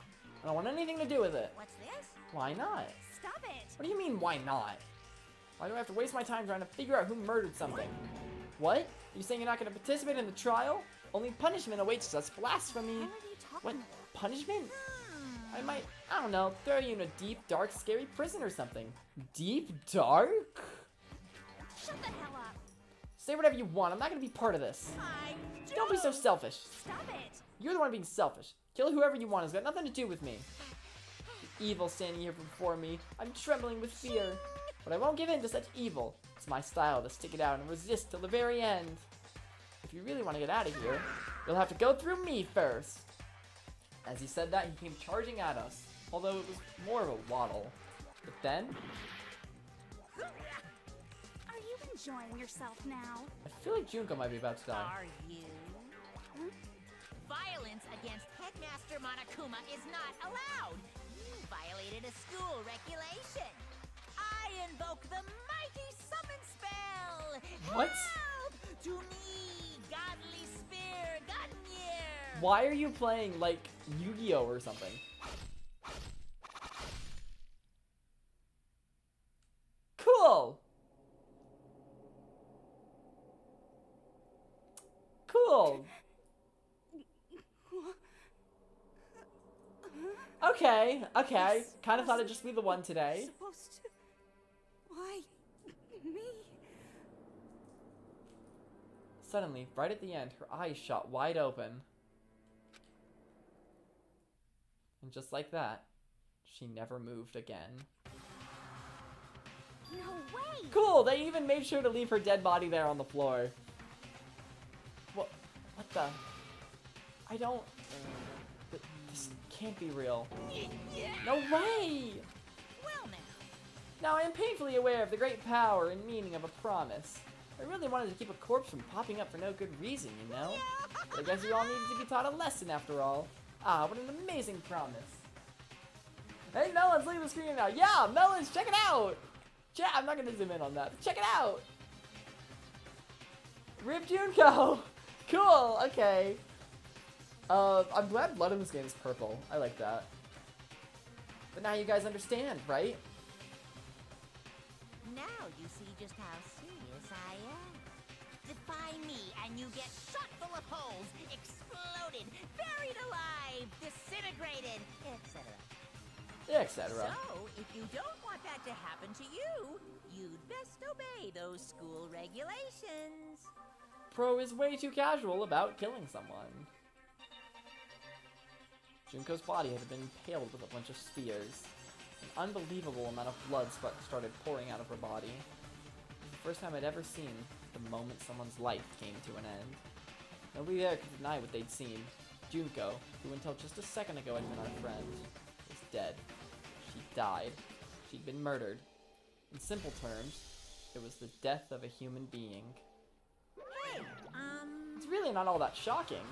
I don't want anything to do with it. What's this? Why not? Stop it! What do you mean, why not? Why do I have to waste my time trying to figure out who murdered something? What? Are you saying you're not going to participate in the trial? Only punishment awaits us. Blasphemy. What are you talking What? about? Punishment? I might, I don't know, throw you in a deep, dark, scary prison or something. Deep, dark? Shut the hell up! Say whatever you want. I'm not going to be part of this. Don't be so selfish. Stop it! You're the one being selfish. Kill whoever you want. It's got nothing to do with me. The evil standing here before me. I'm trembling with fear. But I won't give in to such evil. It's my style to stick it out and resist till the very end. If you really want to get out of here, you'll have to go through me first. As he said that, he came charging at us. Although it was more of a waddle. But then, Are you enjoying yourself now? I feel like Junko might be about to die. Are you? Violence against Headmaster Monokuma is not allowed. You violated a school regulation. I invoke the mighty summon spell. What? Help to me, godly spear, Gunyear. Why are you playing like Yu-Gi-Oh or something? Cool! Cool! Okay, okay. Kind of thought it'd just be the one today. Supposed to. Why me? Suddenly, right at the end, her eyes shot wide open. And just like that, she never moved again. No way! Cool! They even made sure to leave her dead body there on the floor. What the? I don't... This can't be real. No way! Well now. Now, I am painfully aware of the great power and meaning of a promise. I really wanted to keep a corpse from popping up for no good reason, you know? But I guess you all needed to be taught a lesson after all. Ah, what an amazing promise. Hey, Melons, leave the screen now. Yeah, Melons, check it out! Chat, I'm not gonna zoom in on that, but check it out! Rip Junko! Cool, okay. I'm glad blood in this game is purple. I like that. But now you guys understand, right? Now you see just how serious I am. Defy me and you get shot full of holes, exploded, buried alive, disintegrated, etc. Etc. So, if you don't want that to happen to you, you'd best obey those school regulations. Pro is way too casual about killing someone. Junko's body had been impaled with a bunch of spears. An unbelievable amount of blood started pouring out of her body. It was the first time I'd ever seen the moment someone's life came to an end. Nobody there could deny what they'd seen. Junko, who until just a second ago had been our friend, was dead. She died. She'd been murdered. In simple terms, it was the death of a human being. Hey, It's really not all that shocking.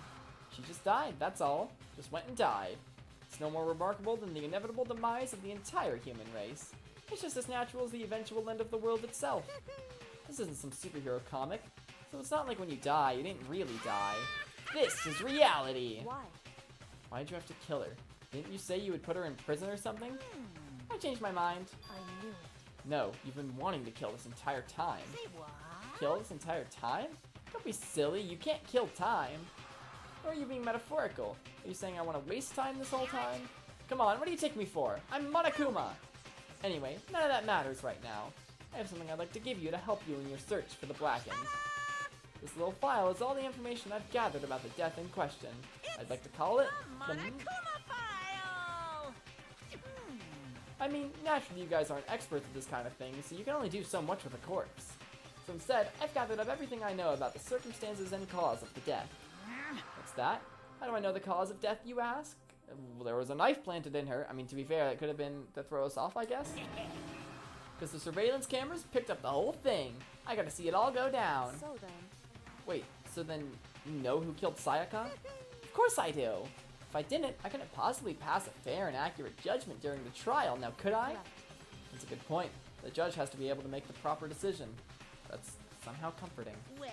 She just died, that's all. Just went and died. It's no more remarkable than the inevitable demise of the entire human race. It's just as natural as the eventual end of the world itself. This isn't some superhero comic, so it's not like when you die, you didn't really die. This is reality! Why? Why'd you have to kill her? Didn't you say you would put her in prison or something? I changed my mind. I knew it. No, you've been wanting to kill this entire time. say what? Kill this entire time? Don't be silly, you can't kill time. Or are you being metaphorical? Are you saying I want to waste time this whole time? Come on, what do you take me for? I'm Monokuma! Anyway, none of that matters right now. I have something I'd like to give you to help you in your search for the Blackened. This little file is all the information I've gathered about the death in question. I'd like to call it The the... Monokuma file! I mean, naturally you guys aren't experts at this kind of thing, so you can only do so much with a corpse. So instead, I've gathered up everything I know about the circumstances and cause of the death. What's that? How do I know the cause of death, you ask? Well, there was a knife planted in her. I mean, to be fair, that could have been to throw us off, I guess. Because the surveillance cameras picked up the whole thing. I gotta see it all go down. So then, Wait, so then you know who killed Sayaka? Of course I do. If I didn't, I couldn't possibly pass a fair and accurate judgment during the trial, now could I? correct. That's a good point. The judge has to be able to make the proper decision. That's somehow comforting. Well,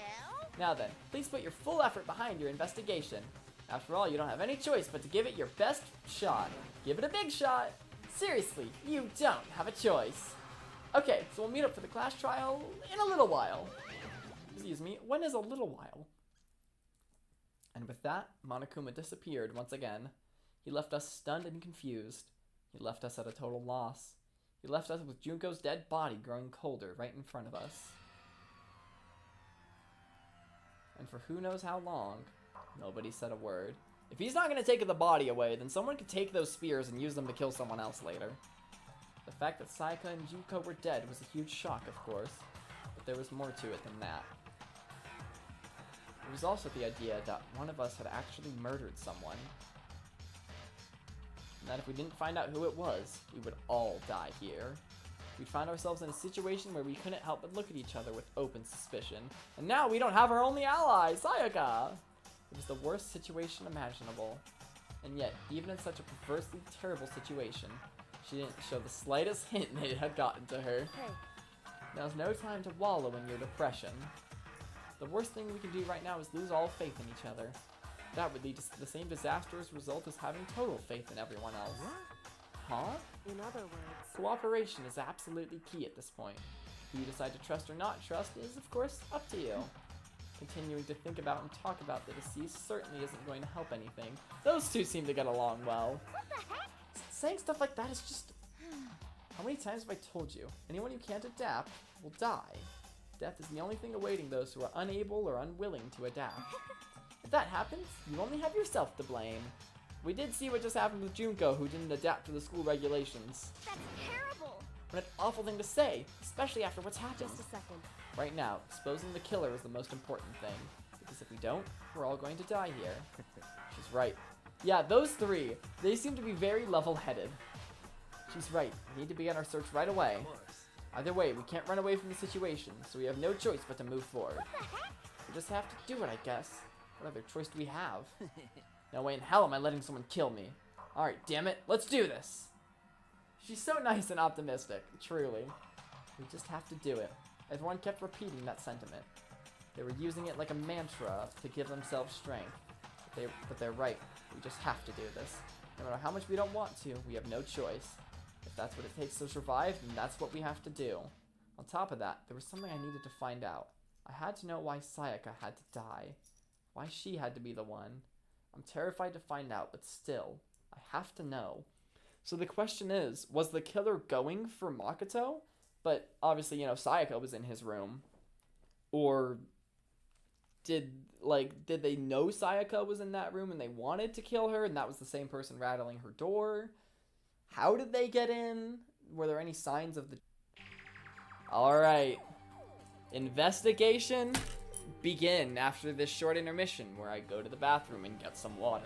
Now then, please put your full effort behind your investigation. After all, you don't have any choice but to give it your best shot. Give it a big shot. Seriously, you don't have a choice. Okay, so we'll meet up for the class trial in a little while. Excuse me, when is a little while? And with that, Monokuma disappeared once again. He left us stunned and confused. He left us at a total loss. He left us with Junko's dead body growing colder right in front of us. And for who knows how long, nobody said a word. If he's not going to take the body away, then someone could take those spears and use them to kill someone else later. The fact that Sayaka and Junko were dead was a huge shock, of course, but there was more to it than that. There was also the idea that one of us had actually murdered someone. And that if we didn't find out who it was, we would all die here. We'd find ourselves in a situation where we couldn't help but look at each other with open suspicion. And now we don't have our only ally, Sayaka! It was the worst situation imaginable. And yet, even in such a perversely terrible situation, she didn't show the slightest hint that it had gotten to her. Hey, Now's no time to wallow in your depression. The worst thing we can do right now is lose all faith in each other. That would lead to the same disastrous result as having total faith in everyone else. Huh? in other words, Cooperation is absolutely key at this point. Who you decide to trust or not trust is, of course, up to you. Continuing to think about and talk about the deceased certainly isn't going to help anything. Those two seem to get along well. What the heck? Saying stuff like that is just... How many times have I told you? Anyone who can't adapt will die. Death is the only thing awaiting those who are unable or unwilling to adapt. If that happens, you only have yourself to blame. We did see what just happened with Junko, who didn't adapt to the school regulations. That's terrible. What an awful thing to say, especially after what's happened. just a second. Right now, exposing the killer is the most important thing. Because if we don't, we're all going to die here. She's right. Yeah, those three, they seem to be very level-headed. She's right. We need to begin our search right away. Either way, we can't run away from the situation, so we have no choice but to move forward. We just have to do it, I guess. What other choice do we have? No way in hell am I letting someone kill me. Alright, damn it, let's do this! She's so nice and optimistic, truly. We just have to do it. Everyone kept repeating that sentiment. They were using it like a mantra to give themselves strength. But they're right, we just have to do this. No matter how much we don't want to, we have no choice. If that's what it takes to survive, then that's what we have to do. On top of that, there was something I needed to find out. I had to know why Sayaka had to die. Why she had to be the one. I'm terrified to find out, but still, I have to know. So the question is, was the killer going for Makoto? But obviously, you know, Sayaka was in his room. Or did they know Sayaka was in that room and they wanted to kill her and that was the same person rattling her door? How did they get in? Were there any signs of the... Alright. Investigation begin after this short intermission where I go to the bathroom and get some water.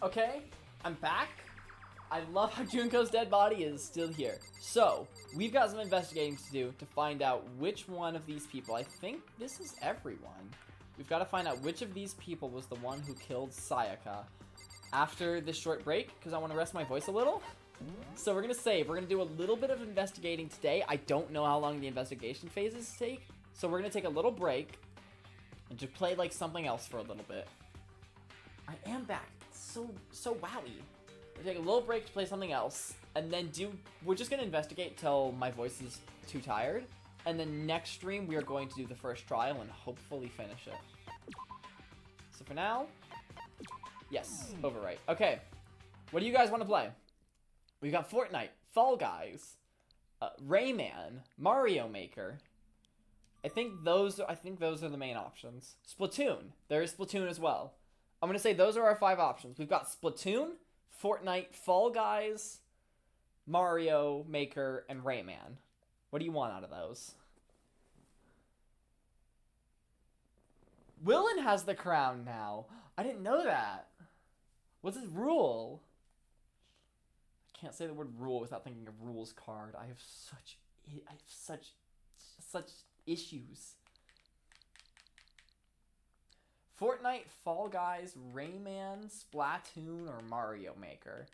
Okay, I'm back. I love how Junko's dead body is still here. So, we've got some investigating to do to find out which one of these people, I think this is everyone. We've got to find out which of these people was the one who killed Sayaka. After this short break, because I want to rest my voice a little. So we're going to save. We're going to do a little bit of investigating today. I don't know how long the investigation phases take. So we're going to take a little break and just play like something else for a little bit. I am back. It's so wowie. We'll take a little break to play something else. And then we're just going to investigate till my voice is too tired. And then next stream, we are going to do the first trial and hopefully finish it. So for now, yes, overwrite. Okay, what do you guys want to play? We got Fortnite, Fall Guys, Rayman, Mario Maker. I think those are the main options. Splatoon. There is Splatoon as well. I'm gonna say those are our 5 options. We've got Splatoon, Fortnite, Fall Guys, Mario Maker, and Rayman. What do you want out of those? Willin has the crown now. I didn't know that. What's his rule? I can't say the word rule without thinking of rules card. I have such issues. Fortnite, Fall Guys, Rayman, Splatoon, or Mario Maker.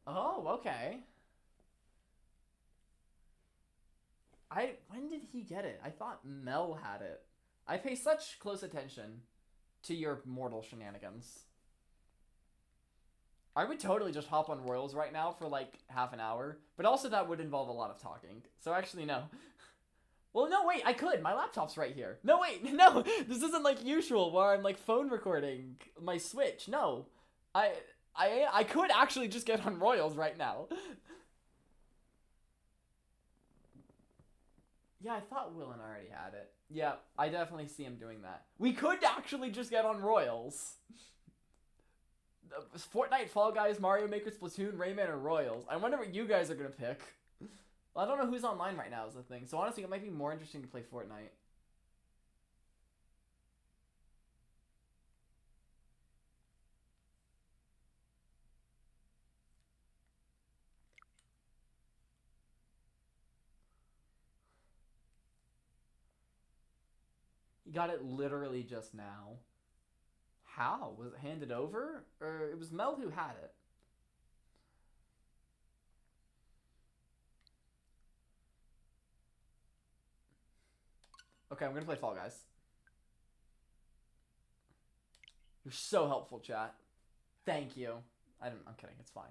Oh, okay. When did he get it? I thought Mel had it. I pay such close attention to your mortal shenanigans. I would totally just hop on Royals right now for like half an hour, but also that would involve a lot of talking. So actually, no. Well, no, wait, I could. My laptop's right here. No, wait, no. This isn't like usual where I'm like phone recording my Switch. No. I could actually just get on Royals right now. Yeah, I thought Willin already had it. Yeah, I definitely see him doing that. We could actually just get on Royals. Fortnite, Fall Guys, Mario Maker, Splatoon, Rayman, or Royals. I wonder what you guys are gonna pick. Well, I don't know who's online right now is the thing. So honestly, it might be more interesting to play Fortnite. He got it literally just now. How? Was it handed over? Or it was Mel who had it? Okay, I'm gonna play Fall Guys. You're so helpful, chat. Thank you. I'm kidding, it's fine.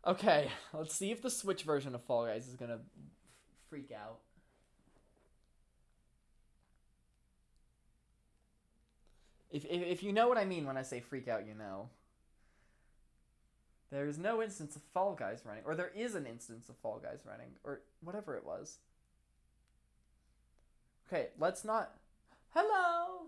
Okay, let's see if the Switch version of Fall Guys is gonna freak out. If you know what I mean when I say freak out, you know. There is no instance of Fall Guys running. Or there is an instance of Fall Guys running. Or whatever it was. Okay, let's not... Hello!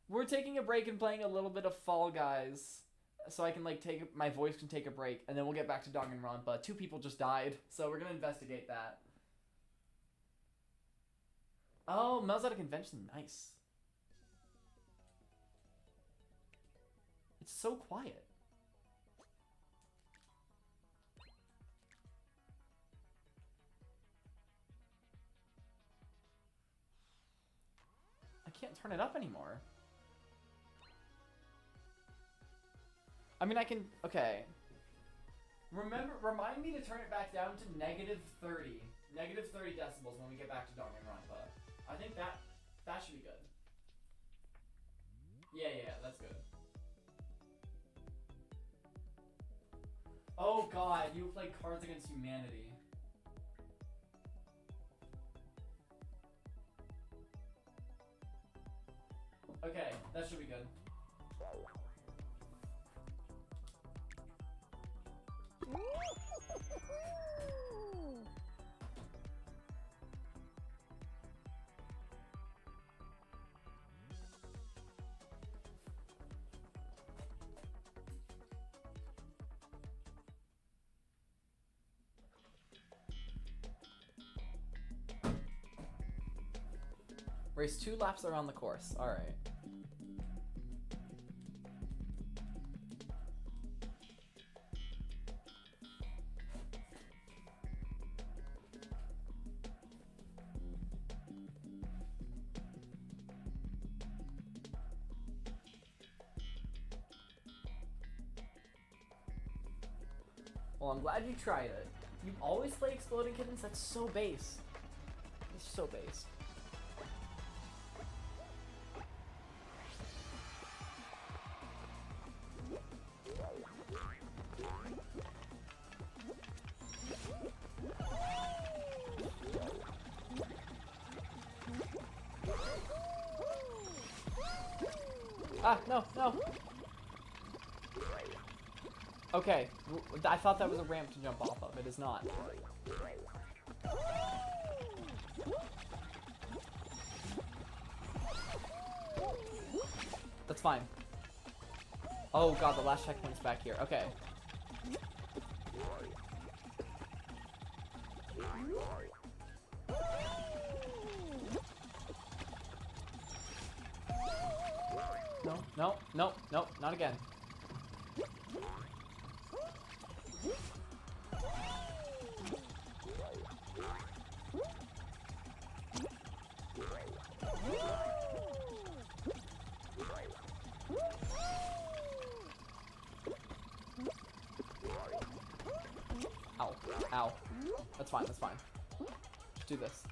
We're taking a break and playing a little bit of Fall Guys. So I can, like, my voice can take a break. And then we'll get back to Danganronpa. 2 people just died. So we're gonna investigate that. Oh, Mel's at a convention. Nice. It's so quiet. I can't turn it up anymore. I mean, I can... Okay. Remind me to turn it back down to -30. -30 decibels when we get back to Danganronpa. I think that should be good. Yeah, that's good. Oh god, you play Cards Against Humanity. Okay, that should be good. Race 2 laps around the course. Alright. Well, I'm glad you tried it. You always play Exploding Kittens? That's so base. It's so base. Ah, no, no. Okay, I thought that was a ramp to jump off of. It is not. That's fine. Oh god, the last checkpoint's back here. Okay. No, no, no, no, not again. Ow, ow. That's fine, that's fine. Just do this.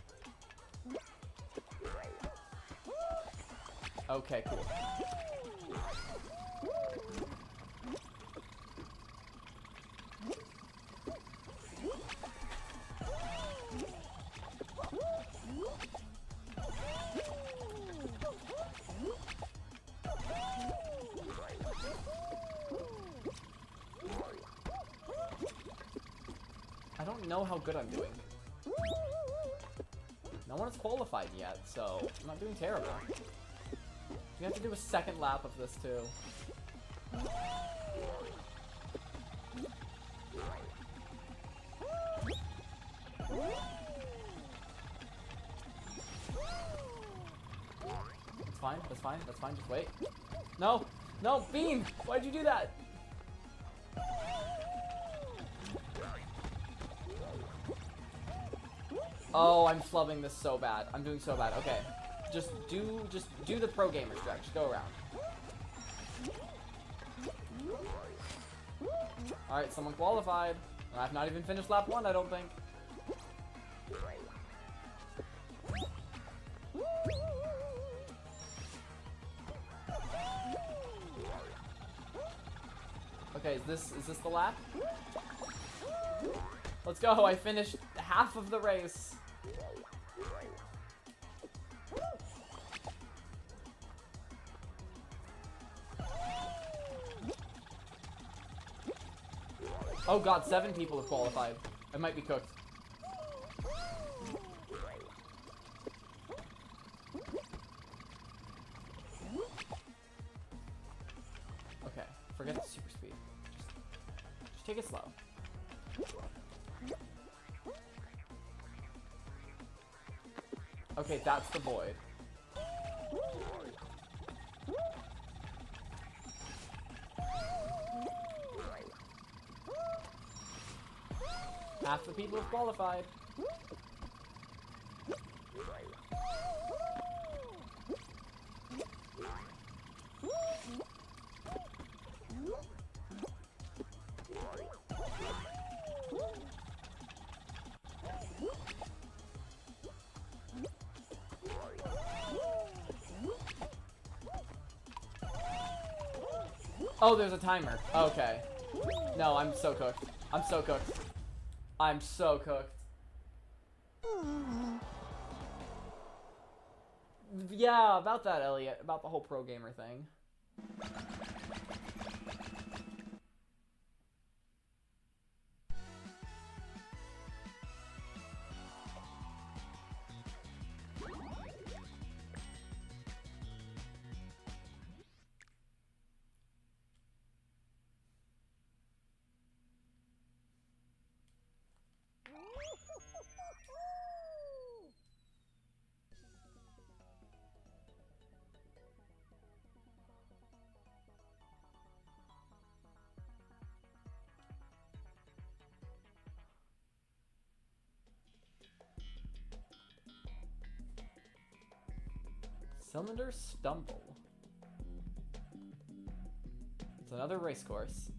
Okay, cool. I don't know how good I'm doing. No one has qualified yet, so I'm not doing terrible. We have to do a second lap of this too. That's fine, that's fine, that's fine, just wait. No! No, Bean! Why'd you do that? Oh, I'm flubbing this so bad. I'm doing so bad. Okay. Just do the pro gamer stretch. Just go around. Alright, someone qualified. I've not even finished lap 1, I don't think. Okay, is this the lap? Let's go, I finished half of the race. Oh god, 7 people have qualified. I might be cooked. Okay, forget the super speed. Just take it slow. Okay, that's the void. Half the people have qualified. Oh, there's a timer. Okay. No, I'm so cooked. I'm so cooked. I'm so cooked. Yeah, about that, Elliot. About the whole pro gamer thing. Cylinder Stumble. It's another race course.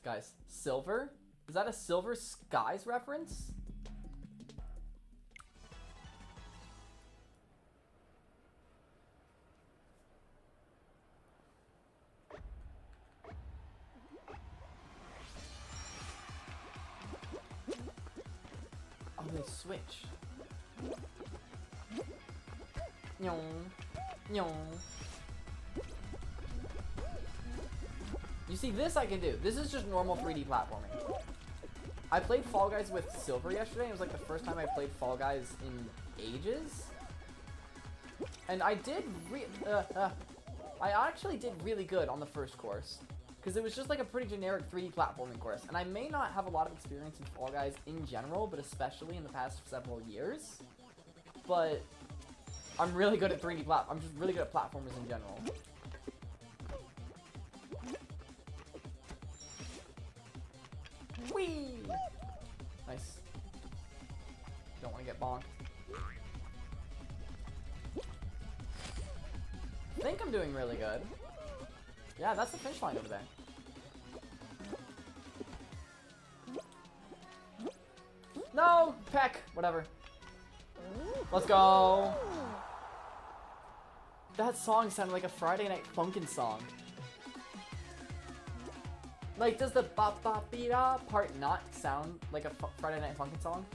Guys, Silver? Is that a Silver Skies reference? Oh, they switch. Nyong. Nyong. You see, this I can do. This is just normal 3D platforming. I played Fall Guys with Silver yesterday. It was like the first time I played Fall Guys in ages. And I did I actually did really good on the first course. Because it was just like a pretty generic 3D platforming course. And I may not have a lot of experience in Fall Guys in general, but especially in the past several years. But I'm really good at 3D I'm just really good at platformers in general. Whee! Nice. Don't want to get bonked. I think I'm doing really good. Yeah, that's the finish line over there. No! Peck! Whatever. Let's go! That song sounded like a Friday Night Funkin' song. Like, does the ba-ba-be-da part not sound like a Friday Night Funkin' song?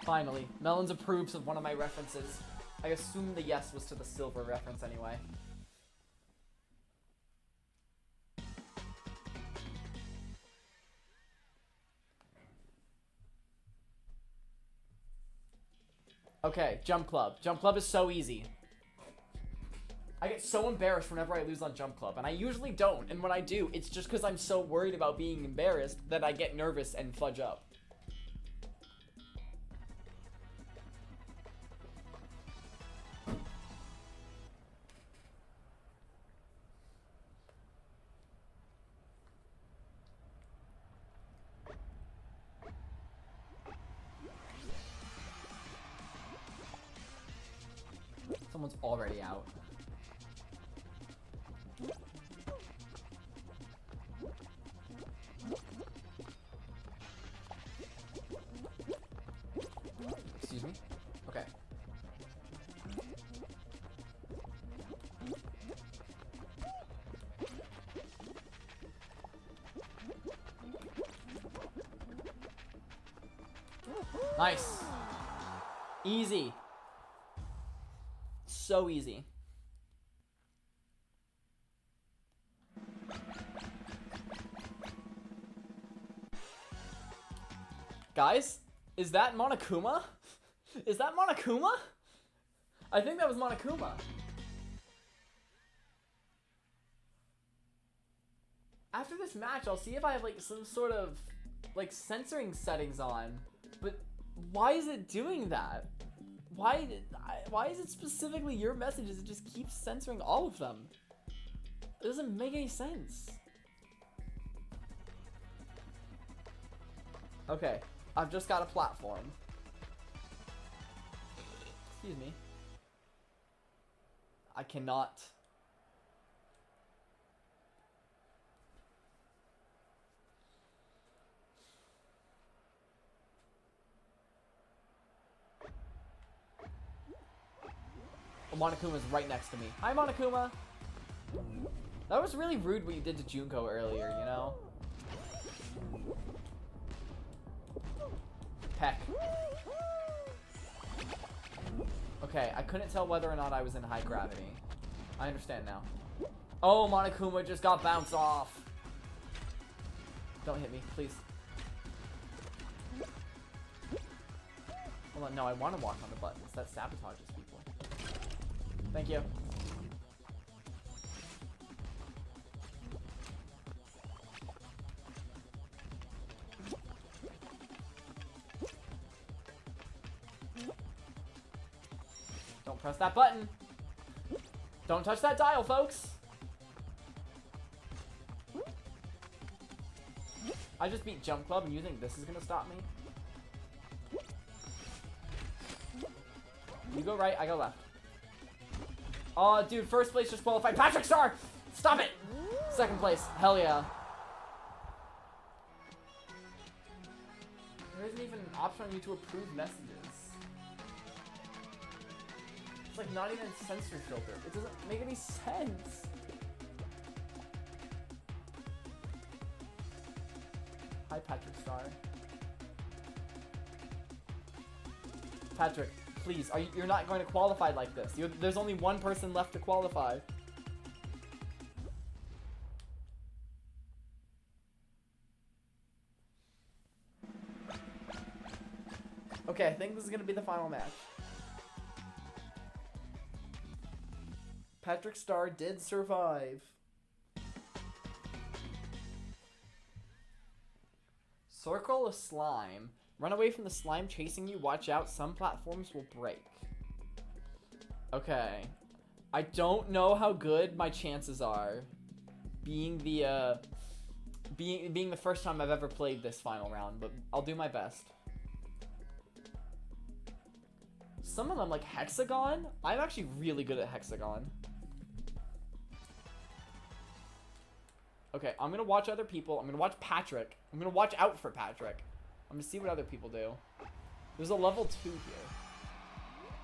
Finally, Melons approves of one of my references. I assume the yes was to the Silver reference anyway. Okay, Jump Club. Jump Club is so easy. I get so embarrassed whenever I lose on Jump Club, and I usually don't, and when I do, it's just because I'm so worried about being embarrassed that I get nervous and fudge up. Someone's already out. Excuse me? Okay. Nice. Easy. So easy. Guys, is that Monokuma? Is that Monokuma? I think that was Monokuma. After this match, I'll see if I have like some sort of like censoring settings on. But why is it doing that? Why is it specifically your messages? It just keeps censoring all of them. It doesn't make any sense. Okay, I've just got a platform. Excuse me. I cannot. Monokuma's right next to me. Hi, Monokuma! That was really rude what you did to Junko earlier, you know? Peck. Okay, I couldn't tell whether or not I was in high gravity. I understand now. Oh, Monokuma just got bounced off. Don't hit me, please. Hold on, no, I want to walk on the buttons. That sabotages people. Thank you. Don't press that button. Don't touch that dial, folks. I just beat Jump Club, and you think this is gonna stop me? You go right, I go left. Oh, dude, first place just qualified. Patrick Star! Stop it! Second place. Hell yeah. There isn't even an option on you to approve messages. It's like not even a censor filter. It doesn't make any sense. Hi, Patrick Star. Patrick, please, you're not going to qualify like this. There's only one person left to qualify. Okay, I think this is going to be the final match. Patrick Star did survive. Circle of slime. Run away from the slime chasing you. Watch out. Some platforms will break. Okay. I don't know how good my chances are. Being the first time I've ever played this final round, but I'll do my best. Some of them, like Hexagon. I'm actually really good at Hexagon. Okay, I'm gonna watch other people. I'm gonna watch Patrick. I'm gonna watch out for Patrick. I'm gonna see what other people do. There's a level 2 here.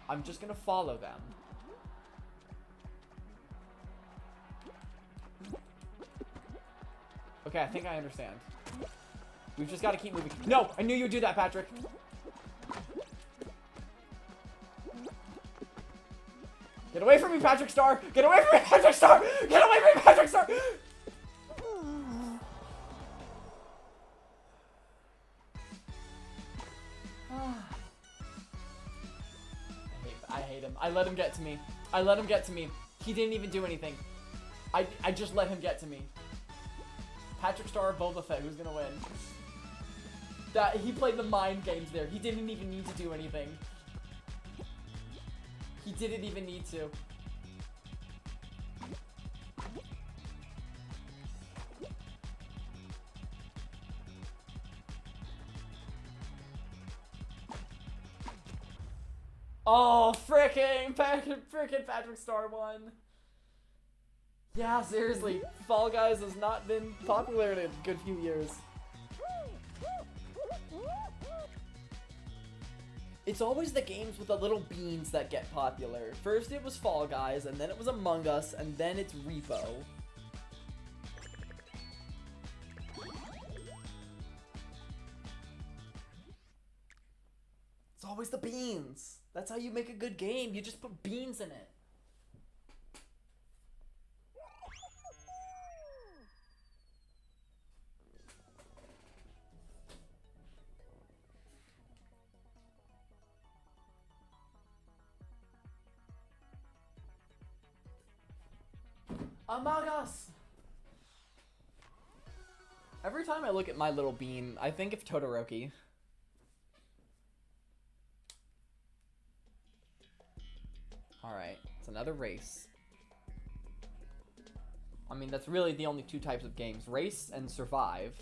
I'm just gonna follow them. Okay, I think I understand. We've just gotta keep moving. No! I knew you'd do that, Patrick! Get away from me, Patrick Star! Get away from me, Patrick Star! Get away from me, Patrick Star! I hate him. I let him get to me. I let him get to me. He didn't even do anything. I just let him get to me. Patrick Star or Boba Fett, who's gonna win? He played the mind games there. He didn't even need to do anything. He didn't even need to. Oh, frickin' Patrick Star won. Yeah, seriously, Fall Guys has not been popular in a good few years. It's always the games with the little beans that get popular. First it was Fall Guys, and then it was Among Us, and then it's Repo. It's always the beans. That's how you make a good game. You just put beans in it. Among Us! Every time I look at my little bean, I think of Todoroki. Alright, it's another race. I mean, that's really the only two types of games. Race and survive.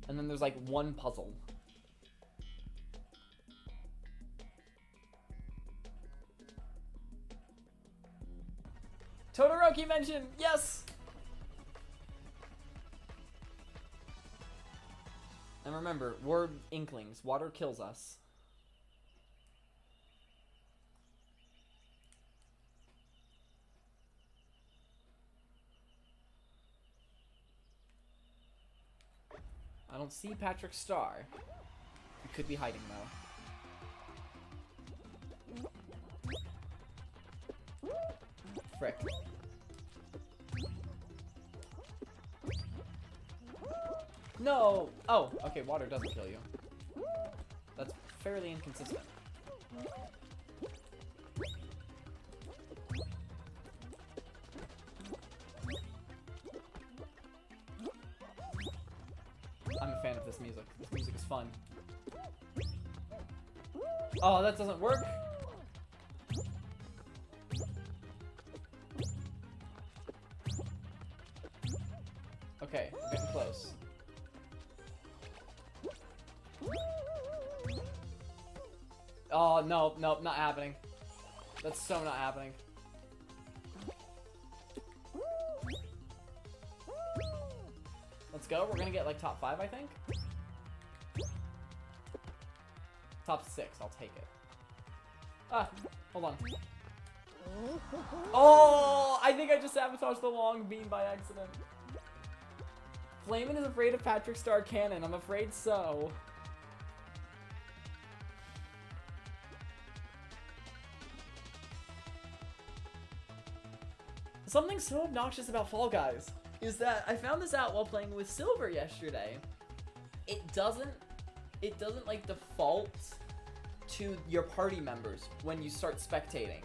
And then there's like one puzzle. Todoroki mention! Yes! And remember, we're Inklings. Water kills us. I don't see Patrick Star. He could be hiding though. Frick. No! Oh, okay, water doesn't kill you. That's fairly inconsistent. I'm a fan of this music. This music is fun. Oh, that doesn't work. Okay, we're getting close. Oh, no, nope, not happening. That's so not happening. Let's go. We're gonna get like top 5, I think. Top 6, I'll take it. Ah, hold on. Oh, I think I just sabotaged the long beam by accident. Flamin is afraid of Patrick Star Cannon. I'm afraid so. Something so obnoxious about Fall Guys is that I found this out while playing with Silver yesterday. It doesn't like default to your party members when you start spectating.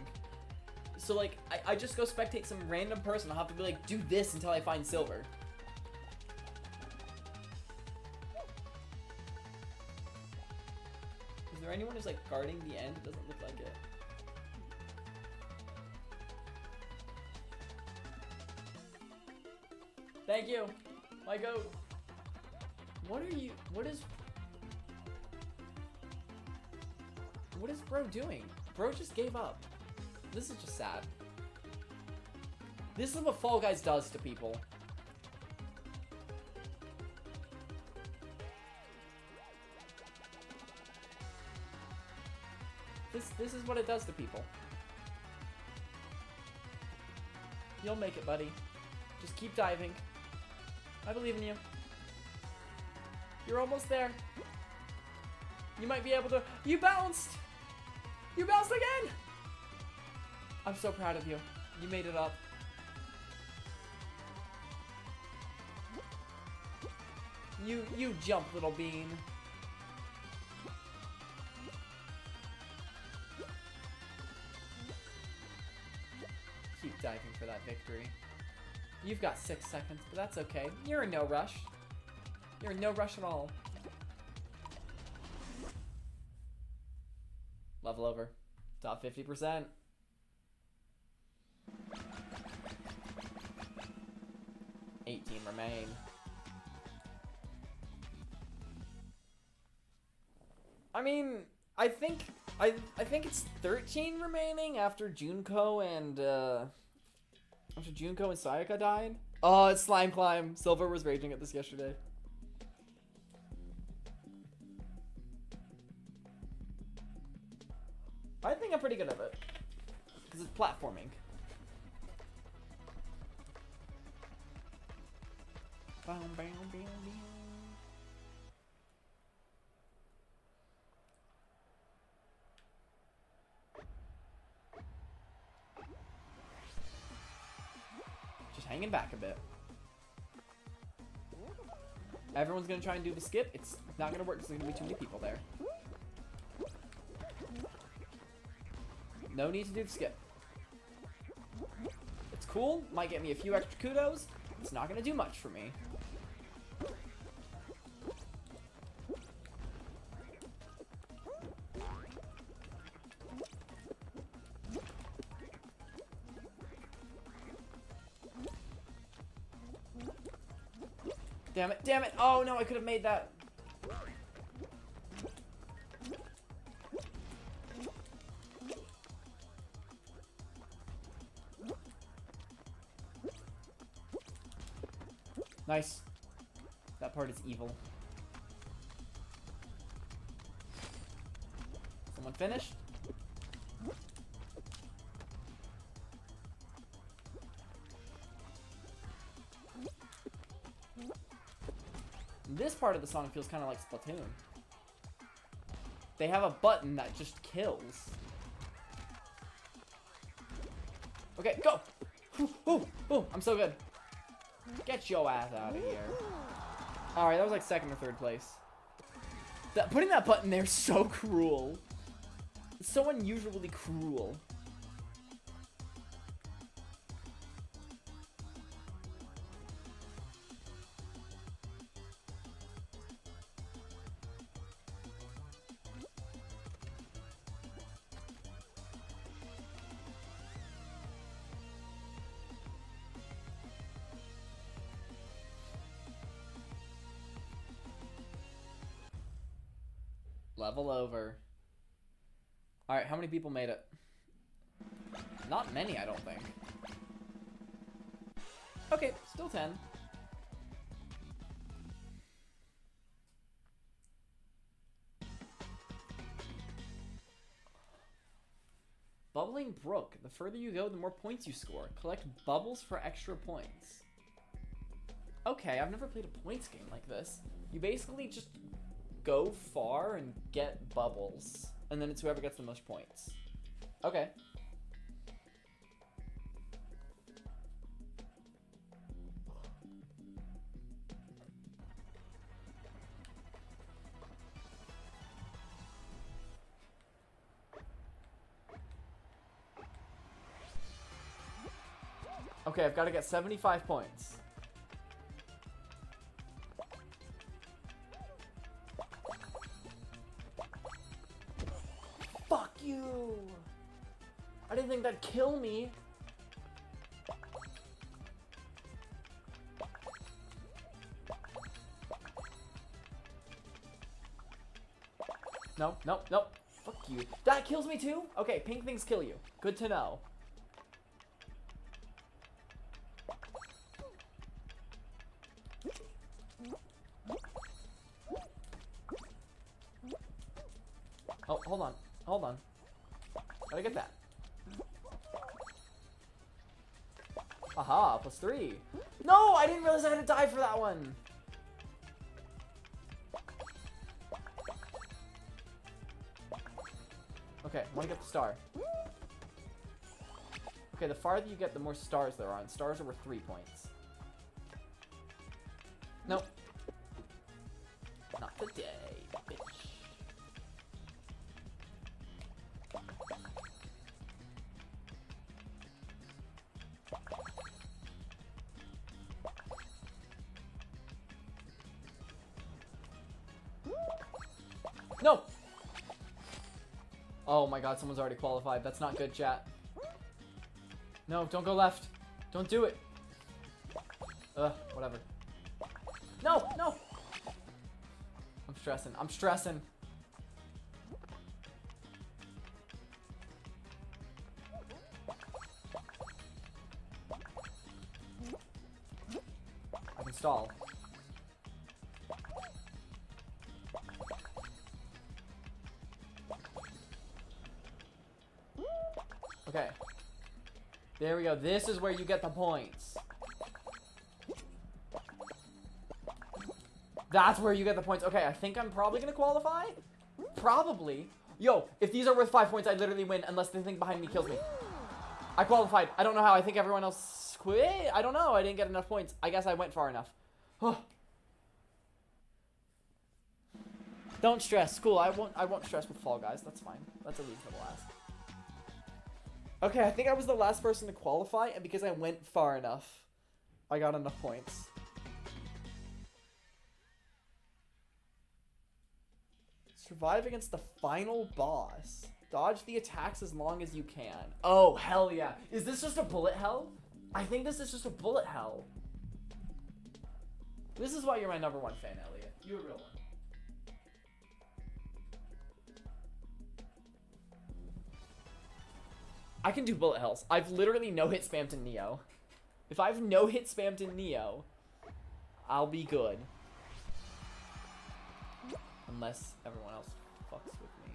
So like I just go spectate some random person. I'll have to be like, do this until I find Silver. Is there anyone who's like guarding the end? It doesn't look like it. Thank you, my goat. What is bro doing? Bro just gave up. This is just sad. This is what Fall Guys does to people. This is what it does to people. You'll make it, buddy. Just keep diving. I believe in you. You're almost there. You might be able to. You bounced! You bounced again! I'm so proud of you. You made it up. You jump, little bean. Keep diving for that victory. You've got 6 seconds, but that's okay. You're in no rush. You're in no rush at all. Level over. Top 50%. Remain. I mean, I think it's 13 remaining after Junko and Sayaka died. Oh, it's Slime Climb. Silver was raging at this yesterday. I think I'm pretty good at it. Because it's platforming. Just hanging back a bit. Everyone's gonna try and do the skip. It's not gonna work because there's gonna be too many people there. No need to do the skip. It's cool. Might get me a few extra kudos. It's not gonna do much for me. Damn it, damn it. Oh no, I could have made that. Nice. That part is evil. Someone finished? This part of the song feels kind of like Splatoon. They have a button that just kills. Okay, go! Ooh, ooh, ooh, I'm so good. Get your ass out of here. Alright, that was like 2nd or 3rd place. Putting that button there is so cruel. It's so unusually cruel. Level over. Alright, how many people made it? Not many, I don't think. Okay, still 10. Bubbling Brook. The further you go, the more points you score. Collect bubbles for extra points. Okay, I've never played a points game like this. You basically just go far and get bubbles, and then it's whoever gets the most points. Okay. Okay, I've got to get 75 points. Fuck you! I didn't think that'd kill me. No, no, no. Fuck you. That kills me too? Okay, pink things kill you. Good to know. Oh, hold on. Hold on. Gotta get that. Aha, +3. No, I didn't realize I had to die for that one. Okay, I want to get the star. Okay, the farther you get, the more stars there are, and stars are worth 3 points. Nope. Not today, bitch. No! Oh my god, someone's already qualified. That's not good, chat. No, don't go left. Don't do it. Whatever. No, no! I'm stressing. I'm stressing. I can stall. Okay. There we go. This is where you get the points. That's where you get the points. Okay, I think I'm probably gonna qualify. Probably. Yo, if these are worth 5 points, I literally win unless the thing behind me kills me. I qualified. I don't know how. I think everyone else quit. I don't know. I didn't get enough points. I guess I went far enough. Don't stress. Cool. I won't stress with Fall Guys. That's fine. That's a reasonable ask. Okay, I think I was the last person to qualify, and because I went far enough, I got enough points. Survive against the final boss. Dodge the attacks as long as you can. Oh, hell yeah. Is this just a bullet hell? I think this is just a bullet hell. This is why you're my #1 fan, Elliot. You're a real one. I can do bullet hells. I've literally no-hit spammed in Neo. If I've no-hit spammed in Neo, I'll be good. Unless everyone else fucks with me.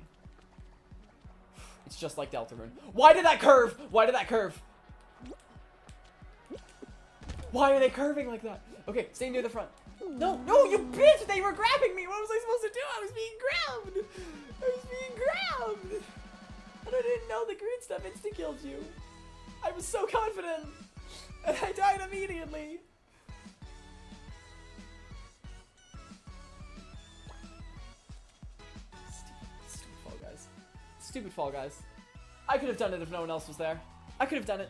It's just like Deltarune. Why did that curve? Why did that curve? Why are they curving like that? Okay, stay near the front. No, no, you bitch! They were grabbing me! What was I supposed to do? I was being grabbed! I was being grabbed! And I didn't know the green stuff insta-killed you. I was so confident. And I died immediately. Stupid Fall Guys. I could have done it if no one else was there. I could have done it.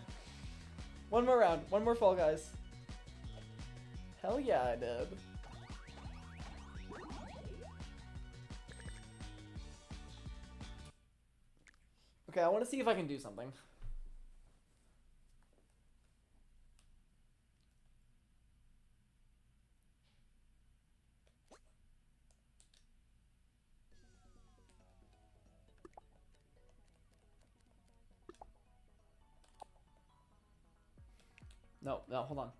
One more round. One more Fall Guys. Hell yeah, I did. Okay, I want to see if I can do something. No, hold on.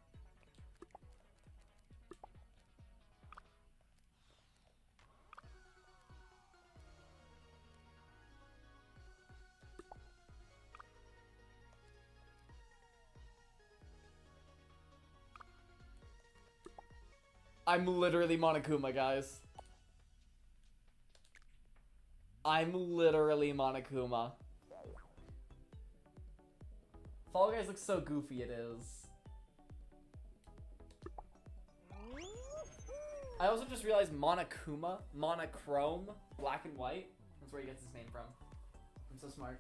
I'm literally Monokuma, guys. I'm literally Monokuma. Fall Guys looks so goofy, it is. I also just realized Monokuma, monochrome, black and white. That's where he gets his name from. I'm so smart.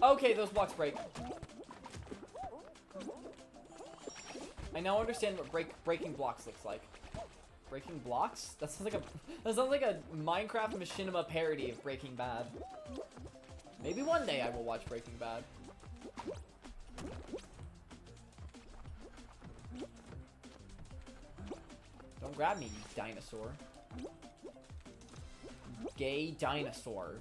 Okay, those blocks break. I now understand what breaking blocks looks like. Breaking blocks? That sounds like a Minecraft Machinima parody of Breaking Bad. Maybe one day I will watch Breaking Bad. Don't grab me, you dinosaur. Gay dinosaur.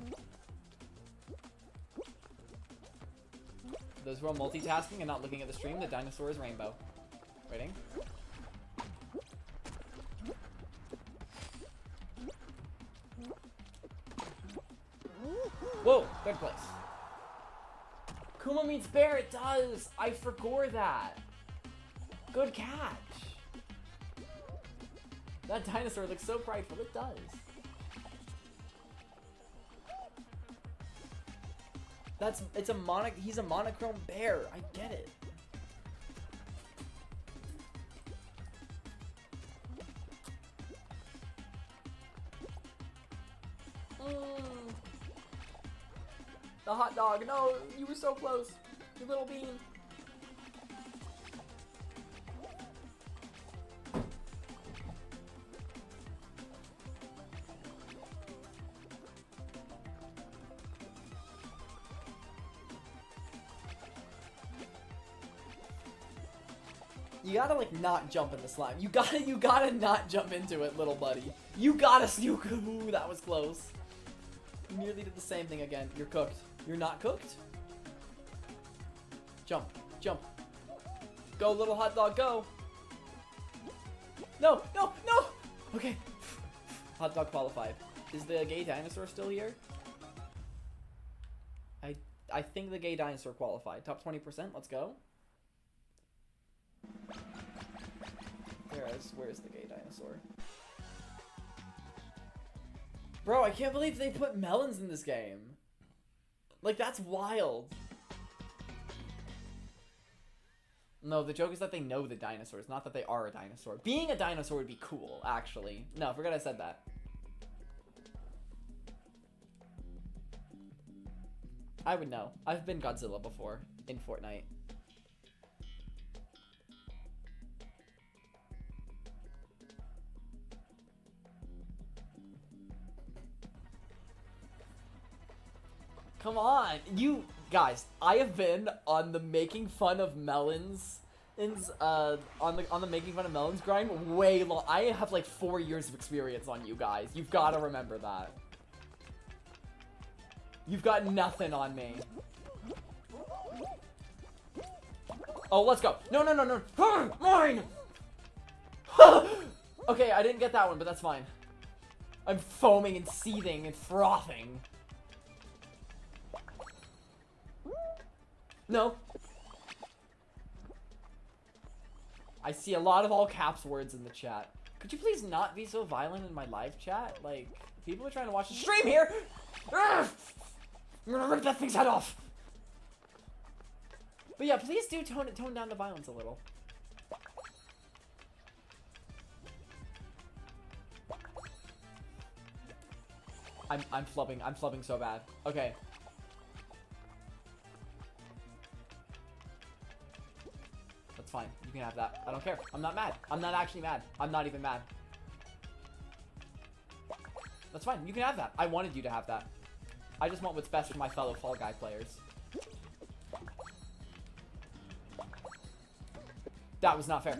Those who are multitasking and not looking at the stream, the dinosaur is rainbow. Waiting. Whoa, third place. Kuma means bear, it does! I forgot that. Good catch. That dinosaur looks so prideful, it does. He's a monochrome bear. I get it. The hot dog. No, you were so close. You little bean. You gotta like not jump in the slime. You gotta not jump into it, little buddy. Ooh, that was close. You nearly did the same thing again. You're cooked. You're not cooked? Jump, jump. Go, little hot dog, go. No, no, no! Okay. Hot dog qualified. Is the gay dinosaur still here? I think the gay dinosaur qualified. Top 20%, let's go. Where's the gay dinosaur? Bro, I can't believe they put melons in this game. Like, that's wild. No, the joke is that they know the dinosaurs, not that they are a dinosaur. Being a dinosaur would be cool, actually. No, forget I said that. I would know. I've been Godzilla before in Fortnite. Come on, you guys. I have been on the making fun of melons, on the making fun of melons grind way long. I have like 4 years of experience on you guys. You've got to remember that. You've got nothing on me. Oh, let's go. No, no, no, no. Mine! Okay, I didn't get that one, but that's fine. I'm foaming and seething and frothing. No. I see a lot of all caps words in the chat. Could you please not be so violent in my live chat? Like, people are trying to watch the stream here! I'm gonna rip that thing's head off! But yeah, please do tone down the violence a little. I'm flubbing so bad. Okay. That's fine. You can have that. I don't care. I'm not mad. I'm not actually mad. I'm not even mad. That's fine. You can have that. I wanted you to have that. I just want what's best for my fellow Fall Guy players. That was not fair.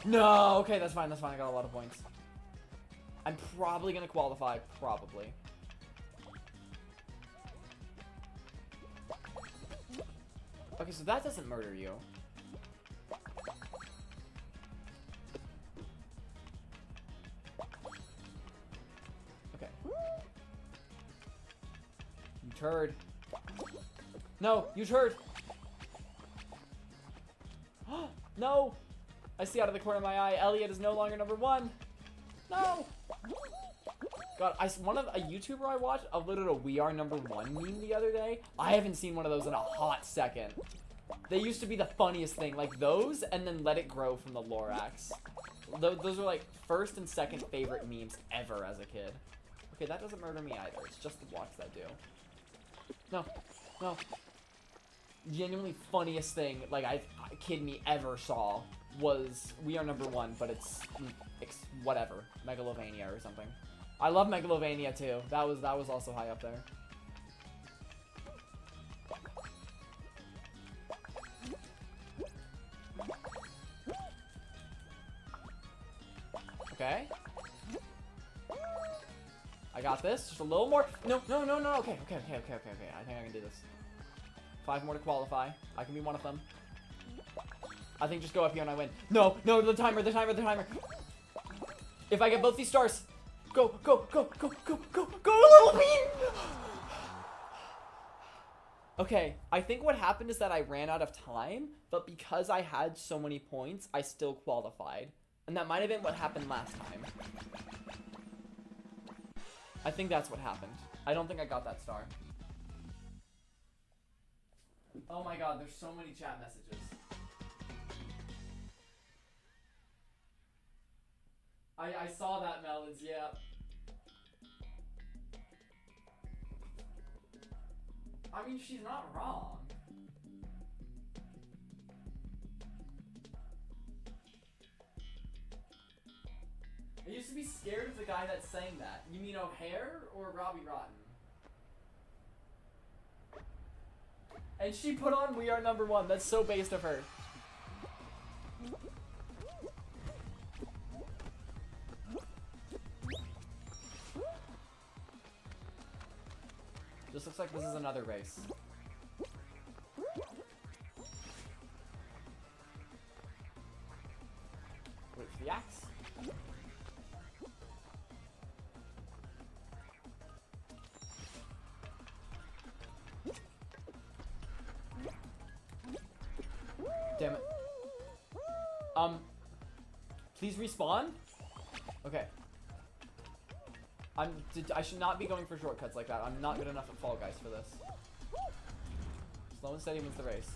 No, okay, that's fine, I got a lot of points. I'm probably gonna qualify, probably. Okay, so that doesn't murder you. Okay. You turd. No, you turd! No! I see out of the corner of my eye, Elliot is no longer number 1. No! God, a YouTuber I watched uploaded a "We Are Number 1" meme the other day. I haven't seen one of those in a hot second. They used to be the funniest thing, like those, and then Let It Grow from the Lorax. Those are like first and second favorite memes ever as a kid. Okay, that doesn't murder me either. It's just the blocks that do. No, no. Genuinely funniest thing, like kid me ever saw was "We Are Number 1," but it's whatever, Megalovania or something. I love Megalovania too. That was also high up there. Okay. I got this. Just a little more. No, no, no, no. Okay, okay, okay, okay, okay, okay. I think I can do this. 5 more to qualify. I can be one of them. I think just go up here and I win. No, no, the timer, the timer, the timer. If I get both these stars. Go, go, go, go, go, go, go, little bean! Okay, I think what happened is that I ran out of time, but because I had so many points, I still qualified. And that might have been what happened last time. I think that's what happened. I don't think I got that star. Oh my god, there's so many chat messages. I saw that, Melons, yeah. I mean, she's not wrong. I used to be scared of the guy that sang that. You mean O'Hare or Robbie Rotten? And she put on "We Are Number 1." That's so based of her. This looks like this is another race. Wait for the axe. Damn it. Please respawn? Okay. I should not be going for shortcuts like that. I'm not good enough at Fall Guys for this. Slow and steady wins the race.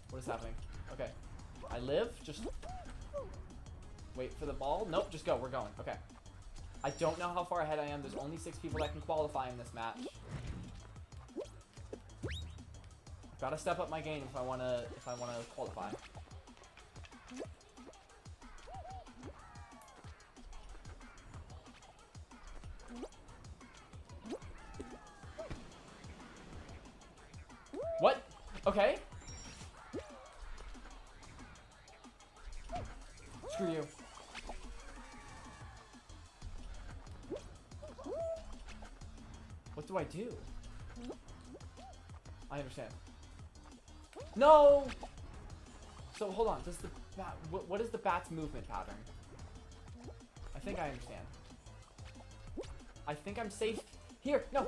What is happening? Okay. I live. Just wait for the ball. Nope, just go. We're going. Okay. I don't know how far ahead I am. There's only 6 people that can qualify in this match. Gotta step up my game if I wanna qualify. What? Okay. Screw you. What do I do? I understand. No! So hold on, does the bat, what is the bat's movement pattern? I think I understand. I think I'm safe. Here, no!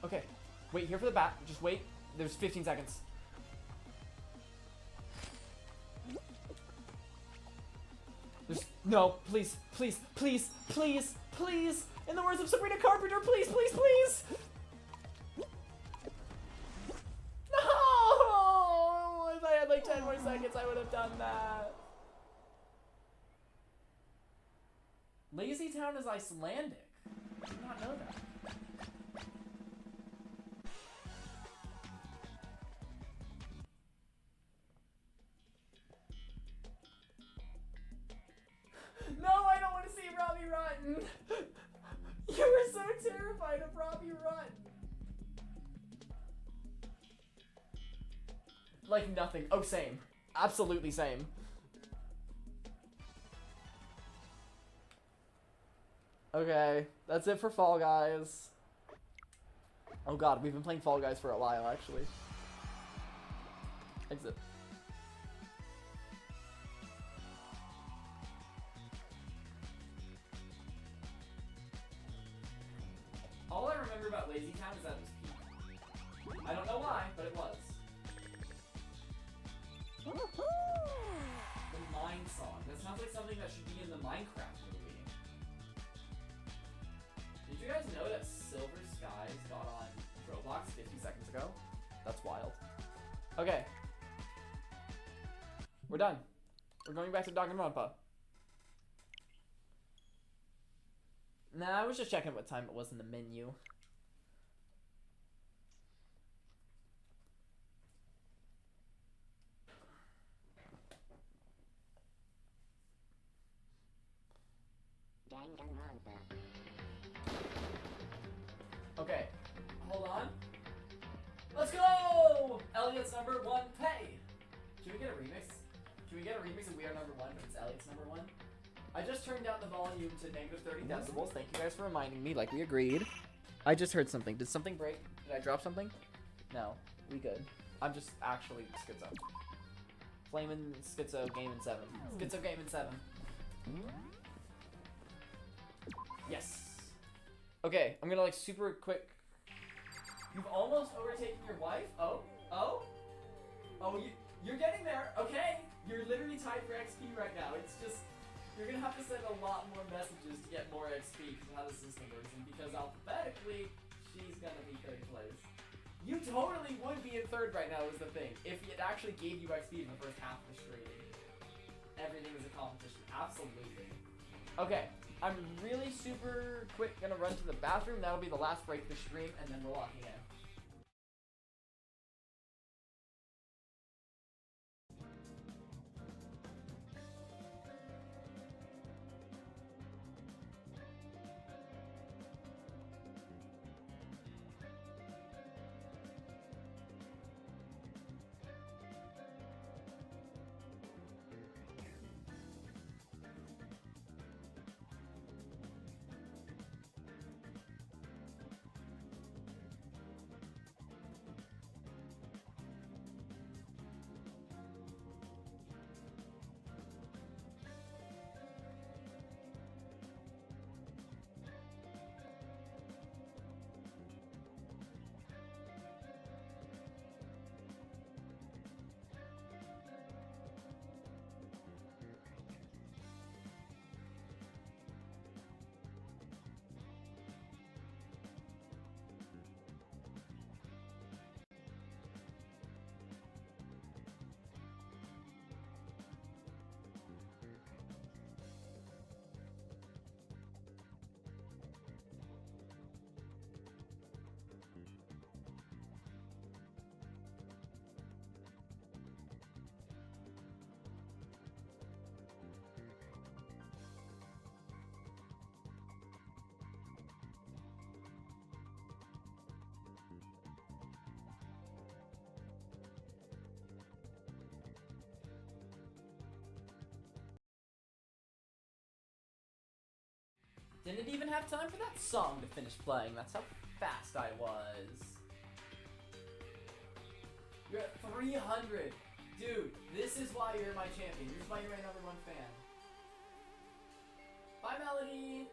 Okay, wait here for the bat, just wait. There's 15 seconds. There's, no, please, please, please, please, please! In the words of Sabrina Carpenter, please, please, please! No! If I had like 10 more seconds, I would have done that. Lazy Town is Icelandic. I did not know that. No, I don't want to see Robbie Rotten. You were so terrified of Robbie Rotten. Like nothing. Oh, same. Absolutely same. Okay, that's it for Fall Guys. Oh god, we've been playing Fall Guys for a while, actually. Exit. All I remember about Lazy Town is that it was peak. I don't know why, but it was. The Mine Song. That sounds like something that should be in the Minecraft movie. Did you guys know that Silver Skies got on Roblox 50 seconds ago? That's wild. Okay. We're done. We're going back to Danganronpa. Nah, I was just checking what time it was in the menu. Danganronpa. Okay, hold on. Let's go! Elliot's number one pay. Can we get a remix? Can we get a remix of We Are Number One, but it's Elliot's number one? I just turned down the volume to negative 30 decibels. Thank you guys for reminding me, like we agreed. I just heard something. Did something break? Did I drop something? No, we good. I'm just actually schizo. Flamin' schizo game in 7. Schizo game in 7. Yes. Okay, I'm gonna like super quick. You've almost overtaken your wife? Oh? Oh? Oh, you're getting there. Okay. You're literally tied for XP right now. It's just, you're gonna have to send a lot more messages to get more XP because of how the system works, and because alphabetically, she's gonna be 3rd place. You totally would be in 3rd right now is the thing. If it actually gave you XP in the first half of the stream. Everything is a competition. Absolutely. Okay. I'm really super quick gonna run to the bathroom. That'll be the last break of the stream, and then we're locking in. Didn't even have time for that song to finish playing. That's how fast I was. You're at 300. Dude, this is why you're my champion. This is why you're my #1 fan. Bye, Melody.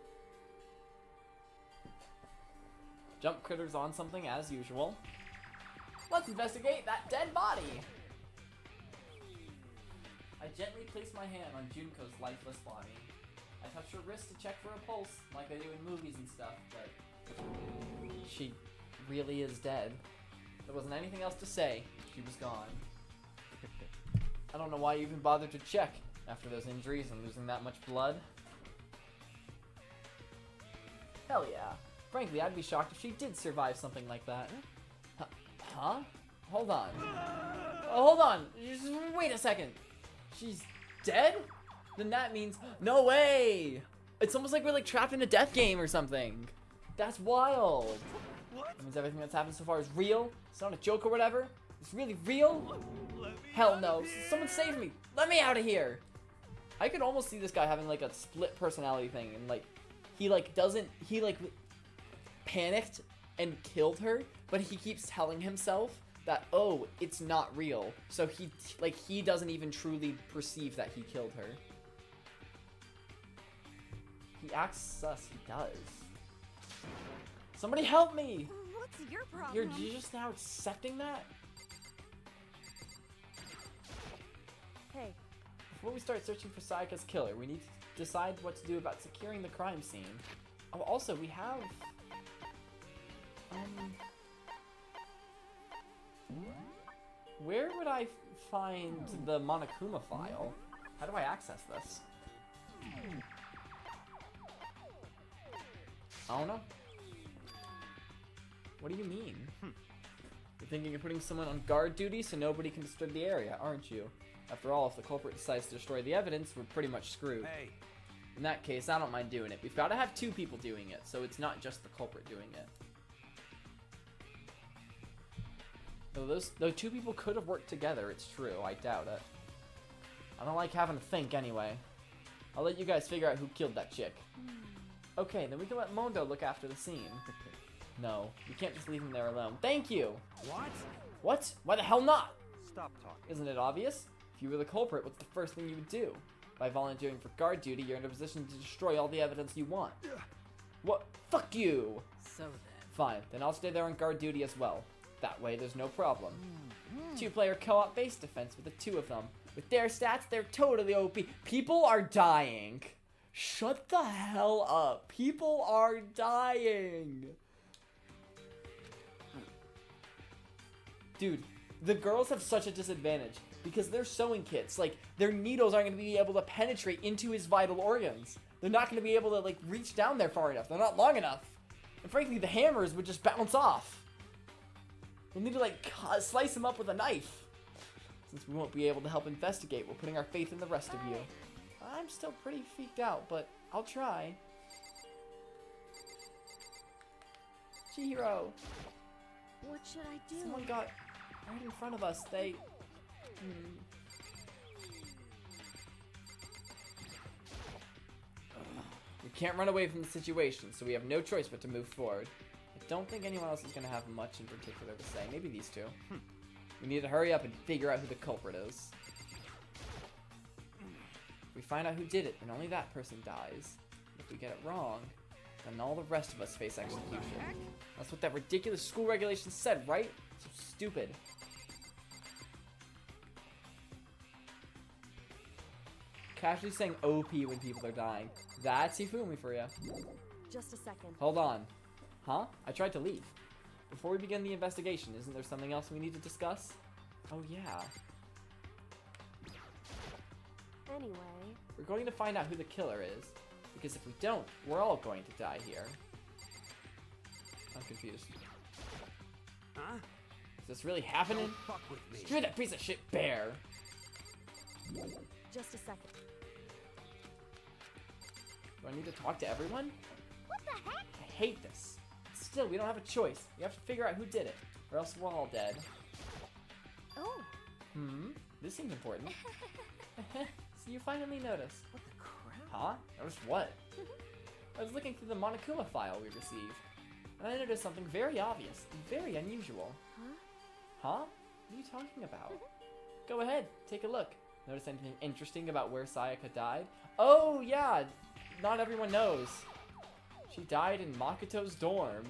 Jump Critter's on something as usual. Let's investigate that dead body. I gently place my hand on Junko's lifeless body. I touch her wrist to check for a pulse, like they do in movies and stuff, but she really is dead. There wasn't anything else to say. She was gone. I don't know why you even bothered to check after those injuries and losing that much blood. Hell yeah. Frankly, I'd be shocked if she did survive something like that. Huh? Hold on. Hold on. Just wait a second. She's dead? Then that means no way. It's almost like we're like trapped in a death game or something. That's wild. What? That means everything that's happened so far is real. It's not a joke or whatever. It's really real. Hell no. Someone save me. Let me out of here. I could almost see this guy having like a split personality thing, and like he panicked and killed her, but he keeps telling himself that, oh, it's not real. So he doesn't even truly perceive that he killed her. He acts sus, he does. Somebody help me! What's your problem? You're just now accepting that? Hey, Before we start searching for Sayaka's killer, we need to decide what to do about securing the crime scene. Oh, also, we have... Where would I find the Monokuma file? How do I access this? I don't know. What do you mean? You're thinking of putting someone on guard duty so nobody can disturb the area, aren't you? After all, if the culprit decides to destroy the evidence, we're pretty much screwed. Hey. In that case, I don't mind doing it. We've got to have 2 people doing it, so it's not just the culprit doing it. Though 2 people could have worked together, it's true. I doubt it. I don't like having to think anyway. I'll let you guys figure out who killed that chick. Okay, then we can let Mondo look after the scene. No, we can't just leave him there alone. Thank you! What? What? Why the hell not? Stop talking. Isn't it obvious? If you were the culprit, what's the first thing you would do? By volunteering for guard duty, you're in a position to destroy all the evidence you want. What? Fuck you! So then. Fine, then I'll stay there on guard duty as well. That way, there's no problem. 2-player co-op base defense with the 2 of them. With their stats, they're totally OP. People are dying. Shut the hell up. People are dying. Dude, the girls have such a disadvantage because they're sewing kits. Like, their needles aren't going to be able to penetrate into his vital organs. They're not going to be able to, like, reach down there far enough. They're not long enough. And frankly, the hammers would just bounce off. We'll need to, like, slice him up with a knife. Since we won't be able to help investigate, we're putting our faith in the rest of you. I'm still pretty freaked out, but I'll try. Chihiro. what should I do? Someone got right in front of us. They... We can't run away from the situation, so we have no choice but to move forward. I don't think anyone else is going to have much in particular to say. Maybe these 2. We need to hurry up and figure out who the culprit is. If we find out who did it, then only that person dies. If we get it wrong, then all the rest of us face execution. That's what that ridiculous school regulation said, right? So stupid. Casually saying OP when people are dying. That's Hifumi for you. Just a second. Hold on. Huh? I tried to leave. Before we begin the investigation, isn't there something else we need to discuss? Oh yeah. Anyway, We're going to find out who the killer is. Because if we don't, we're all going to die here. I'm confused. Huh? Is this really happening? Don't fuck with me. Screw that piece of shit bear! just a second. Do I need to talk to everyone? What the heck? I hate this. Still, we don't have a choice. We have to figure out who did it, or else we're all dead. Oh, This seems important. So you finally noticed. What the crap? Huh? Noticed what? I was looking through the Monokuma file we received, and I noticed something very obvious and very unusual. Huh? What are you talking about? Go ahead, take a look. Notice anything interesting about where Sayaka died? Oh, yeah, not everyone knows. She died in Makoto's dorm.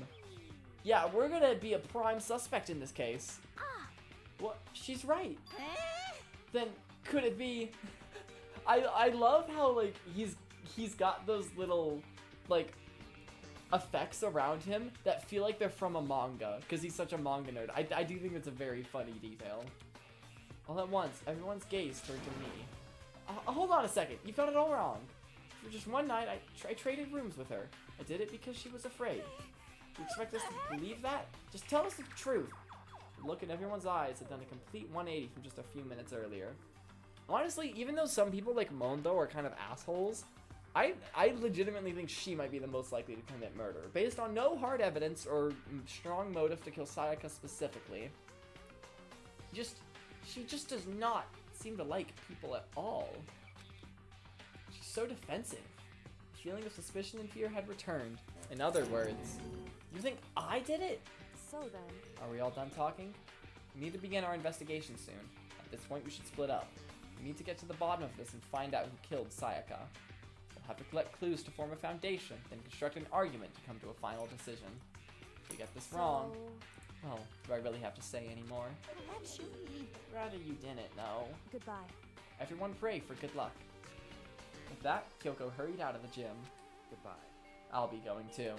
Yeah, we're gonna be a prime suspect in this case. What? She's right. Then could it be? I love how like he's got those little like effects around him that feel like they're from a manga because he's such a manga nerd. I do think it's a very funny detail. All at once, everyone's gaze turned to me. Hold on a second. You got it all wrong. For just one night, I traded rooms with her. I did it because she was afraid. You expect us to believe that? Just tell us the truth. The look in everyone's eyes had done a complete 180 from just a few minutes earlier. Honestly, even though some people like Mondo are kind of assholes, I legitimately think she might be the most likely to commit murder, based on no hard evidence or strong motive to kill Sayaka specifically. She just does not seem to like people at all. She's so defensive. The feeling of suspicion and fear had returned. In other words, you think I did it? So then... Are we all done talking? We need to begin our investigation soon. At this point, we should split up. We need to get to the bottom of this and find out who killed Sayaka. We'll have to collect clues to form a foundation, then construct an argument to come to a final decision. If we get this wrong, well, do I really have to say anymore? Actually... Rather you didn't, no. Goodbye. Everyone pray for good luck. With that, Kyoko hurried out of the gym. Goodbye. I'll be going too.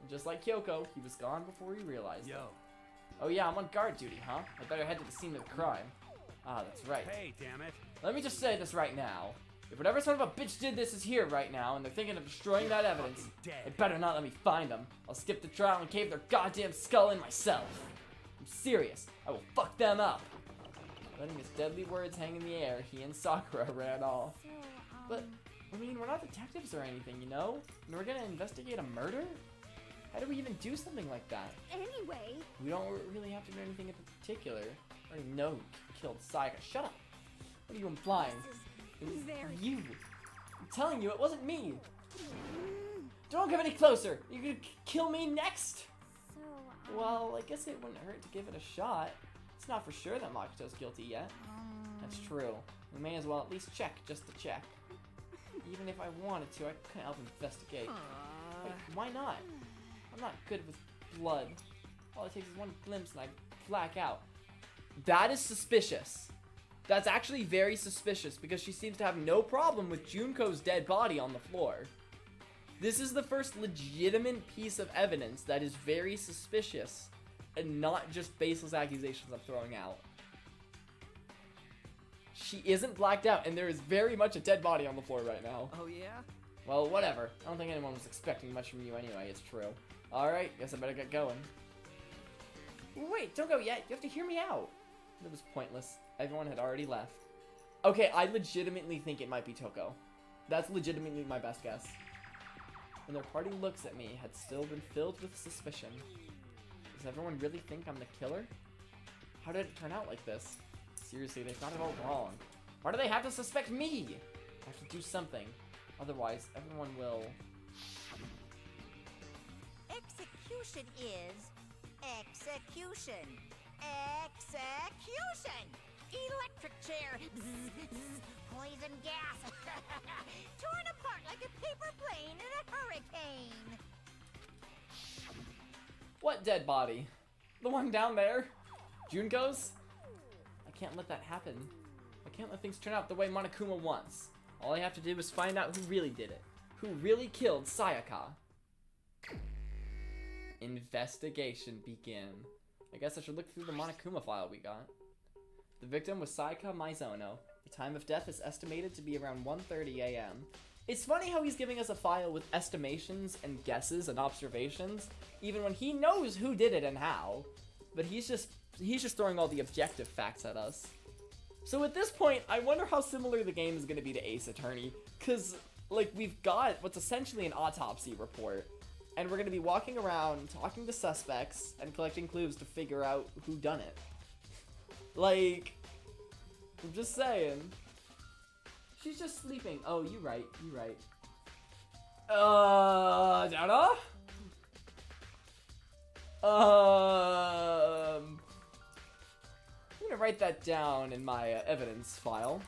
And just like Kyoko, he was gone before he realized it. Oh yeah, I'm on guard duty, huh? I better head to the scene of the crime. Ah, that's right. Hey, damn it. Let me just say this right now. If whatever son of a bitch did this is here right now, and they're thinking of destroying that evidence, they better not let me find them. I'll skip the trial and cave their goddamn skull in myself. I'm serious. I will fuck them up. Letting his deadly words hang in the air, he and Sakura ran off. But, I mean, we're not detectives or anything, you know? And we're gonna investigate a murder? How do we even do something like that? Anyway... We don't really have to do anything in particular. I already know who killed Sayaka. Shut up! What are you implying? It was very... you! I'm telling you, it wasn't me! Don't come any closer! You're gonna kill me next! So, Well, I guess it wouldn't hurt to give it a shot. It's not for sure that Makoto's guilty yet. That's true. We may as well at least check, just to check. Even if I wanted to, I couldn't help investigate. Wait, why not? I'm not good with blood. All it takes is one glimpse and I black out. That is suspicious. That's actually very suspicious because she seems to have no problem with Junko's dead body on the floor. This is the first legitimate piece of evidence that is very suspicious and not just baseless accusations I'm throwing out. She isn't blacked out and there is very much a dead body on the floor right now. Oh, yeah? Well, whatever. I don't think anyone was expecting much from you anyway, it's true. Alright, guess I better get going. Wait, don't go yet. You have to hear me out. It was pointless. Everyone had already left. Okay, I legitimately think it might be Toko. That's legitimately my best guess. And their parting looks at me had still been filled with suspicion. Does everyone really think I'm the killer? How did it turn out like this? Seriously, they've got it all wrong. Why do they have to suspect me? I have to do something. Otherwise, everyone will... Execution is execution. Execution! Electric chair. Bzz, bzz, poison gas. Torn apart like a paper plane in a hurricane. What dead body? The one down there? Junko's? I can't let that happen. I can't let things turn out the way Monokuma wants. All I have to do is find out who really did it. Who really killed Sayaka. Investigation begin. I guess I should look through the Monokuma file we got. The victim was Sayaka Maizono. The time of death is estimated to be around 1:30 a.m. It's funny how he's giving us a file with estimations and guesses and observations, even when he knows who did it and how. But he's just throwing all the objective facts at us. So at this point, I wonder how similar the game is going to be to Ace Attorney, because, like, we've got what's essentially an autopsy report, and we're going to be walking around, talking to suspects, and collecting clues to figure out who done it. Like, I'm just saying. She's just sleeping. Oh, you right. don't know. I'm gonna write that down in my evidence file.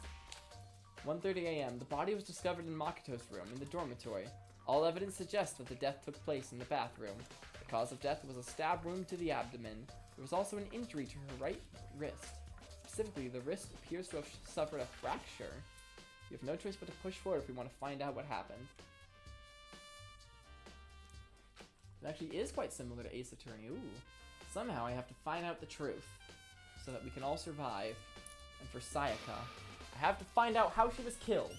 1:30 a.m. The body was discovered in Makoto's room in the dormitory. All evidence suggests that the death took place in the bathroom. The cause of death was a stab wound to the abdomen. There was also an injury to her right wrist. Specifically, the wrist appears to have suffered a fracture. We have no choice but to push forward if we want to find out what happened. It actually is quite similar to Ace Attorney. Ooh. Somehow I have to find out the truth so that we can all survive. And for Sayaka, I have to find out how she was killed.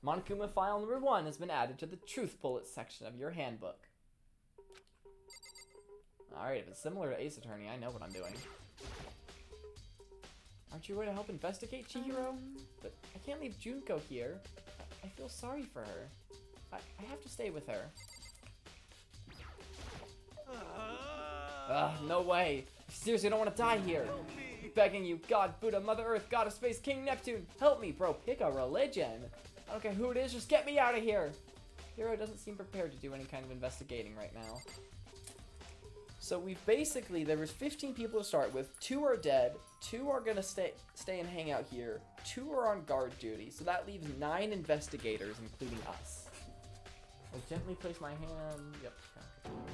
Monokuma file number 1 has been added to the truth bullet section of your handbook. Alright, if it's similar to Ace Attorney, I know what I'm doing. Aren't you going to help investigate, Chihiro? But I can't leave Junko here. I feel sorry for her. I have to stay with her. No way. I seriously don't want to die here. I'm begging you, God, Buddha, Mother Earth, God of Space, King Neptune, help me, bro. Pick a religion. I don't care who it is, just get me out of here. Hiro doesn't seem prepared to do any kind of investigating right now. So we've basically, there was 15 people to start with. 2 are dead. 2 are gonna stay and hang out here. 2 are on guard duty. So that leaves 9 investigators, including us. I'll gently place my hand. Yep. Okay.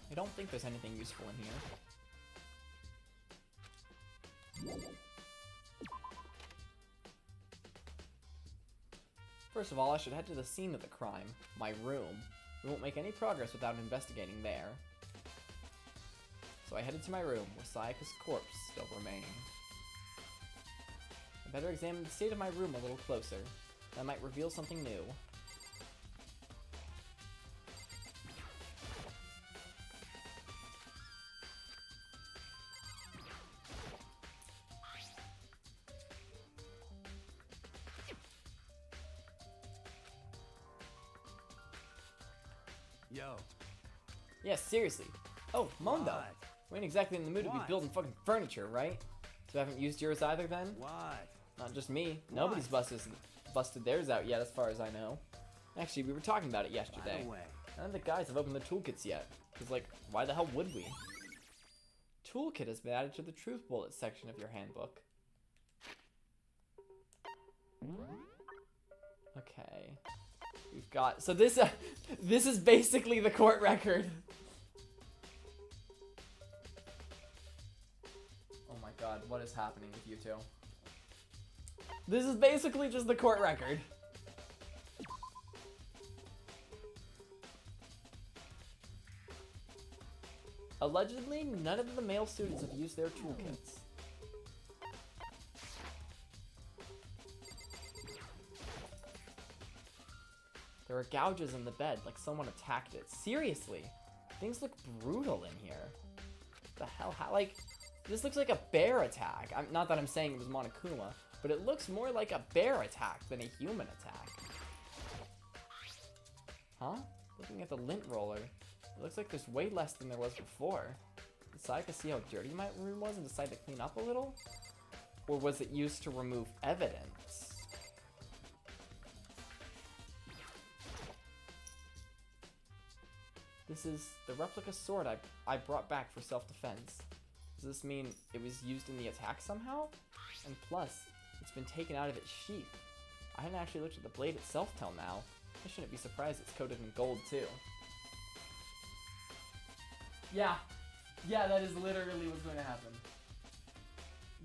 I don't think there's anything useful in here. First of all, I should head to the scene of the crime, my room. We won't make any progress without investigating there. So I headed to my room, where Sayaka's corpse still remained. I better examine the state of my room a little closer. That might reveal something new. Yo. Yeah, seriously. Oh, Mondo. What? We ain't exactly in the mood to be What? building fucking furniture, right? So you haven't used yours either then? What? Not just me. What? Nobody's busted theirs out yet as far as I know. Actually, we were talking about it yesterday. By the way. None of the guys have opened the toolkits yet. Because, like, why the hell would we? Toolkit has been added to the truth bullet section of your handbook. Okay. We've got... So this is basically the court record. Oh my god, what is happening with you two? This is basically just the court record. Allegedly, none of the male students have used their toolkits. There are gouges in the bed, like someone attacked it. Seriously, things look brutal in here. What the hell? How, like, this looks like a bear attack. Not that I'm saying it was Monokuma, but it looks more like a bear attack than a human attack. Huh? Looking at the lint roller, it looks like there's way less than there was before. Did Sayaka see how dirty my room was and decide to clean up a little? Or was it used to remove evidence? This is the replica sword I brought back for self-defense. Does this mean it was used in the attack somehow? And plus, it's been taken out of its sheath. I hadn't actually looked at the blade itself till now. I shouldn't be surprised it's coated in gold too. Yeah, that is literally what's going to happen.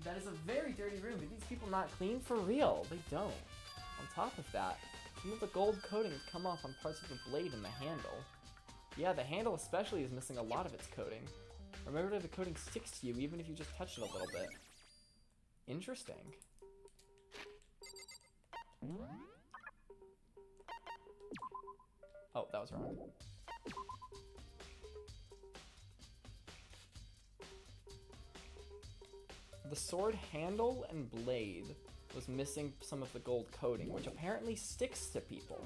That is a very dirty room. Do these people not clean for real? They don't. On top of that, some of the gold coatings come off on parts of the blade and the handle. Yeah, the handle especially is missing a lot of its coating. Remember that the coating sticks to you even if you just touch it a little bit. Interesting. Oh, that was wrong. The sword handle and blade was missing some of the gold coating, which apparently sticks to people.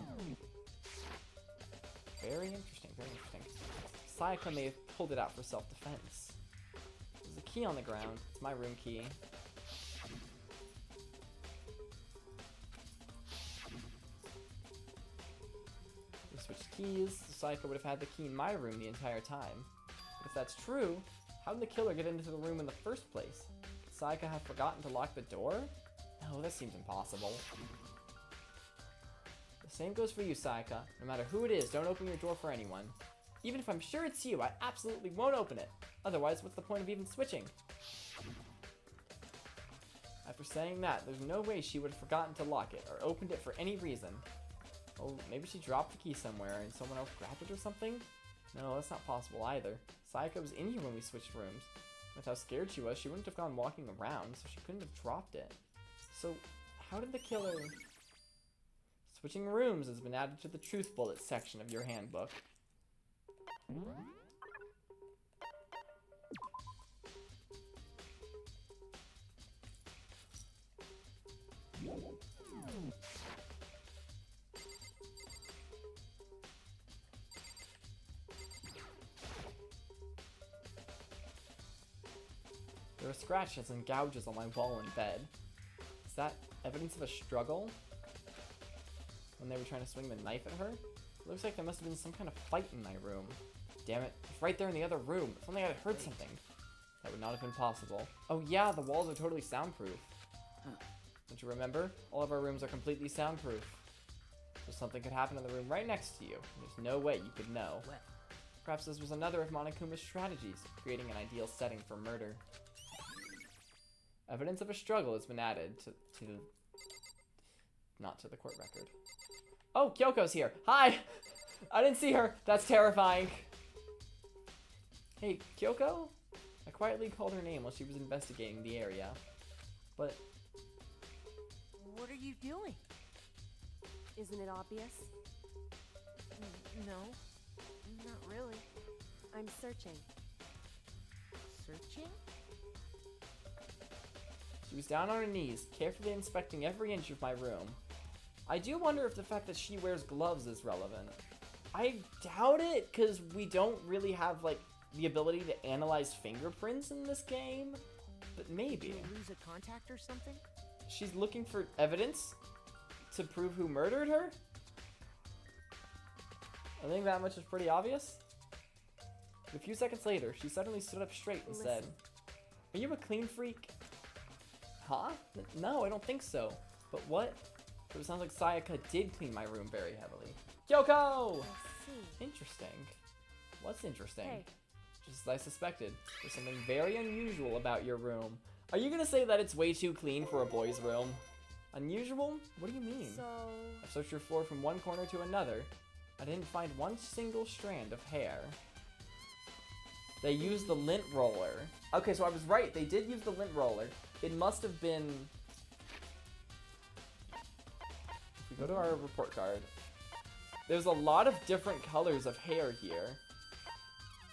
Very interesting, very interesting. Sayaka may have pulled it out for self-defense. There's a key on the ground. It's my room key. We switched keys. Sayaka would have had the key in my room the entire time. But if that's true, how did the killer get into the room in the first place? Could Sayaka have forgotten to lock the door? No, that seems impossible. The same goes for you, Sayaka. No matter who it is, don't open your door for anyone. Even if I'm sure it's you, I absolutely won't open it. Otherwise, what's the point of even switching? After saying that, there's no way she would have forgotten to lock it or opened it for any reason. Oh, maybe she dropped the key somewhere and someone else grabbed it or something? No, that's not possible either. Sayaka was in here when we switched rooms. With how scared she was, she wouldn't have gone walking around, so she couldn't have dropped it. So, how did the killer... Switching rooms has been added to the truth bullet section of your handbook. There are scratches and gouges on my wall and bed. Is that evidence of a struggle? When they were trying to swing the knife at her? It looks like there must have been some kind of fight in my room. Damn it, it's right there in the other room. If only I had heard something. That would not have been possible. Oh yeah, the walls are totally soundproof. Don't you remember? All of our rooms are completely soundproof. So something could happen in the room right next to you. There's no way you could know. Perhaps this was another of Monokuma's strategies, creating an ideal setting for murder. Evidence of a struggle has been added to not to the court record. Oh, Kyoko's here. Hi! I didn't see her. That's terrifying. Hey, Kyoko? I quietly called her name while she was investigating the area. But... What are you doing? Isn't it obvious? No, not really. I'm searching. Searching? She was down on her knees, carefully inspecting every inch of my room. I do wonder if the fact that she wears gloves is relevant. I doubt it, because we don't really have, like, the ability to analyze fingerprints in this game. But maybe. Did you lose a contact or something? She's looking for evidence to prove who murdered her? I think that much is pretty obvious. A few seconds later, she suddenly stood up straight and said, "Are you a clean freak?" Huh? No, I don't think so. But what? So it sounds like Sayaka did clean my room very heavily. Kyoko! I see. Interesting. What's interesting? Hey. Just as I suspected, there's something very unusual about your room. Are you gonna say that it's way too clean for a boy's room? Unusual? What do you mean? So... I've searched your floor from one corner to another. I didn't find one single strand of hair. They used the lint roller. Okay, so I was right. They did use the lint roller. It must have been... If we go to our report card, there's a lot of different colors of hair here.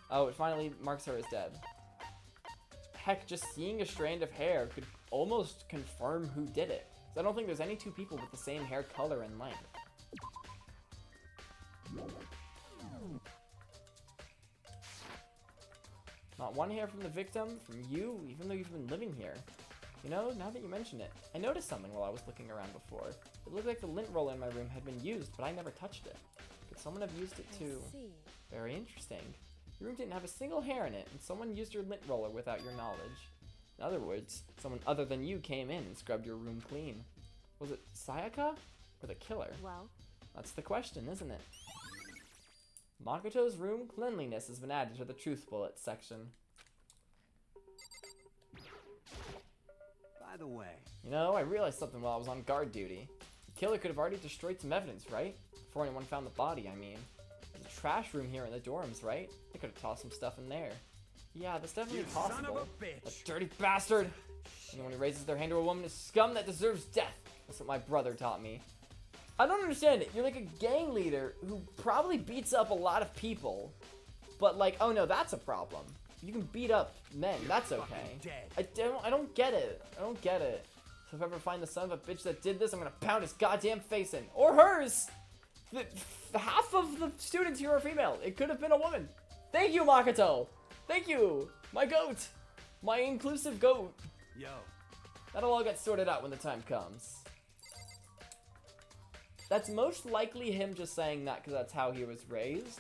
Oh, it finally marks her as dead. Heck, just seeing a strand of hair could almost confirm who did it. So I don't think there's any two people with the same hair color and length. Not one hair from the victim, from you, even though you've been living here. You know, now that you mention it, I noticed something while I was looking around before. It looked like the lint roller in my room had been used, but I never touched it. Could someone have used it too? I see. Very interesting. Your room didn't have a single hair in it, and someone used your lint roller without your knowledge. In other words, someone other than you came in and scrubbed your room clean. Was it Sayaka or the killer? Well, That's the question, isn't it? Makoto's room cleanliness has been added to the truth bullet section. By the way, You know, I realized something while I was on guard duty. The killer could have already destroyed some evidence, right? Before anyone found the body, I mean. There's a trash room here in the dorms, right? They could have tossed some stuff in there. Yeah, that's definitely you possible. son of a bitch! That dirty bastard! Anyone who raises their hand to a woman is scum that deserves death. That's what my brother taught me. I don't understand it. You're like a gang leader who probably beats up a lot of people. But like, oh no, that's a problem. You can beat up men. That's okay. Dead. I don't get it. I don't get it. If I ever find the son of a bitch that did this, I'm gonna pound his goddamn face in. Or hers! Half of the students here are female. It could have been a woman. Thank you, Makoto! Thank you! My goat! My inclusive goat! Yo. That'll all get sorted out when the time comes. That's most likely him just saying that because that's how he was raised.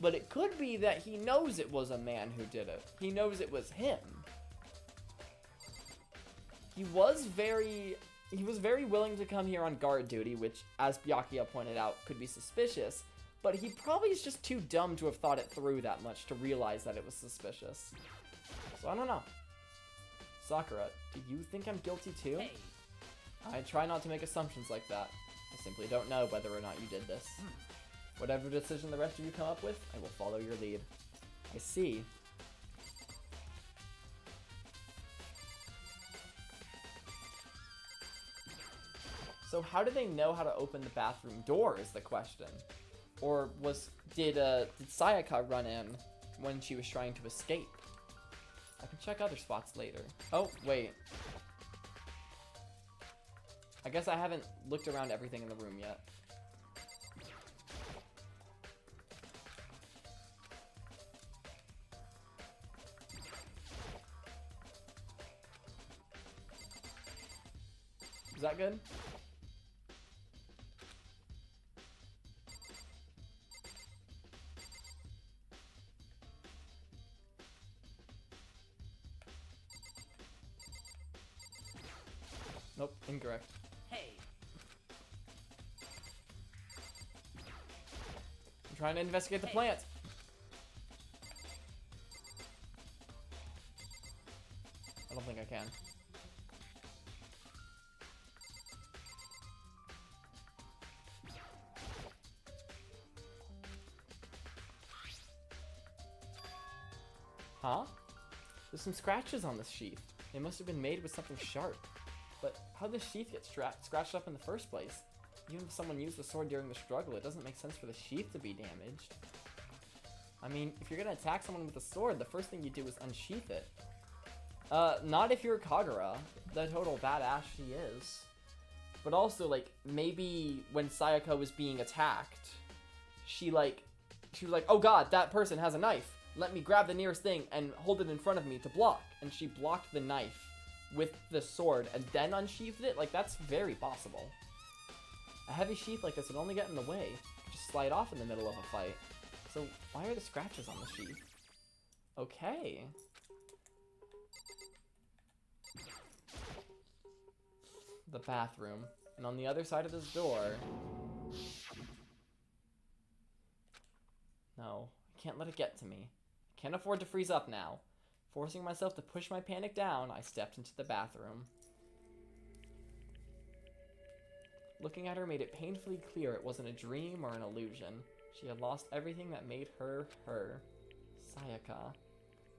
But it could be that he knows it was a man who did it. He knows it was him. He was very willing to come here on guard duty, which, as Byakuya pointed out, could be suspicious. But he probably is just too dumb to have thought it through that much to realize that it was suspicious. So I don't know. Sakura, do you think I'm guilty too? Hey. I try not to make assumptions like that. I simply don't know whether or not you did this. Whatever decision the rest of you come up with, I will follow your lead. I see. So how do they know how to open the bathroom door is the question. Or did Sayaka run in when she was trying to escape? I can check other spots later. Oh, wait. I guess I haven't looked around everything in the room yet. Is that good? Nope, incorrect. Hey. I'm trying to investigate the plant. I don't think I can. Huh? There's some scratches on this sheath. They must have been made with something sharp. But how'd the sheath get scratched up in the first place? Even if someone used the sword during the struggle, it doesn't make sense for the sheath to be damaged. I mean, if you're gonna attack someone with a sword, the first thing you do is unsheath it. Not if you're Kagura, the total badass she is. But also, like, maybe when Sayaka was being attacked, she was like, oh god, that person has a knife. Let me grab the nearest thing and hold it in front of me to block. And she blocked the knife with the sword and then unsheathed it. Like, that's very possible. A heavy sheath like this would only get in the way. Just slide off in the middle of a fight. So why are the scratches on the sheath? Okay. The bathroom. And on the other side of this door... No, I can't let it get to me. I can't afford to freeze up now. Forcing myself to push my panic down, I stepped into the bathroom. Looking at her made it painfully clear it wasn't a dream or an illusion. She had lost everything that made her, her. Sayaka.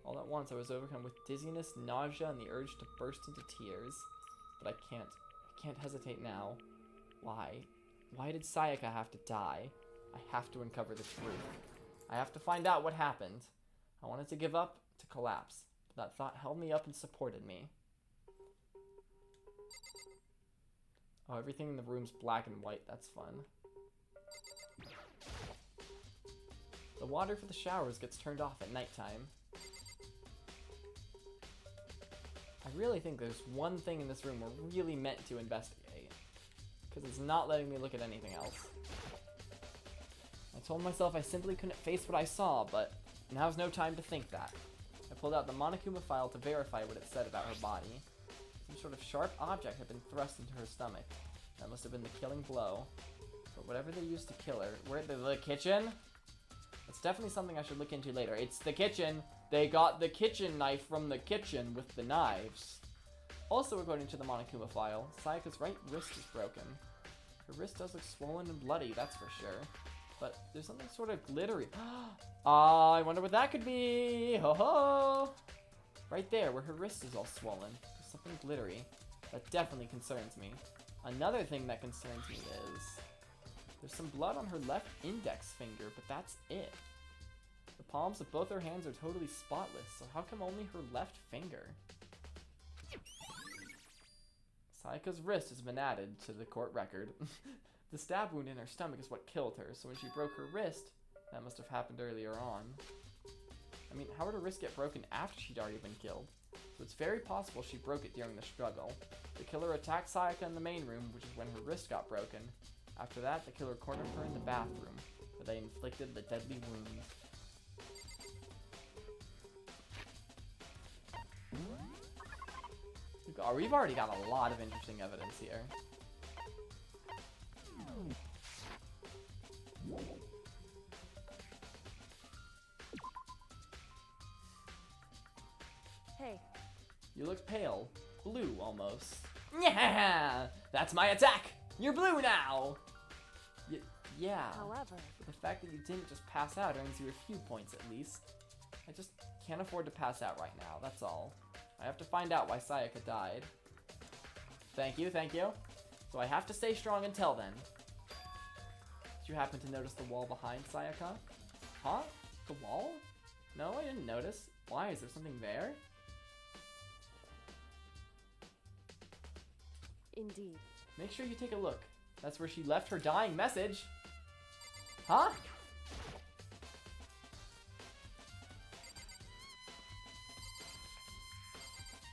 All at once I was overcome with dizziness, nausea, and the urge to burst into tears. But I can't hesitate now. Why? Why did Sayaka have to die? I have to uncover the truth. I have to find out what happened. I wanted to give up, to collapse. But that thought held me up and supported me. Oh, everything in the room's black and white. That's fun. The water for the showers gets turned off at nighttime. I really think there's one thing in this room we're really meant to investigate. Because it's not letting me look at anything else. I told myself I simply couldn't face what I saw, but now's no time to think that. I pulled out the Monokuma file to verify what it said about her body. Some sort of sharp object had been thrust into her stomach. That must have been the killing blow. But whatever they used to kill her... Where, the kitchen? That's definitely something I should look into later. It's the kitchen! They got the kitchen knife from the kitchen with the knives. Also, according to the Monokuma file, Sayaka's right wrist is broken. Her wrist does look swollen and bloody, that's for sure. But there's something sort of glittery. I wonder what that could be! Ho ho! Right there, where her wrist is all swollen. There's something glittery. That definitely concerns me. Another thing that concerns me is... there's some blood on her left index finger, but that's it. The palms of both her hands are totally spotless, so how come only her left finger? Sayaka's wrist has been added to the court record. The stab wound in her stomach is what killed her, so when she broke her wrist, that must have happened earlier on. I mean, how would her wrist get broken after she'd already been killed? So it's very possible she broke it during the struggle. The killer attacked Sayaka in the main room, which is when her wrist got broken. After that, the killer cornered her in the bathroom, where they inflicted the deadly wound. We've already got a lot of interesting evidence here. Hey, You look pale. Blue, almost. Yeah! That's my attack! You're blue now! Yeah. however, The fact that you didn't just pass out earns you a few points at least. I just can't afford to pass out right now, that's all. I have to find out why Sayaka died. Thank you, thank you. So I have to stay strong until then. Did you happen to notice the wall behind Sayaka? Huh? The wall? No, I didn't notice. Why? Is there something there? indeed. Make sure you take a look. That's where she left her dying message. Huh?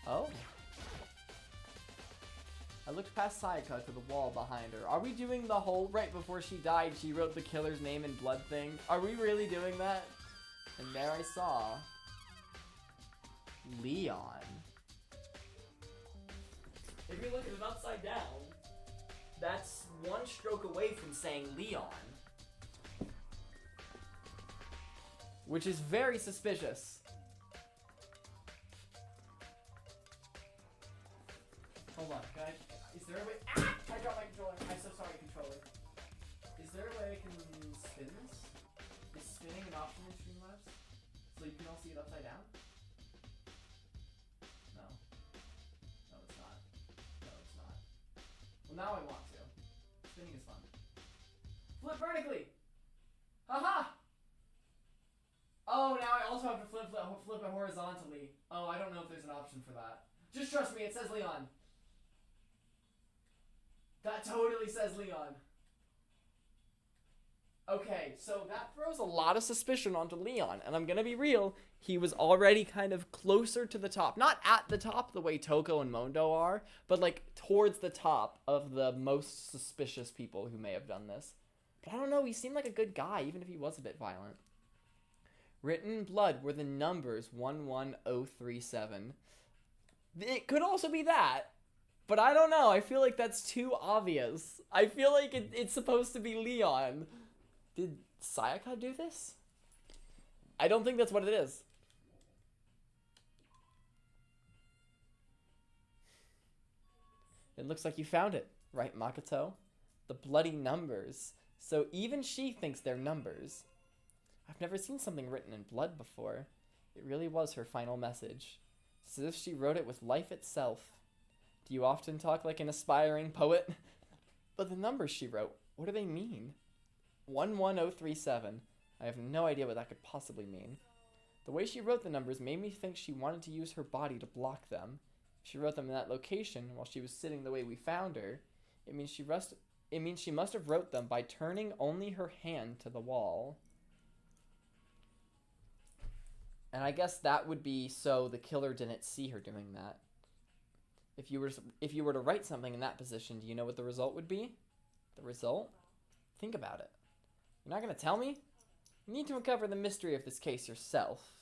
Oh. I looked past Sayaka to the wall behind her. Are we doing the whole right before she died she wrote the killer's name in blood thing? Are we really doing that? And there I saw Leon. If you look at it upside down, that's one stroke away from saying Leon. Which is very suspicious. Hold on, can I, is there a way, I dropped my controller, I'm so sorry controller. Is there a way I can spin this? Is spinning an option in Streamlabs? So you can all see it upside down? No. No, it's not. No, it's not. Well, now I want to. Spinning is fun. Flip vertically! Haha! Oh, now I also have to flip it horizontally. Oh, I don't know if there's an option for that. Just trust me, it says Leon. That totally says Leon. Okay, so that throws a lot of suspicion onto Leon, and I'm gonna be real, he was already kind of closer to the top. Not at the top the way Toko and Mondo are, but like towards the top of the most suspicious people who may have done this. But I don't know, he seemed like a good guy, even if he was a bit violent. Written in blood were the numbers 11037. It could also be that. But I don't know. I feel like that's too obvious. I feel like it's supposed to be Leon. Did Sayaka do this? I don't think that's what it is. It looks like you found it, right, Makoto? The bloody numbers. So even she thinks they're numbers. I've never seen something written in blood before. It really was her final message. It's as if she wrote it with life itself. Do you often talk like an aspiring poet? But the numbers she wrote, what do they mean? 11037. I have no idea what that could possibly mean. The way she wrote the numbers made me think she wanted to use her body to block them. If she wrote them in that location while she was sitting the way we found her, it means she must have wrote them by turning only her hand to the wall. And I guess that would be so the killer didn't see her doing that. If you were to write something in that position, do you know what the result would be? The result? Think about it. You're not going to tell me? You need to uncover the mystery of this case yourself.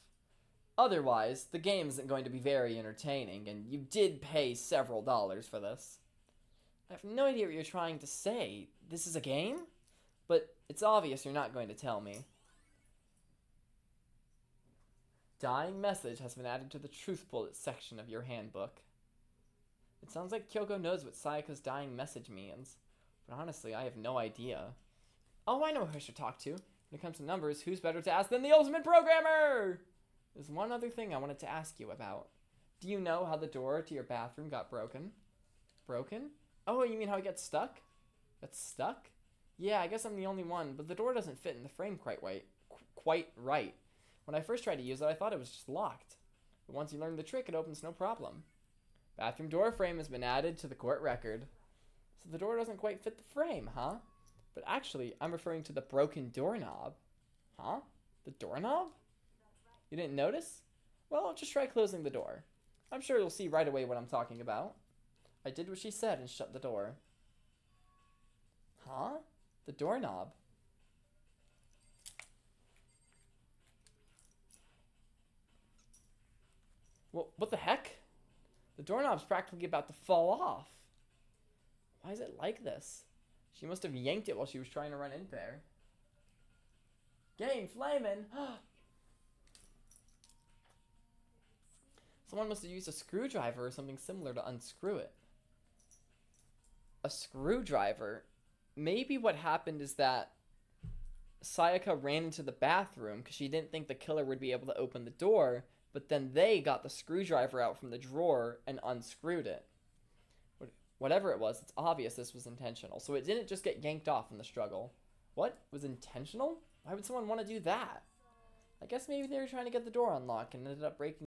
Otherwise, the game isn't going to be very entertaining, and you did pay several dollars for this. I have no idea what you're trying to say. This is a game? But it's obvious you're not going to tell me. Dying message has been added to the truth bullet section of your handbook. It sounds like Kyoko knows what Sayaka's dying message means, but honestly, I have no idea. Oh, I know who I should talk to. When it comes to numbers, who's better to ask than the ultimate programmer? There's one other thing I wanted to ask you about. Do you know how the door to your bathroom got broken? Broken? Oh, you mean how it gets stuck? Got stuck? Yeah, I guess I'm the only one, but the door doesn't fit in the frame quite right. When I first tried to use it, I thought it was just locked. But once you learn the trick, it opens no problem. Bathroom door frame has been added to the court record. So the door doesn't quite fit the frame, huh? But actually, I'm referring to the broken doorknob. Huh? The doorknob? You didn't notice? Well, just try closing the door. I'm sure you'll see right away what I'm talking about. I did what she said and shut the door. Huh? The doorknob. Well, what the heck? The doorknob's practically about to fall off. Why is it like this? She must have yanked it while she was trying to run in there. Game flamin'! Someone must have used a screwdriver or something similar to unscrew it. A screwdriver? Maybe what happened is that Sayaka ran into the bathroom because she didn't think the killer would be able to open the door, but then they got the screwdriver out from the drawer and unscrewed it. Whatever it was, it's obvious this was intentional, so it didn't just get yanked off in the struggle. What? Was intentional? Why would someone want to do that? I guess maybe they were trying to get the door unlocked and ended up breaking